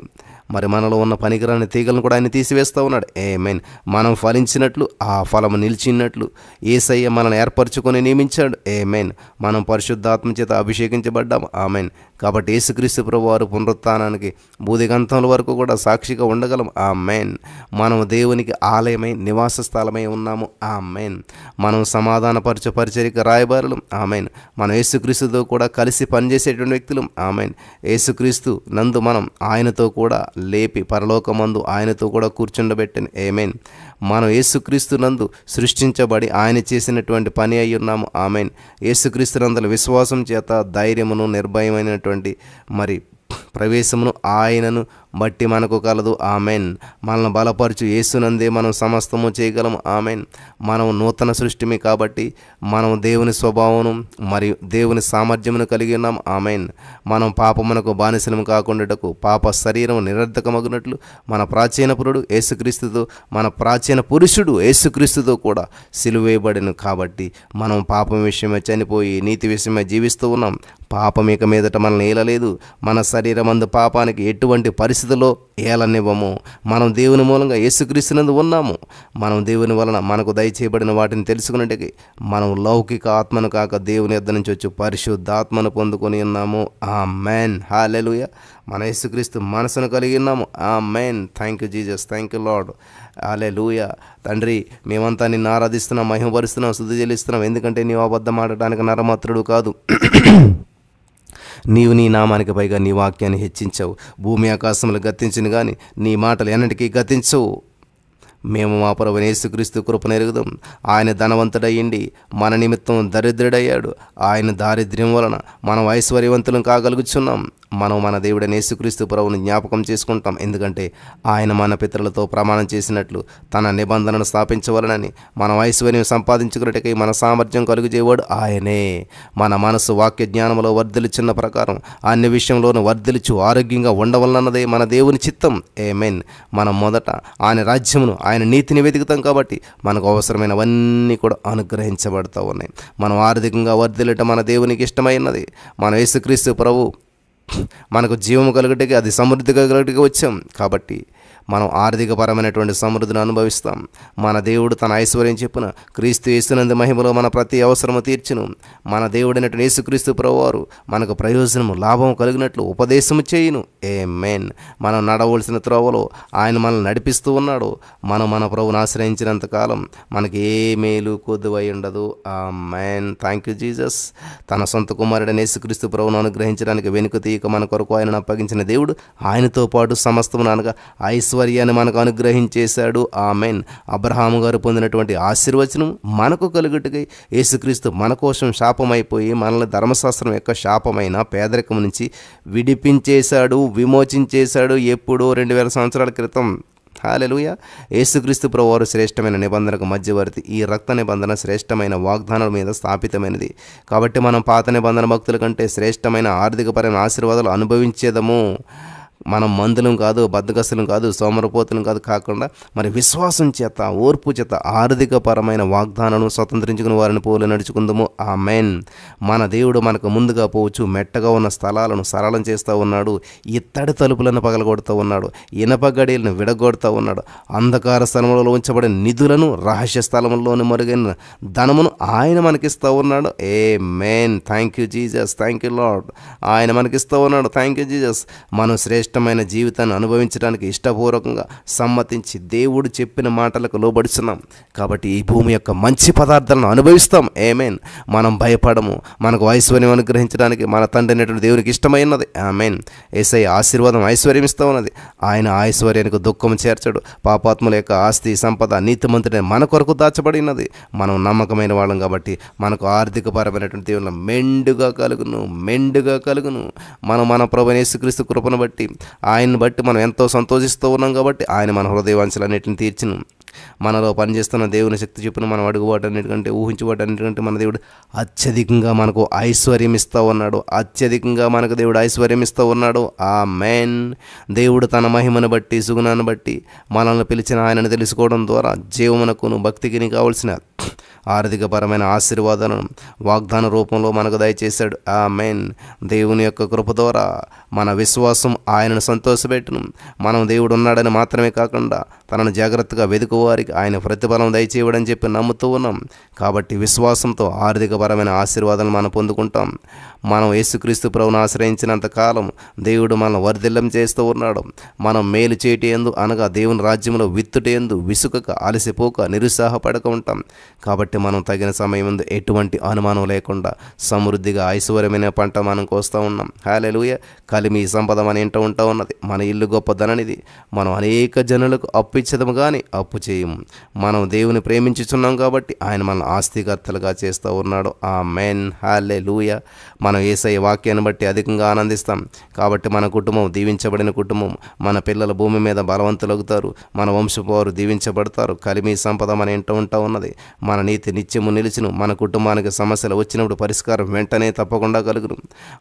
మరి మనలో ఉన్న పనికిరాని తీగలను కూడా ఆయన తీసివేస్తూ ఉన్నాడు. ఆమేన్. మనం ఫలించినట్లు, ఆ ఫలము నిలిచినట్లు యేసయ్య మనల్ని ఏర్పరచుకొని నియమించాడు. ఆమేన్. మనం పరిశుద్ధాత్మ చేత అభిషేకించబడ్డాం. ఆమేన్. కాబట్టి యేసుక్రీస్తు ప్రభువారు పునరుత్థానానికి బూదిగంతముల వరకు కూడా సాక్షిగా ఉండగలం. ఆమేన్. మనం దేవునికి ఆలయమై నివాస స్థలమై ఉన్నాము. ఆమేన్. మనం సమాధానపరచు పరిచర్యకు రాయబారులం. ఆమేన్. మనం యేసుక్రీస్తుతో కూడా కలిసి పనిచేసేటువంటి వ్యక్తులం. ఆమేన్. యేసుక్రీస్తు నందు మనం ఆయనతో కూడా లేపి పరలోకమందు ఆయనతో కూడా కూర్చుండబెట్టని. ఆమేన్. మనం యేసుక్రీస్తు నందు సృష్టించబడి ఆయన చేసినటువంటి పని అయి ఉన్నాము. ఆమేన్. యేసుక్రీస్తు నందల విశ్వాసం చేత ధైర్యమును, నిర్భయమైనటువంటి మరి ప్రవేశమును ఆయనను బట్టి మనకు కలదు. ఆమెన్. మనల్ని బలపరచు యేసునందే మనం సమస్తము చేయగలము. ఆమెన్. మనం నూతన సృష్టిమి కాబట్టి మనం దేవుని స్వభావమును మరియు దేవుని సామర్థ్యమును కలిగి ఉన్నాం. ఆమెన్. మనం పాపమునకు బానిసలము కాకుండాటకు పాప శరీరం నిరర్ధకమగునట్లు మన ప్రాచీన పురుడు యేసుక్రీస్తుతో, మన ప్రాచీన పురుషుడు యేసుక్రీస్తుతో కూడా సిలువేయబడిను. కాబట్టి మనం పాపం విషయమై చనిపోయి నీతి విషయమై జీవిస్తూ ఉన్నాం. పాపం ఇక మీదట మనల్ని ఏలలేదు. మన శరీరమందు పాపానికి ఎటువంటి పరిస్థితుల్లో ఏలనివ్వము. మనం దేవుని మూలంగా యేసుక్రీస్తునందు ఉన్నాము. మనం దేవుని వలన మనకు దయచేయబడిన వాటిని తెలుసుకున్నట్టుగా మనం లౌకిక ఆత్మను కాక దేవుని యొద్ద నుంచి వచ్చి పరిశుద్ధాత్మను పొందుకొని ఉన్నాము. ఆమేన్. హల్లెలూయా. మన యేసుక్రీస్తు మనసును కలిగి ఉన్నాము. ఆమేన్. Thank you Jesus. Thank you Lord. హల్లెలూయా. తండ్రి, మేమంతా నిన్ను ఆరాధిస్తున్నాం, మహిమపరుస్తున్నాం, స్తుతి చెల్లిస్తున్నాం. ఎందుకంటే నీవు అబద్ధం ఆడటానికి నరమాత్రుడు కాదు. నీవు నీ నామానికి పైగా నీ వాక్యాన్ని హెచ్చించావు. భూమి ఆకాశములు గతించిన కానీ నీ మాటలు ఎన్నటికీ గతించవు. మేము మా ప్రభువైన యేసుక్రీస్తు కృపను ఎరుగుదాం. ఆయన ధనవంతుడయ్యిండి మన నిమిత్తం దరిద్రుడయ్యాడు. ఆయన దారిద్ర్యం వలన మనం ఐశ్వర్యవంతులం కాగలుగుచున్నాం. మనం మన దేవుడైన యేసుక్రీస్తు ప్రభువును జ్ఞాపకం చేసుకుంటాం. ఎందుకంటే ఆయన మన పితరులతో ప్రమాణం చేసినట్లు తన నిబంధనను స్థాపించవలనని మనం ఐశ్వర్యం సంపాదించుకున్నట్టుకై మన సామర్థ్యం కలుగుజేవాడు ఆయనే. మన మనసు వాక్య జ్ఞానంలో వర్ధిల్చున్న ప్రకారం అన్ని విషయంలోనూ వర్ధిల్చు ఆరోగ్యంగా ఉండవలనన్నదే మన దేవుని చిత్తం. ఆమేన్. మనం మొదట ఆయన రాజ్యమును, ఆయన నీతిని వెతుకుతాం. కాబట్టి మనకు అవసరమైనవన్నీ కూడా అనుగ్రహించబడతా ఉన్నాయి. మనం ఆర్థికంగా వర్ధిల్లటం మన దేవునికి ఇష్టమైనది. మన యేసుక్రీస్తు ప్రభు మనకు జీవము కలుగుటకి, అది సమృద్ధిగా కలుగుటకి వచ్చాం. కాబట్టి మనం ఆర్థికపరమైనటువంటి సమృద్ధిని అనుభవిస్తాం. మన దేవుడు తన ఐశ్వర్యం చెప్పున క్రీస్తు యేసునందు మహిమలో మన ప్రతి అవసరము తీర్చును. మన దేవుడైనటువంటి యేసుక్రీస్తు ప్రభువారు మనకు ప్రయోజనము, లాభము కలిగినట్లు ఉపదేశము చేయును. ఆమేన్. మనం నడవలసిన త్రోవలో ఆయన మనల్ని నడిపిస్తూ ఉన్నాడు. మనం మన ప్రభువును ఆశ్రయించినంత కాలం మనకి ఏ మేలు కొద్దువై ఉండదు. ఆమేన్. Thank you Jesus. తన సొంత కుమారుడైన యేసుక్రీస్తు ప్రభువును అనుగ్రహించడానికి వెనుక తీయక మన కొరకు ఆయనను అప్పగించిన దేవుడు ఆయనతో పాటు సమస్తమును అనగా ఐశ్వర్యాన్ని మనకు అనుగ్రహించేశాడు. ఆమేన్. అబ్రహాము గారు పొందినటువంటి ఆశీర్వచనం మనకు కలుగుటకై యేసుక్రీస్తు మన కోసం శాపమైపోయి మనల్ని ధర్మశాస్త్రం యొక్క శాపమైన పేదరికం నుంచి విడిపించేశాడు, విమోచించేశాడు. ఎప్పుడో 2000 సంవత్సరాల క్రితం. హల్లెలూయా. యేసుక్రీస్తు ప్రభువారు శ్రేష్టమైన నిబంధనకు మధ్యవర్తి. ఈ రక్త నిబంధన శ్రేష్టమైన వాగ్దానాల మీద స్థాపితమైనది. కాబట్టి మనం పాత నిబంధన భక్తుల కంటే శ్రేష్టమైన ఆర్థికపరమైన ఆశీర్వాదాలు అనుభవించేదము. మనం మందులం కాదు, బద్దగస్తులం కాదు, సోమరపోతులం కాకుండా మరి విశ్వాసం చేత, ఓర్పు చేత ఆర్థికపరమైన వాగ్దానాలను స్వతంత్రించుకుని వారిని పోలి నడుచుకుందాము. ఆమేన్. మన దేవుడు మనకు ముందుగా పోవచ్చు మెట్టగా ఉన్న స్థలాలను సరళం చేస్తూ ఉన్నాడు. ఇత్తడి తలుపులను పగలగొడుతూ ఉన్నాడు. ఇనప గడియలను విడగొడుతూ ఉన్నాడు. అంధకార స్థలంలో ఉంచబడిన నిధులను, రహస్య స్థలంలోని మరుగైన ధనమును ఆయన మనకిస్తూ ఉన్నాడు. ఆమేన్. Thank you Jesus. Thank you Lord. ఆయన మనకిస్తూ ఉన్నాడు. Thank you Jesus. మనం శ్రేష్టమైన జీవితాన్ని అనుభవించడానికి ఇష్టపూర్వకంగా సమ్మతించి దేవుడు చెప్పిన మాటలకు లోబడుతున్నాం. కాబట్టి ఈ భూమి యొక్క మంచి పదార్థాలను అనుభవిస్తాం. ఆమేన్. మనం భయపడము. మనకు ఐశ్వర్యం అనుగ్రహించడానికి మన తండ్రి అనేటువంటి దేవునికి ఇష్టమైనది. ఆమేన్. యేసయ్య ఆశీర్వాదం ఐశ్వర్యం ఇస్తూ ఉన్నది. ఆయన ఐశ్వర్యానికి దుఃఖం చేర్చడు. పాపాత్ముల యొక్క ఆస్తి సంపద నీతిమంతుడైన మన కొరకు దాచబడినది. మనం నమ్మకమైన వాళ్ళం కాబట్టి మనకు ఆర్థికపరమైనటువంటి దేవుని మెండుగా కలుగును, మెండుగా కలుగును. మనం మన ప్రభువైన యేసుక్రీస్తు కృపను బట్టి ఆయన్ని బట్టి మనం ఎంతో సంతోషిస్తూ ఉన్నాం కాబట్టి ఆయన మన హృదయవాంఛలన్నిటిని తీర్చును. మనలో పనిచేస్తున్న దేవుని శక్తి చొప్పున మనం అడుగుబాటన్నిటికంటే ఊహించుబాటన్నిటికంటే మన దేవుడు అత్యధికంగా మనకు ఐశ్వర్యం ఇస్తూ ఉన్నాడు. అత్యధికంగా మనకు దేవుడు ఐశ్వర్యం ఇస్తూ ఉన్నాడు. ఆమేన్. దేవుడు తన మహిమను బట్టి సుగుణాన్ని బట్టి మనల్ని పిలిచిన ఆయనను తెలుసుకోవడం ద్వారా జీవమునకును భక్తికి కావలసిన ఆర్థికపరమైన ఆశీర్వాదాలను వాగ్దాన రూపంలో మనకు దయచేశాడు. ఆమేన్. దేవుని యొక్క కృప ద్వారా మన విశ్వాసం ఆయనను సంతోషపెట్టును. మనం దేవుడు ఉన్నాడని మాత్రమే కాకుండా తనను జాగ్రత్తగా వెతుకువారికి ఆయన ప్రతిఫలం దయచేయడని చెప్పి నమ్ముతూ ఉన్నాం. కాబట్టి విశ్వాసంతో ఆర్థికపరమైన ఆశీర్వాదాలను మనం పొందుకుంటాం. మనం యేసుక్రీస్తు ప్రభువును ఆశ్రయించినంత కాలం దేవుడు మనల్ని వర్ధిల్లం చేస్తూ ఉన్నాడు. మనం మేలు చేయటి యందు అనగా దేవుని రాజ్యంలో విత్తుట యందు విసుకక అలసిపోక నిరుత్సాహపడక ఉంటాం. కాబట్టి మనం తగిన సమయం ముందు ఎటువంటి అనుమానం లేకుండా సమృద్ధిగా ఐశ్వర్యమైన పంట మనం కోస్తూ ఉన్నాం. హల్లెలూయా. కలిమి సంపద మన ఇంట ఉంటా ఉన్నది. మన ఇల్లు గొప్పదననిది. మనం అనేక జనులకు అప్పు ఇచ్చదము కానీ అప్పు చేయము. మనం దేవుని ప్రేమించుచున్నాం కాబట్టి ఆయన మనల్ని ఆస్తికర్తలుగా చేస్తూ ఉన్నాడు. ఆమేన్. హల్లెలూయా. మనం యేసయ్య వాక్యాన్ని బట్టి అధికంగా ఆనందిస్తాం. కాబట్టి మన కుటుంబం దీవించబడిన కుటుంబం. మన పిల్లల భూమి మీద బలవంతులవుతారు. మన వంశపు వారు దీవించబడతారు. కలిమి సంపద మన ఇంట ఉంటా ఉన్నది. మన నీతి నిత్యము నిలిచును. మన కుటుంబానికి సమస్యలు వచ్చినప్పుడు పరిష్కారం వెంటనే తప్పకుండా కలుగును.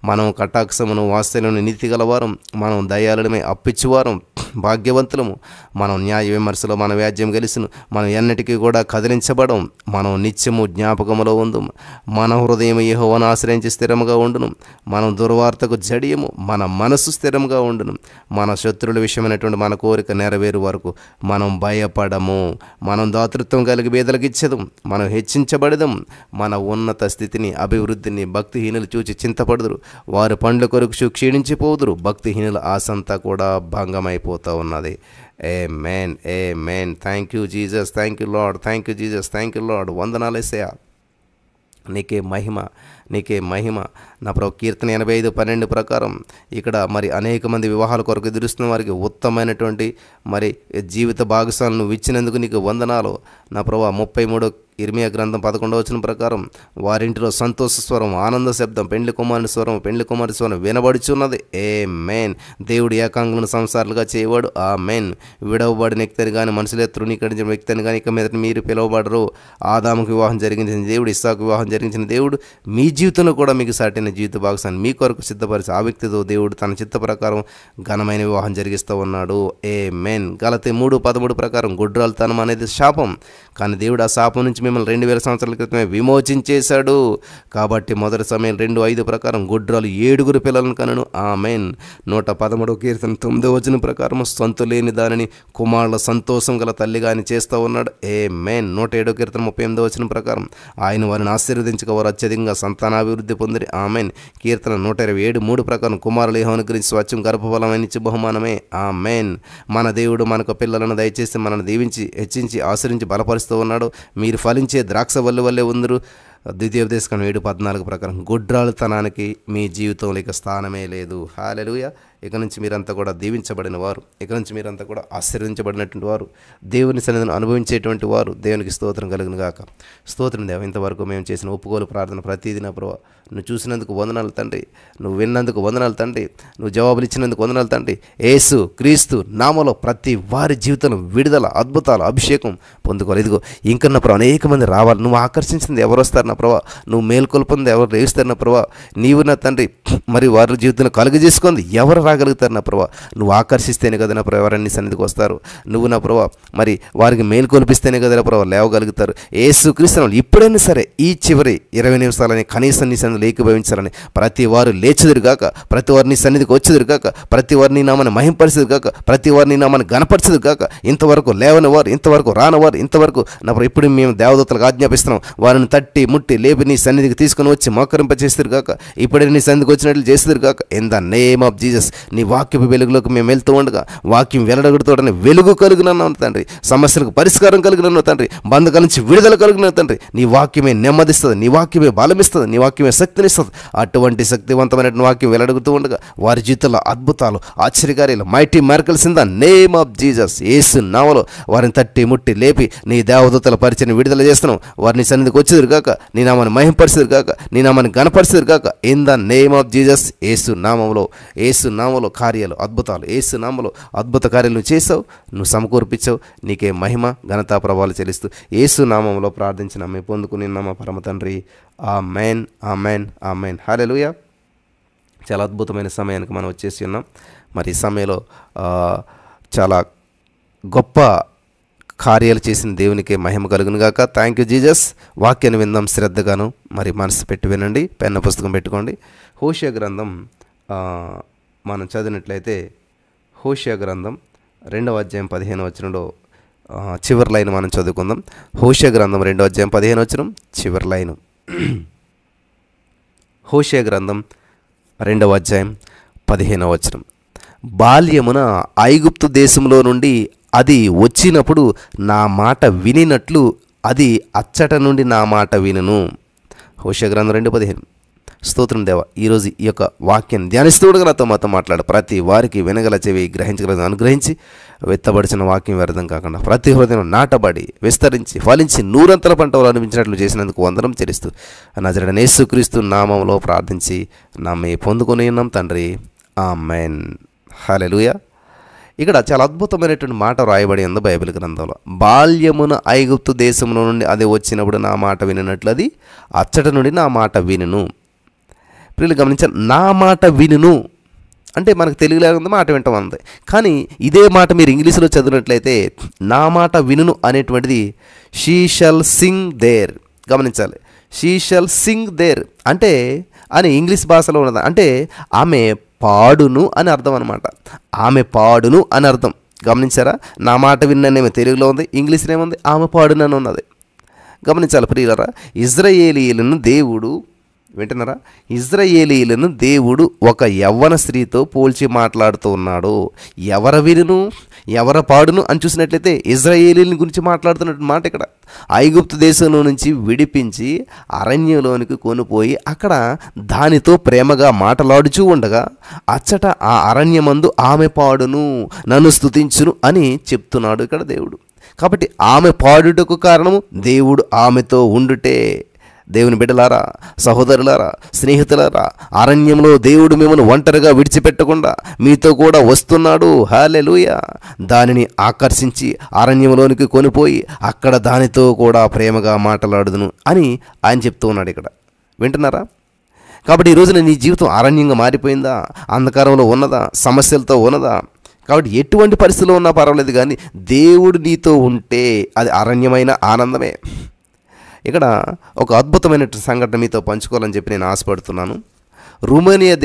మనం కటాక్షమును వాత్సల్యమును నీతి గలవారం. మనం దయాళులమే అప్పిచ్చువారం భాగ్యవంతులము. మనం న్యాయ విమర్శలో మన వ్యాజ్యం గెలుసును. మనం ఎన్నటికీ కూడా కదిలించబడం. మనం నిత్యము జ్ఞాపకములో ఉందుము. మన హృదయం యెహోవాను ఆశ్రయించి స్థిరముగా ఉండును. మనం దుర్వార్తకు జడియము. మన మనసు స్థిరంగా ఉండును. మన శత్రువుల విషయమైనటువంటి మన కోరిక నెరవేరు వరకు మనం భయపడము. మనం దాతృత్వం కలిగి బీదలకు ఇచ్చేదం. మనం హెచ్చించబడదాం. మన ఉన్నత స్థితిని అభివృద్ధిని భక్తిహీనులు చూచి చింతపడుదురు. వారి పండ్ల కొరకు క్షీణించిపోదురు. భక్తిహీనుల ఆశంతా కూడా భంగమైపోతూ ఉన్నది. ఆమేన్. ఆమేన్. Thank you Jesus. Thank you Lord. Thank you Jesus. Thank you Lord. వందనాలు యేసయ్యా. నీకే మహిమ, నీకే మహిమ. నా ప్రభు కీర్తన 85:12 ప్రకారం ఇక్కడ మరి అనేక మంది వివాహాల కొరకు ఎదురుస్తున్న వారికి ఉత్తమమైనటువంటి మరి జీవిత భాగస్వాములను ఇచ్చినందుకు నీకు వందనాలు. నా ప్రభు 33 ఇర్మియా గ్రంథం 11వ వచనం ప్రకారం వారింటిలో సంతోష స్వరం, ఆనంద శబ్దం, పెండ్లి కుమారుని స్వరం వినబడుచున్నది. ఆమేన్. దేవుడు ఏకాంగులను సంసారాలుగా చేయవాడు. ఆమేన్. విడవబడిన వ్యక్తిని కానీ మనుషులే తృణీకరించిన వ్యక్తిని కానీ ఇక మీద మీరు పిలువబడరు. ఆదాముకు వివాహం జరిగించిన దేవుడు, ఇస్సాకు వివాహం జరిగించిన దేవుడు మీ జీవితంలో కూడా మీకు సాటిన జీవిత భాగస్వామి మీ కొరకు సిద్ధపరిచి ఆ వ్యక్తితో దేవుడు తన చిత్త ప్రకారం ఘనమైన వివాహం జరిగిస్తూ ఉన్నాడు. ఆమేన్. గలతీ 3:13 ప్రకారం గుడ్రాలుతనం అనేది శాపం. కానీ దేవుడు ఆ శాపం నుంచి మిమ్మల్ని 2000 సంవత్సరాల క్రితమే విమోచించేశాడు. కాబట్టి మొదటి సమయం 2:5 ప్రకారం గుడ్రాలు 7 పిల్లలను కనను. ఆమేన్. 113వ కీర్తన 9వ వచనం ప్రకారం సొంత లేని దానిని కుమారుల సంతోషం గల తల్లిగా ఆయన చేస్తూ ఉన్నాడు. ఆమేన్. 107వ కీర్తన 38వ వచనం ప్రకారం ఆయన వారిని ఆశీర్వదించక వారు అత్యధికంగా సంతానాభివృద్ధి పొందిరి. ఆమేన్. కీర్తన 127:3 ప్రకారం కుమారులు యెహోవాను గురించి స్వచ్ఛం గర్భఫలమైన ఇచ్చి బహుమానమే. ఆమేన్. మన దేవుడు మనకు పిల్లలను దయచేసి మనల్ని దీవించి హెచ్చించి ఆశ్రయించి బలపరుస్తూ ఉన్నాడు. మీరు ఫలించే ద్రాక్ష వల్లి వల్లే ఉందరు. ద్వితీయోపదేశకాండం 7:14 ప్రకారం గుడ్రాలుతనానికి మీ జీవితంలో ఇక స్థానమే లేదు. హల్లెలూయా. ఇక నుంచి మీరంతా కూడా దీవించబడిన వారు, ఇక నుంచి మీరంతా కూడా ఆశీర్వదించబడినటువంటి వారు, దేవుని సన్నిధిని అనుభవించేటువంటి వారు. దేవునికి స్తోత్రం కలుగును గాక. స్తోత్రం దేవ. ఇంతవరకు మేము చేసిన ఒప్పుకోలు ప్రార్థన ప్రతిదిన ప్రభు నువ్వు చూసినందుకు వందనాలు తండ్రి, నువ్వు విన్నందుకు వందనాలు తండ్రి, నువ్వు జవాబులు ఇచ్చినందుకు వందనాలు తండ్రి. యేసు క్రీస్తు నామములో ప్రతి వారి జీవితంలో విడుదల, అద్భుతాలు, అభిషేకం పొందుకోవాలి. ఇదిగో ఇంకన్న ప్రభు అనేక మంది రావాలి. నువ్వు ఆకర్షించింది ఎవరు వస్తారు నా ప్రభా, నువ్వు మేల్కొల్పొంది ఎవరు రేస్తారు నా ప్రభా, నీవు నా తండ్రి మరి వారి జీవితంలో కలుగజేసుకుంది ఎవరు రాగలుగుతారు నా ప్రభా. నువ్వు ఆకర్షిస్తేనే కదా నా ప్రభా ఎవరన్నీ సన్నిధికి వస్తారు. నువ్వు నా ప్రభా మరి వారికి మేల్కొల్పిస్తేనే కదా నా ప్రభా లేవగలుగుతారు. యేసు క్రీస్తు ఇప్పుడైనా సరే ఈ చివరి 20 నిమిషాలని కనీసం నీ సన్నిధిలో ఏకీభవించాలని ప్రతి వారు లేచెదురుగాక, ప్రతి వారిని సన్నిధికి వచ్చేదురుగాక, ప్రతి వారిని నామని మహింపరిచేదురుగాక, ప్రతి వారిని నామని గణపరిచేదురుగాక. ఇంతవరకు లేవని వారు, ఇంతవరకు రానివారు, ఇంతవరకు నా ప్రభు ఇప్పుడు మేము దేవదూతలకు ఆజ్ఞాపిస్తున్నాం. వారిని తట్టి ముట్టి లేపి నీ సన్నిధికి తీసుకుని వచ్చి మోకరింపచేస్తురుగాక. ఇప్పుడే నీ సన్నిధికి వచ్చినట్లు చేస్తురుగాక. In the name of Jesus. నీ వాక్యపు వెలుగులోకి మేము వెళ్తూ ఉండగా వాక్యం వెల్లడగడుతోడని వెలుగు కలుగునన్నావు తండ్రి, సమస్యలకు పరిష్కారం కలుగునన్నావు తండ్రి, బంధకాల నుంచి విడుదల కలుగునన్నావు తండ్రి. నీ వాక్యమే నెమ్మదిస్తుంది, నీ వాక్యమే బలమిస్తుంది, నీ వాక్యమే శక్తినిస్తుంది. అటువంటి శక్తివంతమైన వాక్యం వెల్లడగుతూ ఉండగా వారి జీవితంలో అద్భుతాలు, ఆశ్చర్యకార్యాలు, mighty miracles in the name of Jesus. యేసు నామములో వారిని తట్టి ముట్టి లేపి నీ దేవదూతల పరిచయం విడుదల చేస్తున్నావు. వారిని సన్నిధికి వచ్చేదురుగాక, నీ నామాన్ని మహింపరిచేదురుగాక, నీ నామాన్ని గణపరిచేదురుగాక. In the name of Jesus. యేసు నామములో, యేసు నామములో నామములో కార్యాలు, అద్భుతాలు, యేసు నామములో అద్భుత కార్యాలు నువ్వు చేసావు, నువ్వు సమకూర్పించావు. నీకే మహిమ ఘనతా ప్రభావాలు చెల్లిస్తూ యేసు నామములో ప్రార్థించిన మేము పొందుకుని మా పరమ తండ్రి. ఆమేన్, ఆమేన్, ఆమేన్. హల్లెలూయా. చాలా అద్భుతమైన సమయానికి మనం వచ్చేసి ఉన్నాం. మరి ఈ సమయంలో చాలా గొప్ప కార్యాలు చేసిన దేవునికే మహిమ కలుగును గాక. Thank you Jesus. వాక్యాన్ని విందాం శ్రద్ధగాను, మరి మనసు పెట్టి వినండి. పెన్న పుస్తకం పెట్టుకోండి. హోషేయ గ్రంథం మనం చదివినట్లయితే హోషేయ గ్రంథం 2వ అధ్యాయం 15వ వచనంలో చివరి లైన్ మనం చదువుకుందాం. హోషేయ గ్రంథం 2వ అధ్యాయం 15వ వచనం చివరి లైను. హోషేయ గ్రంథం 2వ అధ్యాయం 15వ వచనం. బాల్యమున ఐగుప్తు దేశంలో నుండి అది వచ్చినప్పుడు నా మాట వినినట్లు అది అచ్చట నుండి నా మాట వినును. హోషేయ గ్రంథం 2:15. స్తోత్రం దేవా. ఈరోజు ఈ యొక్క వాక్యాన్ని ధ్యానిస్తూడుగా నాతో మాతో మాట్లాడు. ప్రతి వారికి వినగల చెవి, గ్రహించగల అనుగ్రహించి, వెత్తబడిచిన వాక్యం వ్యర్థం కాకుండా ప్రతి హృదయం నాటబడి విస్తరించి ఫలించి నూరంతల పంటలు అనిపించినట్లు చేసినందుకు వందనం చెల్లిస్తూ నజరేయుడైన యేసుక్రీస్తు నామములో ప్రార్థించి నమ్మి పొందుకొని ఉన్నాం తండ్రి. ఆమేన్. హల్లెలూయా. ఇక్కడ చాలా అద్భుతమైనటువంటి మాట రాయబడి ఉంది బైబిల్ గ్రంథంలో. బాల్యమున ఐగుప్తు దేశంలో నుండి అది వచ్చినప్పుడు నా మాట వినినట్లు అది అచ్చట నుండి నా మాట వినును. ప్రియులు గమనించాలి, నా మాట వినును అంటే మనకు తెలుగులో ఉంది మాట వింటాం అంది. కానీ ఇదే మాట మీరు ఇంగ్లీష్లో చదివినట్లయితే నా మాట వినును అనేటువంటిది షీ షల్ సింగ్ దేర్. గమనించాలి, షీ షల్ సింగ్ దేర్ అంటే అని ఇంగ్లీష్ భాషలో ఉన్నది. అంటే ఆమె పాడును అని అర్థం అనమాట. ఆమె పాడును అని అర్థం. గమనించారా? నా మాట విన్ననేమో తెలుగులో ఉంది, ఇంగ్లీష్లో ఏముంది? ఆమె పాడును అని ఉన్నది. గమనించాలి ప్రియులారా. ఇజ్రాయేలీయులను దేవుడు, వింటున్నారా, ఇజ్రాయేలీయులను దేవుడు ఒక యవ్వన స్త్రీతో పోల్చి మాట్లాడుతూ ఉన్నాడు. ఎవర వినును, ఎవర పాడును అని చూసినట్లయితే ఇజ్రాయేలీల గురించి మాట్లాడుతున్నట్టు మాట ఇక్కడ. ఐగుప్తు దేశంలో నుంచి విడిపించి అరణ్యంలోనికి కొనిపోయి అక్కడ దానితో ప్రేమగా మాట్లాడుచూ ఉండగా అచ్చట ఆ అరణ్యమందు ఆమె పాడును, నన్ను స్తుతించును అని చెప్తున్నాడు ఇక్కడ దేవుడు. కాబట్టి ఆమె పాడుటకు కారణము దేవుడు ఆమెతో ఉండుటే. దేవుని బిడ్డలారా, సహోదరులారా, స్నేహితులారా, అరణ్యంలో దేవుడు మిమ్మల్ని ఒంటరిగా విడిచిపెట్టకుండా మీతో కూడా వస్తున్నాడు. హల్లెలూయా. దానిని ఆకర్షించి అరణ్యంలోనికి కొనిపోయి అక్కడ దానితో కూడా ప్రేమగా మాట్లాడుదును అని ఆయన చెప్తూ ఉన్నాడు ఇక్కడ. వింటున్నారా? కాబట్టి ఈ రోజున నీ జీవితం అరణ్యంగా మారిపోయిందా? అంధకారంలో ఉన్నదా? సమస్యలతో ఉన్నదా? కాబట్టి ఎటువంటి పరిస్థితుల్లో ఉన్నా పర్వాలేదు, కానీ దేవుడు నీతో ఉంటే అది అరణ్యమైన ఆనందమే. ఇక్కడ ఒక అద్భుతమైన సంఘటన మీతో పంచుకోవాలని చెప్పి నేను ఆశపడుతున్నాను. రుమేనియా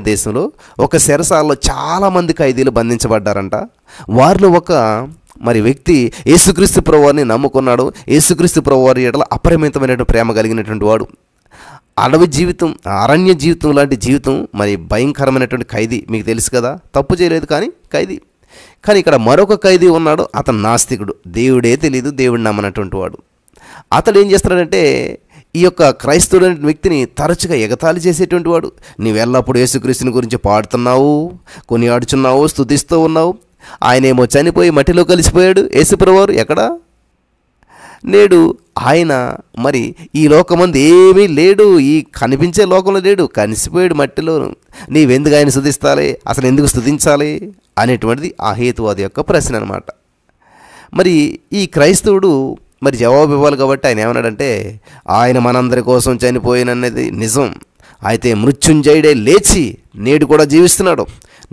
దేశంలో ఒక చెరసాలలో చాలామంది ఖైదీలు బంధించబడ్డారంట. వారిలో ఒక వ్యక్తి యేసుక్రీస్తు ప్రభువారిని నమ్ముకున్నాడు. యేసుక్రీస్తు ప్రభువారి ఎడల అపరిమితమైనటువంటి ప్రేమ కలిగినటువంటి వాడు. అడవి జీవితం, అరణ్య జీవితం లాంటి జీవితం, భయంకరమైనటువంటి ఖైదీ. మీకు తెలుసు కదా, తప్పు చేయలేదు కానీ ఖైదీ. కానీ ఇక్కడ మరొక ఖైదీ ఉన్నాడు. అతను నాస్తికుడు, దేవుడే తెలియదు, దేవుడు నమ్మనటువంటి వాడు. అతడు ఏం చేస్తున్నాడంటే ఈ యొక్క క్రైస్తవుడు అనే వ్యక్తిని తరచుగా ఎగతాళి చేసేటువంటి వాడు. నీవు ఎల్లప్పుడూ యేసుక్రీస్తుని గురించి పాడుతున్నావు, కొనియాడుచున్నావు, స్తుతిస్తూ ఉన్నావు. ఆయనేమో చనిపోయి మట్టిలో కలిసిపోయాడు. యేసుప్రభువారు ఎక్కడా? నేడు ఆయన ఈ లోకమందు ఏమీ లేడు, ఈ కనిపించే లోకంలో లేడు, కలిసిపోయాడు మట్టిలో. నీవెందుకు ఆయన స్తుతిస్తాలే, అసలు ఎందుకు స్తుతించాలి అనేటువంటిది ఆ హేతువాది యొక్క ప్రశ్న అనమాట. ఈ క్రైస్తవుడు జవాబు ఇవ్వాలి. కాబట్టి ఆయన ఏమన్నాడంటే, ఆయన మనందరి కోసం చనిపోయిననేది నిజం, అయితే మృత్యుంజయుడే లేచి నేడు కూడా జీవిస్తున్నాడు.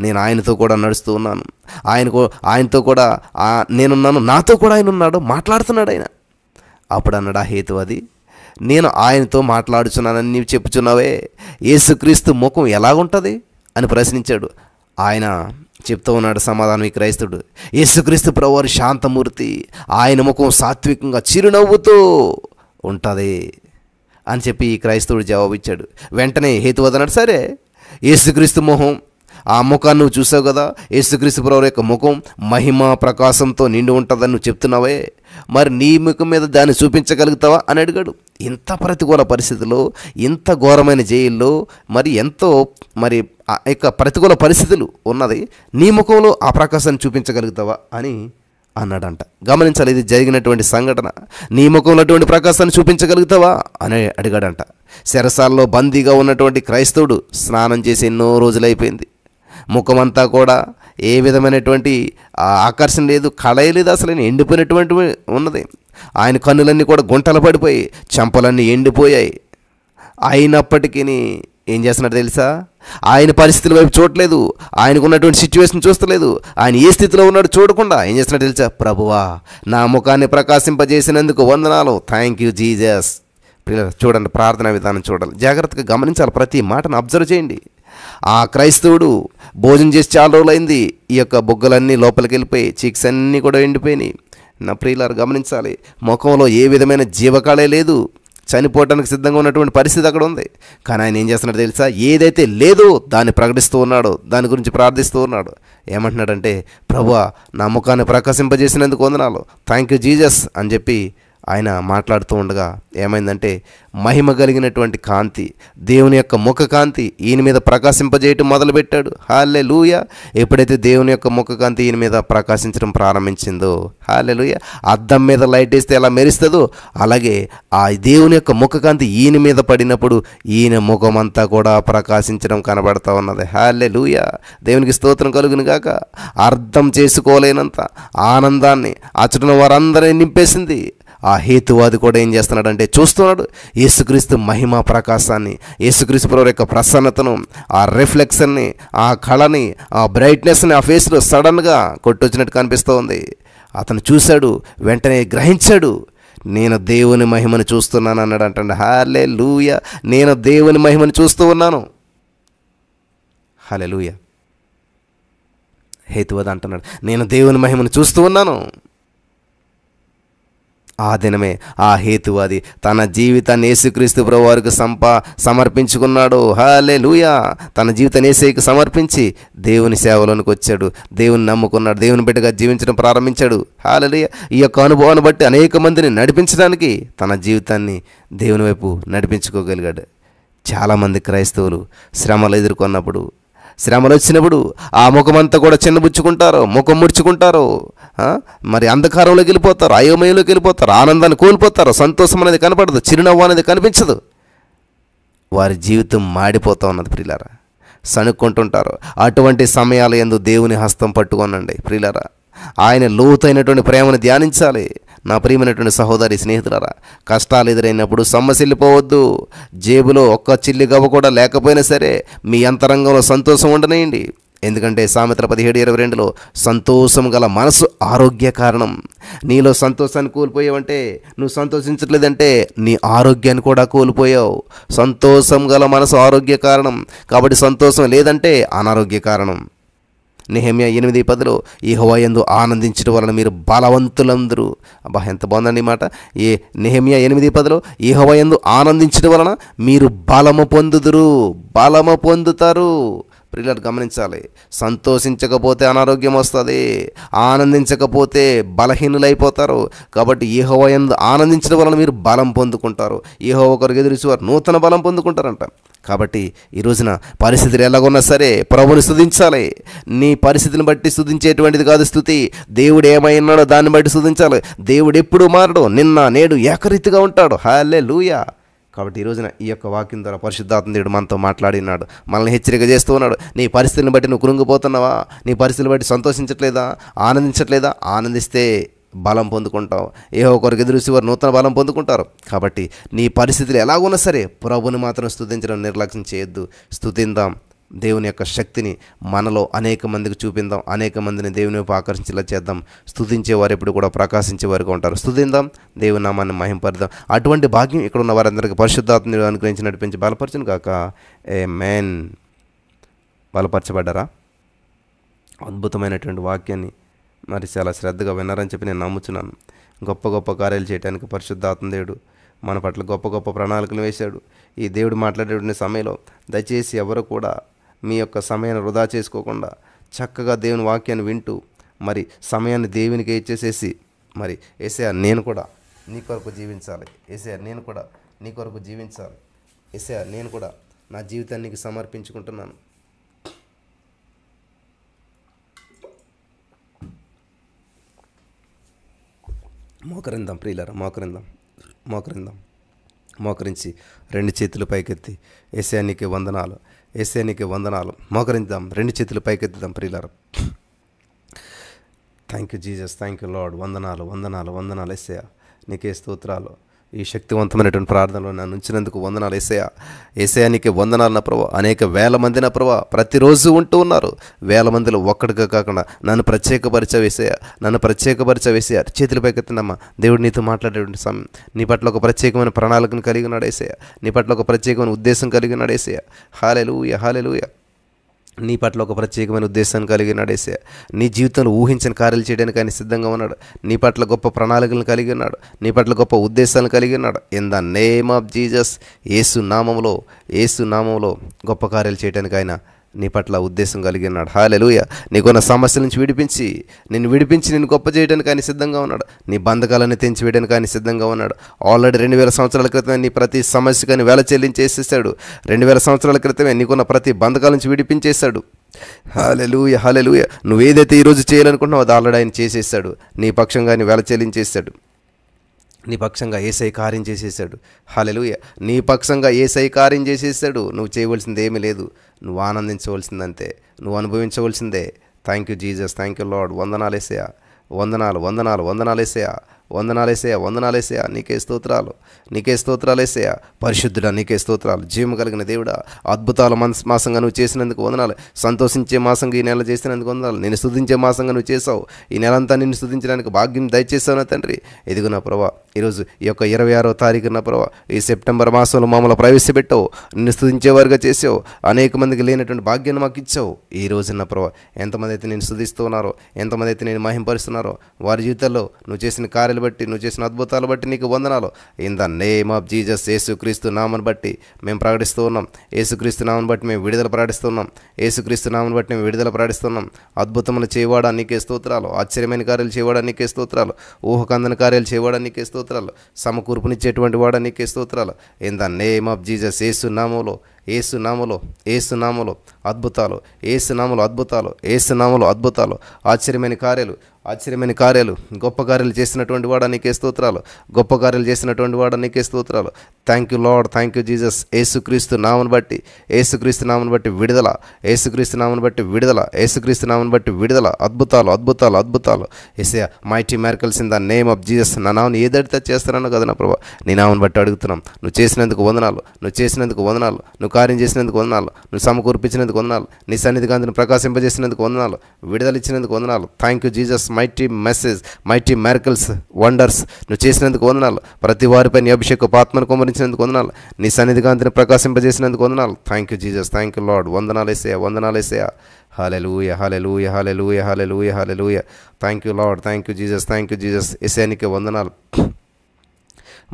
నేను ఆయనతో కూడా నడుస్తూ ఉన్నాను, ఆయనతో కూడా నేనున్నాను, నాతో కూడా ఆయన ఉన్నాడు, మాట్లాడుతున్నాడు ఆయన. అప్పుడు అన్నాడు ఆ హేతువాది, నేను ఆయనతో మాట్లాడుచున్నానని నీవు చెప్పుచున్నావే, యేసుక్రీస్తు ముఖం ఎలాగుంటుంది అని ప్రశ్నించాడు. ఆయన చెప్తూ ఉన్నాడు సమాధానం ఈ క్రైస్తవుడు, యేసుక్రీస్తు ప్రభువారు శాంతమూర్తి, ఆయన ముఖం సాత్వికంగా చిరునవ్వుతూ ఉంటుంది అని చెప్పి ఈ క్రైస్తవుడు జవాబిచ్చాడు. వెంటనే హేతువాది అన్నాడు, సరే యేసుక్రీస్తు మొహం, ఆ ముఖాన్ని నువ్వు చూసావు కదా, యేసుక్రీస్తు ప్రభువారి యొక్క ముఖం మహిమ ప్రకాశంతో నిండి ఉంటుందని నువ్వు చెప్తున్నావే, నీ ముఖం మీద దాన్ని చూపించగలుగుతావా అని అడిగాడు. ఇంత ప్రతికూల పరిస్థితుల్లో, ఇంత ఘోరమైన జైల్లో, ఎంతో యొక్క ప్రతికూల పరిస్థితులు ఉన్నది, నీ ముఖంలో ఆ ప్రకాశాన్ని చూపించగలుగుతావా అని అన్నాడంట. గమనించాలి, ఇది జరిగినటువంటి సంఘటన. నీ ముఖంలో అటువంటి ప్రకాశాన్ని చూపించగలుగుతావా అని అడిగాడంట. చెరసాలలో బందీగా ఉన్నటువంటి క్రైస్తవుడు స్నానం చేసి ఎన్నో రోజులైపోయింది. ముఖమంతా కూడా ఏ విధమైనటువంటి ఆకర్షణ లేదు, కళయ లేదు, అసలు ఆయన ఎండిపోయినటువంటి ఉన్నది. ఆయన కన్నులన్నీ కూడా గుంటలు పడిపోయి, చెంపలన్నీ ఎండిపోయాయి. అయినప్పటికీ ఏం చేస్తున్నాడు తెలుసా? ఆయన పరిస్థితుల వైపు చూడలేదు, ఆయనకు ఉన్నటువంటి సిచ్యువేషన్ చూస్తలేదు. ఆయన ఏ స్థితిలో ఉన్నాడు చూడకుండా ఏం చేస్తున్నాడు తెలుసా? ప్రభువా, నా ముఖాన్ని ప్రకాశింపజేసినందుకు వందనాలు, థ్యాంక్ యూ జీసస్. చూడండి, ప్రార్థనా విధానం చూడాలి, జాగ్రత్తగా గమనించాలి, ప్రతి మాటను అబ్జర్వ్ చేయండి. ఆ క్రైస్తవుడు భోజనం చేసి చాలా రోజులైంది, ఈ యొక్క బొగ్గలన్నీ లోపలికి వెళ్ళిపోయి, చీక్స్ అన్నీ కూడా ఎండిపోయినాయి. నా ప్రియులారు గమనించాలి, ముఖంలో ఏ విధమైన జీవకాళే లేదు, చనిపోవటానికి సిద్ధంగా ఉన్నటువంటి పరిస్థితి అక్కడ ఉంది. కానీ ఆయన ఏం చేస్తున్నాడు తెలుసా? ఏదైతే లేదో దాన్ని ప్రకటిస్తూ ఉన్నాడు, దాని గురించి ప్రార్థిస్తూ ఉన్నాడు. ఏమంటున్నాడంటే, ప్రభువా, నా ముఖాన్ని ప్రకాశింపజేసినందుకు వందనాలు, థ్యాంక్ యూ జీసస్ అని చెప్పి ఆయన మాట్లాడుతూ ఉండగా ఏమైందంటే, మహిమ కలిగినటువంటి కాంతి, దేవుని యొక్క ముఖ కాంతి ఈయన మీద ప్రకాశింపజేయటం మొదలుపెట్టాడు. హల్లెలూయా. ఎప్పుడైతే దేవుని యొక్క ముఖ కాంతి ఈయన మీద ప్రకాశించడం ప్రారంభించిందో, హల్లెలూయా, అద్దం మీద లైట్ వేస్తే ఎలా మెరుస్తుందో అలాగే ఆ దేవుని యొక్క ముఖ కాంతి ఈయన మీద పడినప్పుడు ఈయన ముఖం అంతా కూడా ప్రకాశించడం కనబడతా ఉన్నది. హల్లెలూయా. దేవునికి స్తోత్రం కలుగును గాక. అర్థం చేసుకోలేనంత ఆనందాన్ని అచ్చటన వారందరినీ నింపేసింది. ఆ హేతువాది కూడా ఏం చేస్తున్నాడంటే చూస్తున్నాడు యేసుక్రీస్తు మహిమ ప్రకాశాన్ని, యేసుక్రీస్తు ప్రభు యొక్క ప్రసన్నతను, ఆ రిఫ్లెక్షన్ని, ఆ కళని, ఆ బ్రైట్నెస్ని ఆ ఫేస్లో సడన్గా కొట్టొచ్చినట్టు కనిపిస్తూ ఉంది. అతను చూశాడు, వెంటనే గ్రహించాడు, నేను దేవుని మహిమను చూస్తున్నాను అన్నాడు. అంటాడు హల్లెలూయా, నేను దేవుని మహిమను చూస్తూ ఉన్నాను. హల్లెలూయా. హేతువాది అంటున్నాడు, నేను దేవుని మహిమను చూస్తూ ఉన్నాను. ఆ దినమే ఆ హేతువాది తన జీవితాన్ని యేసుక్రీస్తు ప్రభు వారికి సమర్పించుకున్నాడు. హల్లెలూయా. తన జీవితాన్ని యేసుకి సమర్పించి దేవుని సేవలోనికి వచ్చాడు, దేవుని నమ్ముకున్నాడు, దేవుని బిడ్డగా జీవించడం ప్రారంభించాడు. హల్లెలూయా. ఈ యొక్క అనుభవాన్ని బట్టి అనేక మందిని నడిపించడానికి తన జీవితాన్ని దేవుని వైపు నడిపించుకోగలిగాడు. చాలామంది క్రైస్తవులు శ్రమలు ఎదుర్కొన్నప్పుడు, శ్రమలు వచ్చినప్పుడు ఆ ముఖమంతా కూడా చిన్నబుచ్చుకుంటారు, ముఖం ముడుచుకుంటారు, మరి అంధకారంలోకి వెళ్ళిపోతారు, అయోమయంలోకి వెళ్ళిపోతారు, ఆనందాన్ని కోల్పోతారు, సంతోషం అనేది కనపడదు, చిరునవ్వు అనేది కనిపించదు. వారి జీవితం మాడిపోతూ ఉన్నది ప్రియులారా, సణుక్కుంటుంటారు. అటువంటి సమయాల యందు దేవుని హస్తం పట్టుకోనండి ప్రియులారా. ఆయన లోతైనటువంటి ప్రేమను ధ్యానించాలి. నా ప్రియమైనటువంటి సహోదరి స్నేహితులారా, కష్టాలు ఎదురైనప్పుడు సొమ్మసిల్లిపోవద్దు. జేబులో ఒక్క చిల్లి గవ్వ కూడా లేకపోయినా సరే మీ అంతరంగంలో సంతోషం ఉండనేయండి. ఎందుకంటే సామెతల 17:22లో సంతోషం గల మనసు ఆరోగ్య కారణం. నీలో సంతోషాన్ని కోల్పోయావంటే, నువ్వు సంతోషించట్లేదంటే నీ ఆరోగ్యాన్ని కూడా కోల్పోయావు. సంతోషం గల మనసు ఆరోగ్య కారణం, కాబట్టి సంతోషం లేదంటే అనారోగ్య కారణం. నెహెమ్యా 8:10లో యెహోవా యందు ఆనందించడం వలన మీరు బలవంతులందరూ. అబ్బా, ఎంత బాగుందండి ఈ మాట. నెహెమ్యా 8:10లో యెహోవా యందు ఆనందించడం వలన మీరు బలము పొందుతారు. ప్రియులారు గమనించాలి, సంతోషించకపోతే అనారోగ్యం వస్తుంది, ఆనందించకపోతే బలహీనులైపోతారు. కాబట్టి యెహోవా యందు ఆనందించడం వలన మీరు బలం పొందుకుంటారు. యెహోవా కొరకు ఎదురుచూవారు నూతన బలం పొందుకుంటారంట. కాబట్టి ఈ రోజున పరిస్థితులు ఎలాగున్నా సరే ప్రభువుని స్తుతించాలి. నీ పరిస్థితిని బట్టి స్తుతించేటువంటిది కాదు స్తుతి, దేవుడు ఏమైనాడో దాన్ని బట్టి స్తుతించాలి. దేవుడు ఎప్పుడు మారడు, నిన్న నేడు ఏకరీతిగా ఉంటాడు. హల్లెలూయా. కాబట్టి ఈ రోజున ఈ యొక్క వాక్యం ద్వారా పరిశుద్ధాత్మ దేవుడు మనతో మాట్లాడినాడు, మనల్ని హెచ్చరిక చేస్తూ ఉన్నాడు. నీ పరిస్థితిని బట్టి నువ్వు కృంగిపోతున్నావా? నీ పరిస్థితిని బట్టి సంతోషించట్లేదా? ఆనందించట్లేదా? ఆనందిస్తే బలం పొందుకుంటావు. యెహోవా కొరకు ఎదురుచూవారు నూతన బలం పొందుకుంటారు. కాబట్టి నీ పరిస్థితులు ఎలాగున్నా సరే ప్రభుని మాత్రం స్తుతించడం నిర్లక్ష్యం చేయొద్దు. స్తుతిందాం. దేవుని యొక్క శక్తిని మనలో అనేక మందికి చూపిందాం, అనేక మందిని దేవుని వైపు ఆకర్షించేలా చేద్దాం. స్తుతించేవారు ఎప్పుడు కూడా ప్రకాశించేవారుగా ఉంటారు. స్తుతిందాం, దేవుని నామాన్ని మహింపరుద్దాం. అటువంటి భాగ్యం ఇక్కడ ఉన్న వారందరికీ పరిశుద్ధాత్మను అనుగ్రహించి నడిపించి బలపరచును గాక. ఆమేన్. బలపరచబడ్డారా? అద్భుతమైనటువంటి వాక్యాన్ని మరి చాలా శ్రద్ధగా విన్నారని చెప్పి నేను నమ్ముచున్నాను. గొప్ప గొప్ప కార్యాలు చేయడానికి పరిశుద్ధాత్మ దేవుడు మన పట్ల గొప్ప గొప్ప ప్రణాళికలు వేశాడు. ఈ దేవుడు మాట్లాడేటువంటి సమయంలో దయచేసి ఎవరు కూడా మీ యొక్క సమయాన్ని వృధా చేసుకోకుండా చక్కగా దేవుని వాక్యాన్ని వింటూ మరి సమయాన్ని దేవునికి ఇచ్చేసేసి, మరి యేసయ్యా నేను కూడా నీ కొరకు జీవించాలి, యేసయ్యా నేను కూడా నీ కొరకు జీవించాలి, యేసయ్యా నేను కూడా నా జీవితాన్ని నీకు సమర్పించుకుంటున్నాను. మోకరిందాం ప్రియులారా, మోకరిందాం. మోకరించి 2 చేతులు పైకెత్తి యేసయ్యా నీకే వందనాలు, యేసయ్యా నీకే వందనాలు. మోకరించుదాం, 2 చేతులు పైకెత్తుదాం ప్రియులారా. Thank you Jesus, thank you Lord. వందనాలు వందనాలు వందనాలు యేసయ్యా, నీకే స్తోత్రాలు. ఈ శక్తివంతమైనటువంటి ప్రార్థనలో నన్ను ఉంచినందుకు వందనాలు యేసయ్యా. యేసయ్యా నీకే వందనాలు నా ప్రభా. అనేక వేల మంది నా ప్రభా ప్రతిరోజు ఉంటూ ఉన్నారు. వేల మందిలో ఒక్కడిగా కాకుండా నన్ను ప్రత్యేకపరిచావు యేసయ్యా, నన్ను ప్రత్యేకపరిచావు యేసయ్యా. చేతుల పైకెత్తినమ్మా. దేవుడు నీతో మాట్లాడేటువంటి సమయం, నీ పట్ల ఒక ప్రత్యేకమైన ప్రణాళికను కలిగి ఉన్నాడు యేసయ్యా, నీ పట్ల ఒక ప్రత్యేకమైన ఉద్దేశం కలిగి ఉన్నాడు యేసయ్యా. హల్లెలూయా హల్లెలూయా. నీ పట్ల ఒక ప్రత్యేకమైన ఉద్దేశాన్ని కలిగి నడేసే, నీ జీవితంలో ఊహించిన కార్యాలు చేయడానికి ఆయన సిద్ధంగా ఉన్నాడు. నీ పట్ల గొప్ప ప్రణాళికలను కలిగి ఉన్నాడు, నీ పట్ల గొప్ప ఉద్దేశాలను కలిగి ఉన్నాడు. In the name of Jesus, యేసు నామములో గొప్ప కార్యాలు చేయడానికి ఆయన నీ పట్ల ఉద్దేశం కలిగి ఉన్నాడు. హల్లెలూయా. నీకున్న సమస్యల నుంచి విడిపించి నిన్ను గొప్ప చేయడానికి ఆయన సిద్ధంగా ఉన్నాడు. నీ బంధకాలను తెంచివేయడానికి ఆయన సిద్ధంగా ఉన్నాడు. ఆల్రెడీ 2000 సంవత్సరాల క్రితమే నీ ప్రతి సమస్యకని వేల చెల్లించేసేసాడు. 2000 సంవత్సరాల క్రితమే నీకున్న ప్రతి బంధకాల నుంచి విడిపించేశాడు. హల్లెలూయా హల్లెలూయా. నువ్వేదైతే ఈరోజు చేయాలనుకుంటున్నావు అది ఆల్రెడీ ఆయన చేసేసాడు. నీ పక్షంగా ఆయన వేల చెల్లించేశాడు. నీ పక్షంగా యేసయ్య కార్యం చేసేసాడు. హల్లెలూయా. నీ పక్షంగా యేసయ్య కార్యం చేసేసాడు. నువ్వు చేయవలసింది ఏమీ లేదు, నువ్వు ఆనందించవలసిందంతే, నువ్వు అనుభవించవలసిందే. Thank you Jesus, thank you Lord. వందనాలు యేసయ్యా, వందనాలు వందనాలు వందనాలు యేసయ్యా, వందనాలు యేసయ్యా, వందనాలు యేసయ్యా. నీకే స్తోత్రాలు, నీకే స్తోత్రాలు యేసయ్యా. పరిశుద్ధుడా నీకే స్తోత్రాలు. జీవము కలిగిన దేవుడా, అద్భుతాల మాసంగా నువ్వు చేసినందుకు వందనాలు. సంతోషించే మాసంగా ఈ నెల చేసినందుకు వందనాలు. నేను స్తుతించే మాసంగా నువ్వు చేసావు. ఈ నెలంతా నిన్ను స్తుతించడానికి భాగ్యం దయచేసావు నా తండ్రి. ఇదిగో నా ప్రభా, ఈరోజు ఈ యొక్క 26వ తారీఖున ప్రభా, ఈ సెప్టెంబర్ మాసంలో మమ్మల్ని ప్రవేశపెట్టావు, నిన్ను స్తుతించేవారుగా చేసావు. అనేక మందికి లేనటువంటి భాగ్యాన్ని మాకు ఇచ్చావు. ఈ రోజున ప్రభా, ఎంతమంది అయితే నేను స్తుతిస్తూ ఉన్నారో, ఎంతమంది అయితే నేను మహింపరుస్తున్నారో, వారి జీవితాల్లో నువ్వు చేసిన కార్యాలు బట్టి, నువ్వు చేసిన అద్భుతాలు బట్టి నీకు వందనాలు. In the name of Jesus, యేసుక్రీస్తు నామను బట్టి మేము ప్రకటిస్తూ ఉన్నాం. యేసుక్రీస్తు నామను బట్టి మేము విడుదల ప్రకటిస్తున్నాం. యేసుక్రీస్తు నామను బట్టి మేము విడుదల ప్రకటిస్తున్నాం. అద్భుతములు చేయవాడా నీకే స్తోత్రాలు. ఆశ్చర్యమైన కార్యాలు చేయవాడా నీకే స్తోత్రాలు. ఊహకందని కార్యాలు చేయవాడా నీకే స్తోత్రాలు. సమకూర్పునిచ్చేటువంటి వాడా నీకే స్తోత్రాలు. In the name of Jesus, యేసు నామములో అద్భుతాలు, యేసు నామములో అద్భుతాలు, యేసు నామములో అద్భుతాలు, ఆశ్చర్యమైన కార్యాలు, గొప్ప కార్యాలు చేసినటువంటి వాడా నీకే స్తోత్రాలు. గొప్ప కార్యాలు చేసినటువంటి వాడా నీకే స్తోత్రాలు. Thank you Lord, thank you Jesus. యేసుక్రీస్తు నామను బట్టి విడుదల, యేసుక్రీస్తు నామను బట్టి విడుదల, యేసుక్రీస్తు నామను బట్టి విడుదల. అద్భుతాలు అద్భుతాలు అద్భుతాలు. యేసయ్యా, mighty miracles in the name of Jesus. నా నామను ఏదడితే చేస్తానో కదా నా ప్రభా, నీ నామను బట్టి అడుగుతున్నాం. నువ్వు చేసినందుకు వందనాలు, నువ్వు కార్యం చేసినందుకు వందనాలు, నువ్వు సమకూర్పించినందుకు వందనాలు, నీ సన్నిధి కాంతిని ప్రకాశింపజేసినందుకు వందనాలు, విడుదల ఇచ్చినందుకు వందనాలు. Thank you Jesus. Mighty miracles, wonders నువ్వు చేసినందుకు వందనాలు. ప్రతి వారిపై నీ అభిషేకపు ఆత్మను కుమ్మరించినందుకు వందనాలు, నీ సన్నిధి కాంతిని ప్రకాశింపజేసినందుకు వందనాలు. Thank you Jesus, thank you Lord. వందనాలు యేసయ్యా, వందనాలు యేసయ్యా. హల్లెలూయా హల్లెలూయా హల్లెలూయా హల్లెలూయా హల్లెలూయా. Thank you Lord, thank you Jesus, thank you Jesus. యేసయ్యా నీకే వందనాలు.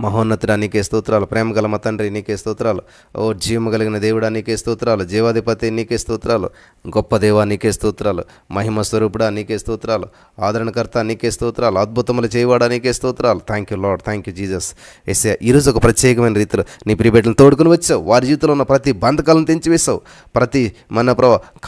మహోన్నతుడా నీకే స్తోత్రాలు. ప్రేమ గల మా తండ్రి నీకే స్తోత్రాలు. ఓ జీవము కలిగిన దేవుడా నీకే స్తోత్రాలు. జీవాధిపతి నీకే స్తోత్రాలు. గొప్ప దేవా నీకే స్తోత్రాలు. మహిమ స్వరూపుడా నీకే స్తోత్రాలు. ఆదరణకర్త నీకే స్తోత్రాలు. అద్భుతములు చేయవాడా నీకే స్తోత్రాలు. Thank you Lord, thank you Jesus. యేసయ్యా, ఈరోజు ఒక ప్రత్యేకమైన రీతిలో నీ ప్రియబిడ్డలను తోడుకుని వచ్చావు. వారి జీవితంలో ఉన్న ప్రతి బంధకాలను తెంచివేశావు. ప్రతి మన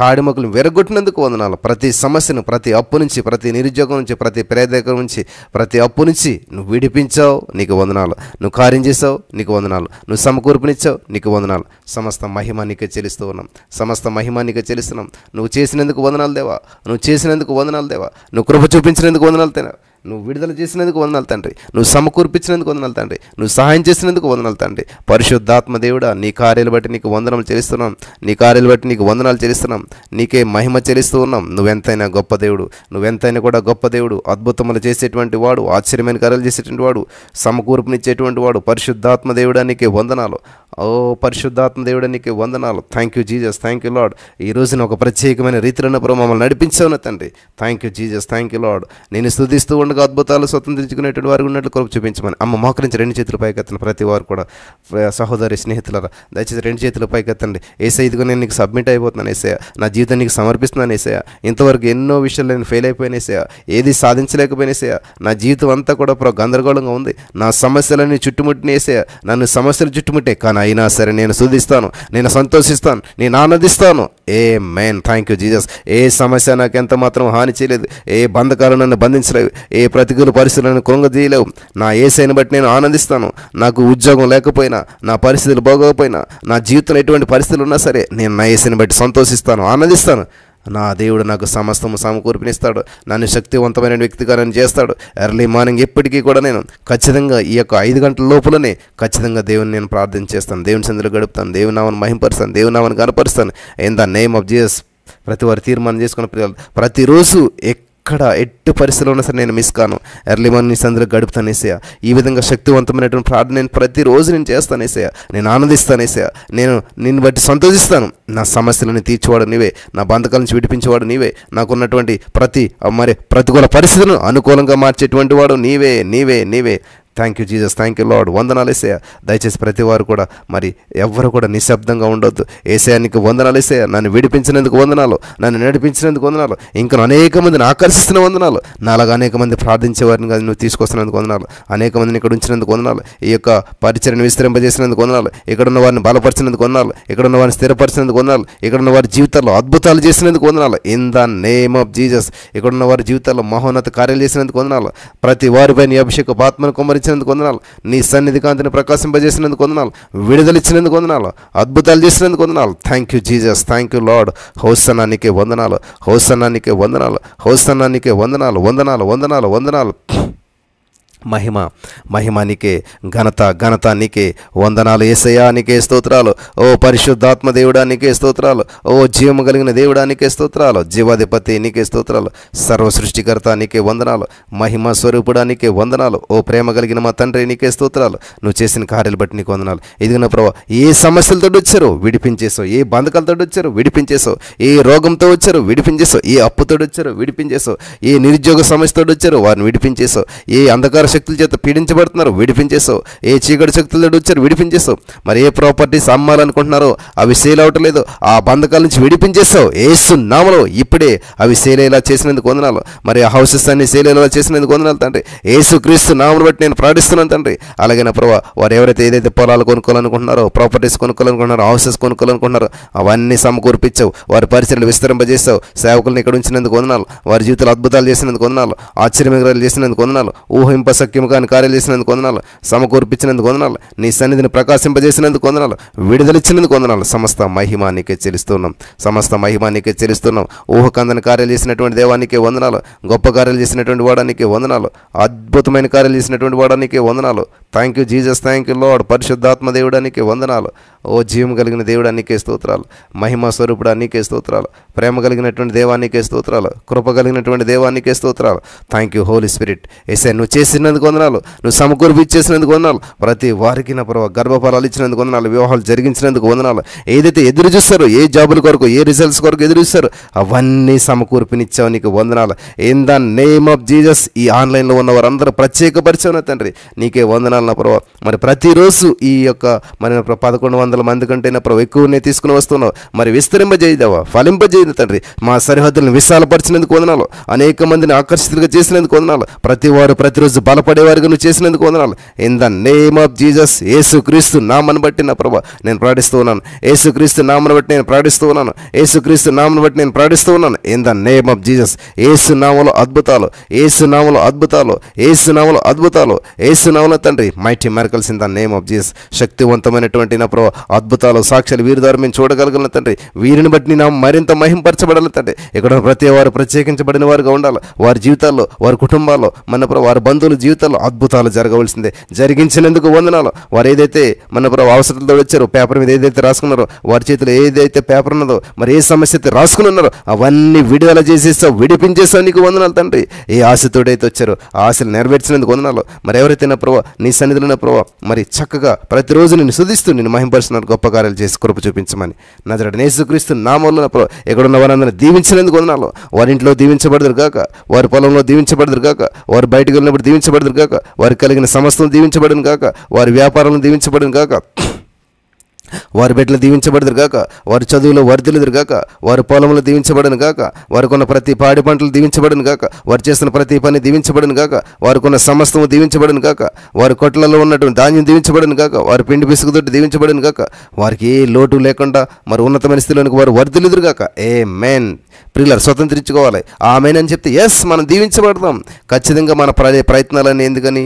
కాడిమొక్కలను విరగొట్టినందుకు వందనాలు. ప్రతి సమస్యను, ప్రతి అప్పు నుంచి, ప్రతి నిరుద్యోగం నుంచి, ప్రతి పేదరికం నుంచి, ప్రతి అప్పు నుంచి నువ్వు విడిపించావు, నీకు వందనాలు. నువ్వు కార్యం చేసావు, నీకు వందనాలు. నువ్వు సమకూర్పునిచ్చావు, నీకు వందనాలు. సమస్త మహిమ నీకే చెల్లిస్తూ ఉన్నాం. సమస్త మహిమ నీకే చెల్లిస్తున్నాం. నువ్వు చేసినందుకు వందనాలు దేవా, నువ్వు చేసినందుకు వందనాలు దేవా. నువ్వు కృప చూపించినందుకు వందనాలు తేనా. నువ్వు విడుదల చేసినందుకు వందనాలు తండ్రి. నువ్వు సమకూర్పించినందుకు వందనాలు తండ్రి. నువ్వు సహాయం చేసినందుకు వందనాలు తండ్రి. పరిశుద్ధాత్మ దేవుడా, నీ కార్యాలు బట్టి నీకు వందనాలు చెల్లిస్తున్నాం. నీ కార్యాలు బట్టి నీకు వందనాలు చెల్లిస్తున్నాం. నీకే మహిమ చెల్లిస్తూ ఉన్నాం. నువ్వెంతైనా గొప్ప దేవుడు, నువ్వెంతైనా కూడా గొప్ప దేవుడు. అద్భుతములు చేసేటువంటి వాడు, ఆశ్చర్యమైన కార్యాలు చేసేటువంటి వాడు, సమకూర్పునిచ్చేటువంటి వాడు. పరిశుద్ధాత్మ దేవుడా నీకే వందనాలు. ఓ పరిశుద్ధాత్మ దేవుడా నీకే వందనాలు. Thank you Jesus, thank you lord. ఈ రోజున ఒక ప్రత్యేకమైన రీతిలో మమ్మల్ని నడిపించావు తండ్రి. Thank you Jesus, thank you lord. నేను స్తుతిస్తూ ఉండగా అద్భుతాలు స్వతంత్రించుకునేటువంటి వారు ఉన్నట్లు కృప చూపించమని. అమ్మ మోకరించి 2 చేతుల పైకెత్తండి. ప్రతి వారు కూడా సహోదరి స్నేహితులారా దయచేసి 2 చేతుల పైకెత్తండి. యేసయ్య, ఇదిగో నేను నీకు సబ్మిట్ అయిపోతున్నాను యేసయ్య. నా జీవితం నీకు సమర్పిస్తున్నాను యేసయ్య. ఇంతవరకు ఎన్నో విషయాలు నేను ఫెయిల్ అయిపోయాను యేసయ్య. ఏది సాధించలేకపోయినా యేసయ్య. నా జీవితం అంతా కూడా గందరగోళంగా ఉంది. నా సమస్యలన్నీ చుట్టుముట్టిన యేసయ్య. నన్ను సమస్యలు చుట్టుముట్టే, కానీ అయినా సరే నేను స్తుతిస్తాను, నేను సంతోషిస్తాను, నేను ఆనందిస్తాను. ఆమేన్. Thank you Jesus. ఏ సమస్య నాకు ఎంత మాత్రం హాని చేయలేదు. ఏ బంధకాలు నన్ను బంధించలేవు. ఏ ఏ ప్రతికూల పరిస్థితులను కృంగదీయలేవు. నా యేసయ్యను బట్టి నేను ఆనందిస్తాను. నాకు ఉద్యోగం లేకపోయినా, నా పరిస్థితులు బాగోకపోయినా, నా జీవితంలో ఎటువంటి పరిస్థితులు ఉన్నా సరే నేను నా యేసయ్యను బట్టి సంతోషిస్తాను, ఆనందిస్తాను. నా దేవుడు నాకు సమస్తము సమకూర్పినిస్తాడు. నన్ను శక్తివంతమైన వ్యక్తిగా నన్ను చేస్తాడు. ఎర్లీ మార్నింగ్ ఎప్పటికీ కూడా నేను ఖచ్చితంగా ఈ యొక్క 5 గంటల లోపలనే ఖచ్చితంగా దేవుని నేను ప్రార్థన చేస్తాను, దేవుని సన్నిధిలో గడుపుతాను, దేవుని నామను మహింపరుస్తాను, దేవుని నామను కనపరుస్తాను. In the name of Jesus ప్రతి వారు తీర్మానం చేసుకున్న పిల్లలు ప్రతిరోజు ఎక్కడ ఎట్టి పరిస్థితుల్లో ఉన్నా సరే నేను మిస్ కాను. ఎర్లీ మార్నింగ్ సందులో గడుపుతాను ఏసయ్య. ఈ విధంగా శక్తివంతమైనటువంటి ప్రార్థన నేను ప్రతిరోజు నేను చేస్తాను ఏసయ్య. నేను ఆనందిస్తాను ఏసయ్య. నేను నిన్ను బట్టి సంతోషిస్తాను. నా సమస్యలను తీర్చేవాడు నీవే, నా బంధకాల నుంచి విడిపించేవాడు నీవే, నాకున్నటువంటి ప్రతికూల పరిస్థితులను అనుకూలంగా మార్చేటువంటి వాడు నీవే నీవే నీవే. Thank you Jesus, thank you Lord. వందనాలు ఏసయ్య. దయచేసి ప్రతి వారు కూడా ఎవ్వరు కూడా నిశ్శబ్దంగా ఉండొద్దు. ఏసయ్య నీకు వందనాలు ఏసయ్య. నన్ను విడిపించినందుకు వందనాలు, నన్ను నడిపించినందుకు వందనాలు, ఇంకా అనేక మందిని ఆకర్షిస్తున్న వందనాలు, నాలాగా అనేక మంది ప్రార్థించే వారిని నువ్వు తీసుకొస్తున్నందుకు వందనాలు, అనేక మందిని ఇక్కడ ఉంచినందుకు వందనాలు, ఈ యొక్క పరిచర్యను విస్తరింపజేసినందుకు వందనాలు, ఇక్కడున్న వారిని బలపరిచినందుకు వందనాలు, ఇక్కడున్న వారిని స్థిరపరిచినందుకు వందనాలు, ఇక్కడున్న వారి జీవితాల్లో అద్భుతాలు చేసినందుకు వందనాలు. In the name of Jesus ఇక్కడున్న వారి జీవితాల్లో మహోన్నత కార్యాలు చేసినందుకు వందనాలు. ప్రతి వారిపై నీ అభిషేక ఆత్మను కుమ్మరించినందుకు వందనాలు, నీ సన్నిధి కాంతిని ప్రకాశింపజేసినందుకు వందనాలు, విడుదలిచ్చినందుకు వందనాలు, అద్భుతాలు చేసినందుకు వందనాలు. Thank you Jesus, thank you lord. Hosanna నీకే వందనాలు, హోసన్నా నీకే వందనాలు, హోసన్నా నీకే వందనాలు, వందనాలు వందనాలు వందనాలు. మహిమ నీకే, ఘనత నీకే. వందనాలు యేసయ్యా, నీకే స్తోత్రాలు. ఓ పరిశుద్ధాత్మ దేవుడా నీకే స్తోత్రాలు. ఓ జీవము కలిగిన దేవుడా నీకే స్తోత్రాలు. జీవాధిపతి నీకే స్తోత్రాలు. సర్వ సృష్టికర్త నీకే వందనాలు. మహిమ స్వరూపుడా నీకే వందనాలు. ఓ ప్రేమ కలిగిన మా తండ్రి నీకే స్తోత్రాలు. నువ్వు చేసిన కార్యాలు బట్టి నీకు వందనాలు. ఇదిగో నా ప్రభా, ఏ సమస్యలతో వచ్చారో విడిపించేసావు, ఏ బంధకాలతో వచ్చారో విడిపించేసావు, ఏ రోగంతో వచ్చారో విడిపించేసావు, ఏ అప్పుతో వచ్చారో విడిపించేసావు, ఏ నిరుద్యోగ సమస్యతో వచ్చారో వారిని విడిపించేసావు, ఏ అంధకార శక్తుల చేత పీడించబడుతున్నారు విడిపించేసావు, ఏ చీకటి శక్తుల వచ్చారు విడిపించేసావు, మరి ఏ ప్రాపర్టీస్ అమ్మాలనుకుంటున్నారో అవి సేల్ అవట్లేదు, ఆ బంధకాల నుంచి విడిపించేసావు యేసు నామములో. ఇప్పుడే అవి సేలేలా చేసినందుకు వందనాలు. మరి ఆ హౌసెస్ అన్ని సేలేలా చేసినందుకు వందనాలు తండ్రి. యేసు క్రీస్తు నామమును బట్టి నేను ప్రార్థిస్తున్నాను తండ్రి. అలాగే నా ప్రభా, వారు ఎవరైతే ఏదైతే పొలాలు కొనుక్కోవాలనుకుంటున్నారో, ప్రాపర్టీస్ కొనుక్కోవాలనుకుంటున్నారో, హౌసెస్ కొనుక్కోవాలనుకుంటున్నారో అవన్నీ సమకూర్పించావు. వారి పరిచయలు విస్తరింపజేస్తావు. సేవకులను ఇక్కడ ఉంచినందుకు వందనాలు. వారి జీవితాలు అద్భుతాలు చేసినందుకు వందనాలు. ఆశ్చర్యమేఘాలు చేసినందుకు వందనాలు. ఊహింప సఖ్యము కాని కార్యాలు చేసినందుకు వందనాలు. సమకూర్పించినందుకు వందనాలు. నీ సన్నిధిని ప్రకాశింపజేసినందుకు వందనాలు. విడుదలిచ్చినందుకు వందనాలు. సమస్త మహిమ నీకే చెల్లిస్తున్నాం, సమస్త మహిమ నీకే చెల్లిస్తున్నాం. ఊహకందని కార్యాలు చేసినటువంటి దేవానికే వందనాలు. గొప్ప కార్యాలు చేసినటువంటి వాడానికి వందనాలు. అద్భుతమైన కార్యాలు చేసినటువంటి వాడానికి వందనాలు. Thank you Jesus, thank you lord. పరిశుద్ధాత్మ దేవుడానికి వందనాలు. ఓ జీవం కలిగిన దేవుడానికే స్తోత్రాలు. మహిమ స్వరూపుడానికే స్తోత్రాలు. ప్రేమ కలిగినటువంటి దేవానికే స్తోత్రాలు. కృప కలిగినటువంటి దేవానికే స్తోత్రాలు. Thank you Holi spirit. ఏసే నువ్వు చేసినందుకు వందనాలు, నువ్వు సమకూర్పిచ్చేసినందుకు వందనాలు. ప్రతి వారికి నా ప్రభావ గర్భఫలాలు ఇచ్చినందుకు వందనాలు. వివాహాలు జరిగించినందుకు వందనాలు. ఏదైతే ఎదురు చూస్తారో, ఏ జాబుల కొరకు, ఏ రిజల్ట్స్ కొరకు ఎదురు చూస్తారో అవన్నీ సమకూర్పినిచ్చావు, నీకు వందనాలు. In the name of Jesus ఈ ఆన్లైన్లో ఉన్న వారందరూ ప్రత్యేకపరిచావు తండ్రి, నీకే వందనాలు నా ప్రభావ. మరి ప్రతిరోజు ఈ యొక్క మరి 1100 మంది కంటే నా ప్రభావ ఎక్కువనే తీసుకుని వస్తున్నావు. మరి విస్తరింపజేయదావా, ఫలింపజేయదు తండ్రి. మా సరిహద్దులను విశాలపరిచినందుకు వందనాలు. అనేక మందిని ఆకర్షితులుగా చేసినందుకు వందనాలు. ప్రతి వారు ప్రతిరోజు బలపడేవారుగా నువ్వు చేసినందుకు వందనాలు. In the name of Jesus యేసు క్రీస్తు నామను బట్టి నా ప్రభా నేను ప్రార్థిస్తూ ఉన్నాను. యేసు క్రీస్తు నామను బట్టి నేను ప్రార్థిస్తూ ఉన్నాను. యేసు క్రీస్తు నామను బట్టి నేను ప్రార్థిస్తూ ఉన్నాను. In the name of Jesus. యేసు నామములో అద్భుతాలు, యేసు నామములో అద్భుతాలు, యేసు నామములో అద్భుతాలు, యేసు నామములో తండ్రి mighty miracles in the name of Jesus. శక్తివంతమైనటువంటి నా ప్రభా అద్భుతాలు, సాక్ష్యాలు వీరి ద్వారా మేము చూడగలగలను తండ్రి. వీరిని బట్టి నీ నామం మరింత మహింపరచబడాలి తండ్రి. ఇక్కడ ప్రతి వారు ప్రత్యేకించబడిన వారుగా ఉండాలి. వారి జీవితాల్లో, వారి కుటుంబాల్లో, మన ప్రభు వారి బంధువుల జీవితాల్లో అద్భుతాలు జరగవలసిందే. జరిగించినందుకు వందనాలు. వారు ఏదైతే మన ప్రభు అవసరాలతో వచ్చారో, పేపర్ మీద ఏదైతే రాసుకున్నారో, వారి చేతిలో ఏదైతే పేపర్ ఉన్నదో, మరి ఏ సమస్య అయితే రాసుకుని ఉన్నారో అవన్నీ విడుదల చేసేస్తావు, విడిపించేస్తావు, నీకు వందనాలు తండ్రి. ఏ ఆశతోడైతే వచ్చారో ఆ ఆశలు నెరవేర్చినందుకు వందనాలు. మరి ఎవరైతే నా ప్రభు నీ సన్నిధిలో నా ప్రభు మరి చక్కగా ప్రతిరోజు నిన్ను స్తుతిస్తూ నిన్ను మహింపరుస్తున్నారు, గొప్ప కార్యాలు చేసి కృప చూపించమని నజరేయుడైన యేసుక్రీస్తు నామములో నా ప్రభు ఎక్కడున్న వారందరినీ దీవించినందుకు వందనాలు. వారి ఇంట్లో దీవించబడదురు గాక, వారి పొలంలో దీవించబడదురు గాక, వారు బయటకు వెళ్ళినప్పుడు దీవించబడదురు గాక, వారికి కలిగిన సమస్తం దీవించబడను గాక, వారి వ్యాపారంలో దీవించబడను గాక, వారి బిడ్డలు దీవించబడదురు గాక, వారి చదువులో వర్ధిల్లుదురు గాక, వారి పొలంలో దీవించబడను గాక, వారికి ఉన్న ప్రతి పాడి పంటలు దీవించబడను గాక, వారు చేస్తున్న ప్రతి పని దీవించబడను గాక, వారికి ఉన్న సమస్తము దీవించబడను గాక, వారి కొట్లలో ఉన్నటువంటి ధాన్యం దీవించబడను గాక, వారి పిండి పిసుకుతోటి దీవించబడను గాక, వారికి ఏ లోటు లేకుండా మరి ఉన్నతమైన స్థితిలోనికి వారు వర్ధిల్లుదురు గాక. ఆమేన్. ప్రియులారా, స్వతంత్రించుకోవాలి. ఆమేన్ అని చెప్తే ఎస్ మనం దీవించబడతాం. ఖచ్చితంగా మన ప్రయత్నాలన్నీ ఎందుకని?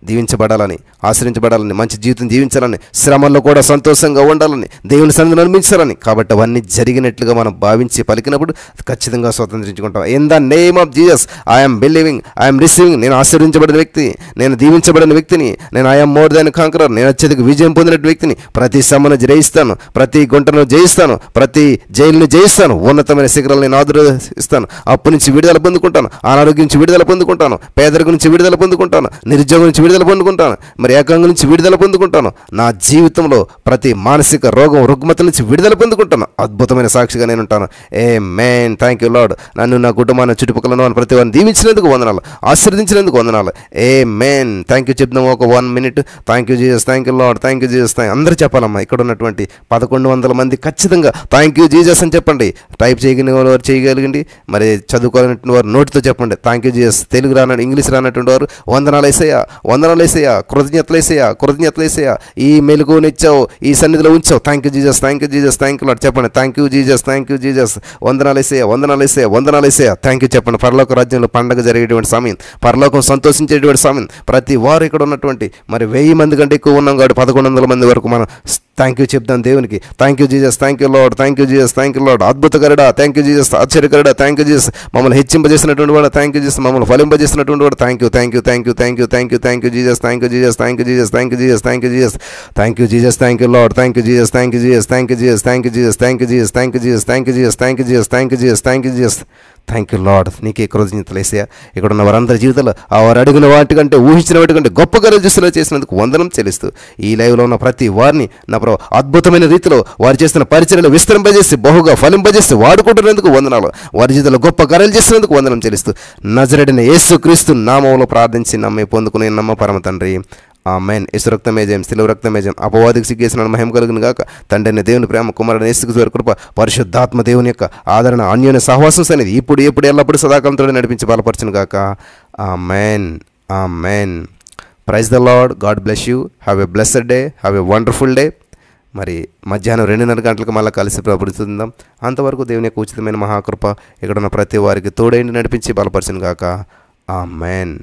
దీవించబడాలని, ఆశ్రయించబడాలని, మంచి జీవితం జీవించాలని, శ్రమల్లో కూడా సంతోషంగా ఉండాలని, దేవుని సన్నిధిని అనిపించాలని. కాబట్టి అవన్నీ జరిగినట్లుగా మనం భావించి పలికినప్పుడు ఖచ్చితంగా స్వతంత్రించుకుంటాం. In the name of Jesus I'm believing, I'm receiving. నేను ఆశీర్వించబడిన వ్యక్తిని, నేను దీవించబడిన వ్యక్తిని, నేను ఐఎమ్ మోర్ దాన్ కాంకరర్, నేను అత్యధిక విజయం పొందిన వ్యక్తిని. ప్రతి శ్రమను జయిస్తాను, ప్రతి గుంటను జయిస్తాను, ప్రతి జైలును జయిస్తాను, ఉన్నతమైన శిఖరాలను నేను ఆదరిస్తాను. అప్పు నుంచి విడుదల పొందుకుంటాను, అనారోగ్యం నుంచి విడుదల పొందుకుంటాను, పేదరికం నుంచి విడుదల పొందుకుంటాను, నిరుద్యోగం నుంచి విడుదల పొందుకుంటాను, మరి ఏకాంగం నుంచి విడుదల పొందుకుంటాను. నా జీవితంలో ప్రతి మానసిక రోగం రుగ్మత నుంచి విడుదల పొందుకుంటాను. అద్భుతమైన సాక్షిగా నేను ఉంటాను. ఆమేన్. Thank you Lord. నన్ను, నా కుటుంబాన్ని, చుట్టుపక్కల ఉన్న ప్రతి వారిని దీవించినందుకు వందనాలు, ఆశీర్వదించినందుకు వందనాలు. ఆమేన్. థ్యాంక్ యూ చెప్దాం ఒక 1 minute. Thank you Jesus, thank you Lord, thank you Jesus. అందరూ చెప్పాలమ్మా. ఇక్కడ ఉన్నటువంటి 1100 మంది ఖచ్చితంగా థ్యాంక్ యూ జీసస్ అని చెప్పండి. టైప్ చేయగలిగిన వారు చేయగలిగండి, మరి చదువుకోవాలన్నటువంటి వారు నోటితో చెప్పండి థ్యాంక్ యూ జీసస్. తెలుగు రానట్టు, ఇంగ్లీష్ రానటువంటి వారు వందనాలు యేసయ్యా, వందనాలు యేసయ్యా, కృతజ్ఞతలు యేసయ్యా, కృతజ్ఞతలు యేసయ్యా, ఈ మెలుగునిచ్చావు, ఈ సన్నిధిలో ఉంచావు. Thank you Jesus, thank you Jesus, thank you Lord చెప్పండి. Thank you Jesus, thank you Jesus. వందనాలు యేసయ్యా, వందనాలు యేసయ్యా, వందనాలు యేసయ్యా. థ్యాంక్ యూ చెప్పండి. పరలోక రాజ్యంలో పండగ జరిగేటువంటి సమయం, పరలోకం సంతోషించేటువంటి సమయం. ప్రతి వారు ఇక్కడ ఉన్నటువంటి మరి 1000 మంది కంటే ఎక్కువ ఉన్నాం కాబట్టి 1100 మంది వరకు మనం థ్యాంక్ యూ చెప్తాం దేవునికి. Thank you Jesus, thank you Lord, thank you Jesus, thank you Lord. అద్భుతకరుడా థ్యాంక్ యూ జీసస్, ఆశ్చర్యకరుడా థ్యాంక్ యూ జీసస్, మమ్మల్ని హెచ్చింపజేసినటువంటి వాడు థ్యాంక్ యూ జీసస్, మమ్మల్ని ఫలింపజేసినటువంటి వాడు thank you, thank you, thank you, thank you, thank you, thank you Jesus, thank you Jesus, thank you Jesus, thank you Jesus, thank you Jesus, thank you Jesus, thank you Lord, thank you Jesus, thank you Jesus, thank you Jesus, thank you Jesus, thank you Jesus, thank you Jesus, thank you Jesus, thank you Jesus, thank you Jesus, thank you Jesus, thank you lord. నీకే కృతజ్ఞతలు యేసయ్యా. ఇక్కడ ఉన్న వారందరి జీవితాలు వారు అడిగిన వాటికంటే, ఊహించిన వాటికంటే గొప్ప కార్యాలు చేసినందుకు వందనం చెల్లిస్తూ ఈ లైవ్లో ఉన్న ప్రతి వారిని నా ప్రభు అద్భుతమైన రీతిలో వారు చేస్తున్న పరిచర్యలు విస్తరింపజేసి బహుగా ఫలింపజేసి వాడుకుంటున్నందుకు వందనాలు. వారి జీవితంలో గొప్ప కార్యాలు చేసినందుకు వందనం చెల్లిస్తూ నజరేయుడైన యేసుక్రీస్తు నామములో ప్రార్థించి నమ్మి పొందుకునే నమ్మ పరమ తండ్రి. ఆమేన్. యేసు రక్తమే జయం, శిలువ రక్తమే జయం. అపవాదికి సిగ్గేసిన మహిమ కలుగును గాక. తండ్రి దేవుని ప్రేమ, కుమారుడైన యేసుక్రీస్తు వారి కృప, పరిశుద్ధాత్మ దేవుని యొక్క ఆదరణ, అన్యోన్య సహవాసం అనేది ఇప్పుడు ఎప్పుడు ఎల్లప్పుడు సదాకాలంతో నడిపించి బలపరచును గాక. ఆమేన్. ఆమేన్. Praise the Lord. God bless you. Have a blessed day. Have a wonderful day. మరి మధ్యాహ్నం 2:30 గంటలకు మళ్ళీ కలిసి ప్రభుత్వం. అంతవరకు దేవుని యొక్క ఉచితమైన మహాకృప ఇక్కడ ఉన్న ప్రతి వారికి తోడైండి నడిపించి బలపరచును గాక. ఆమేన్.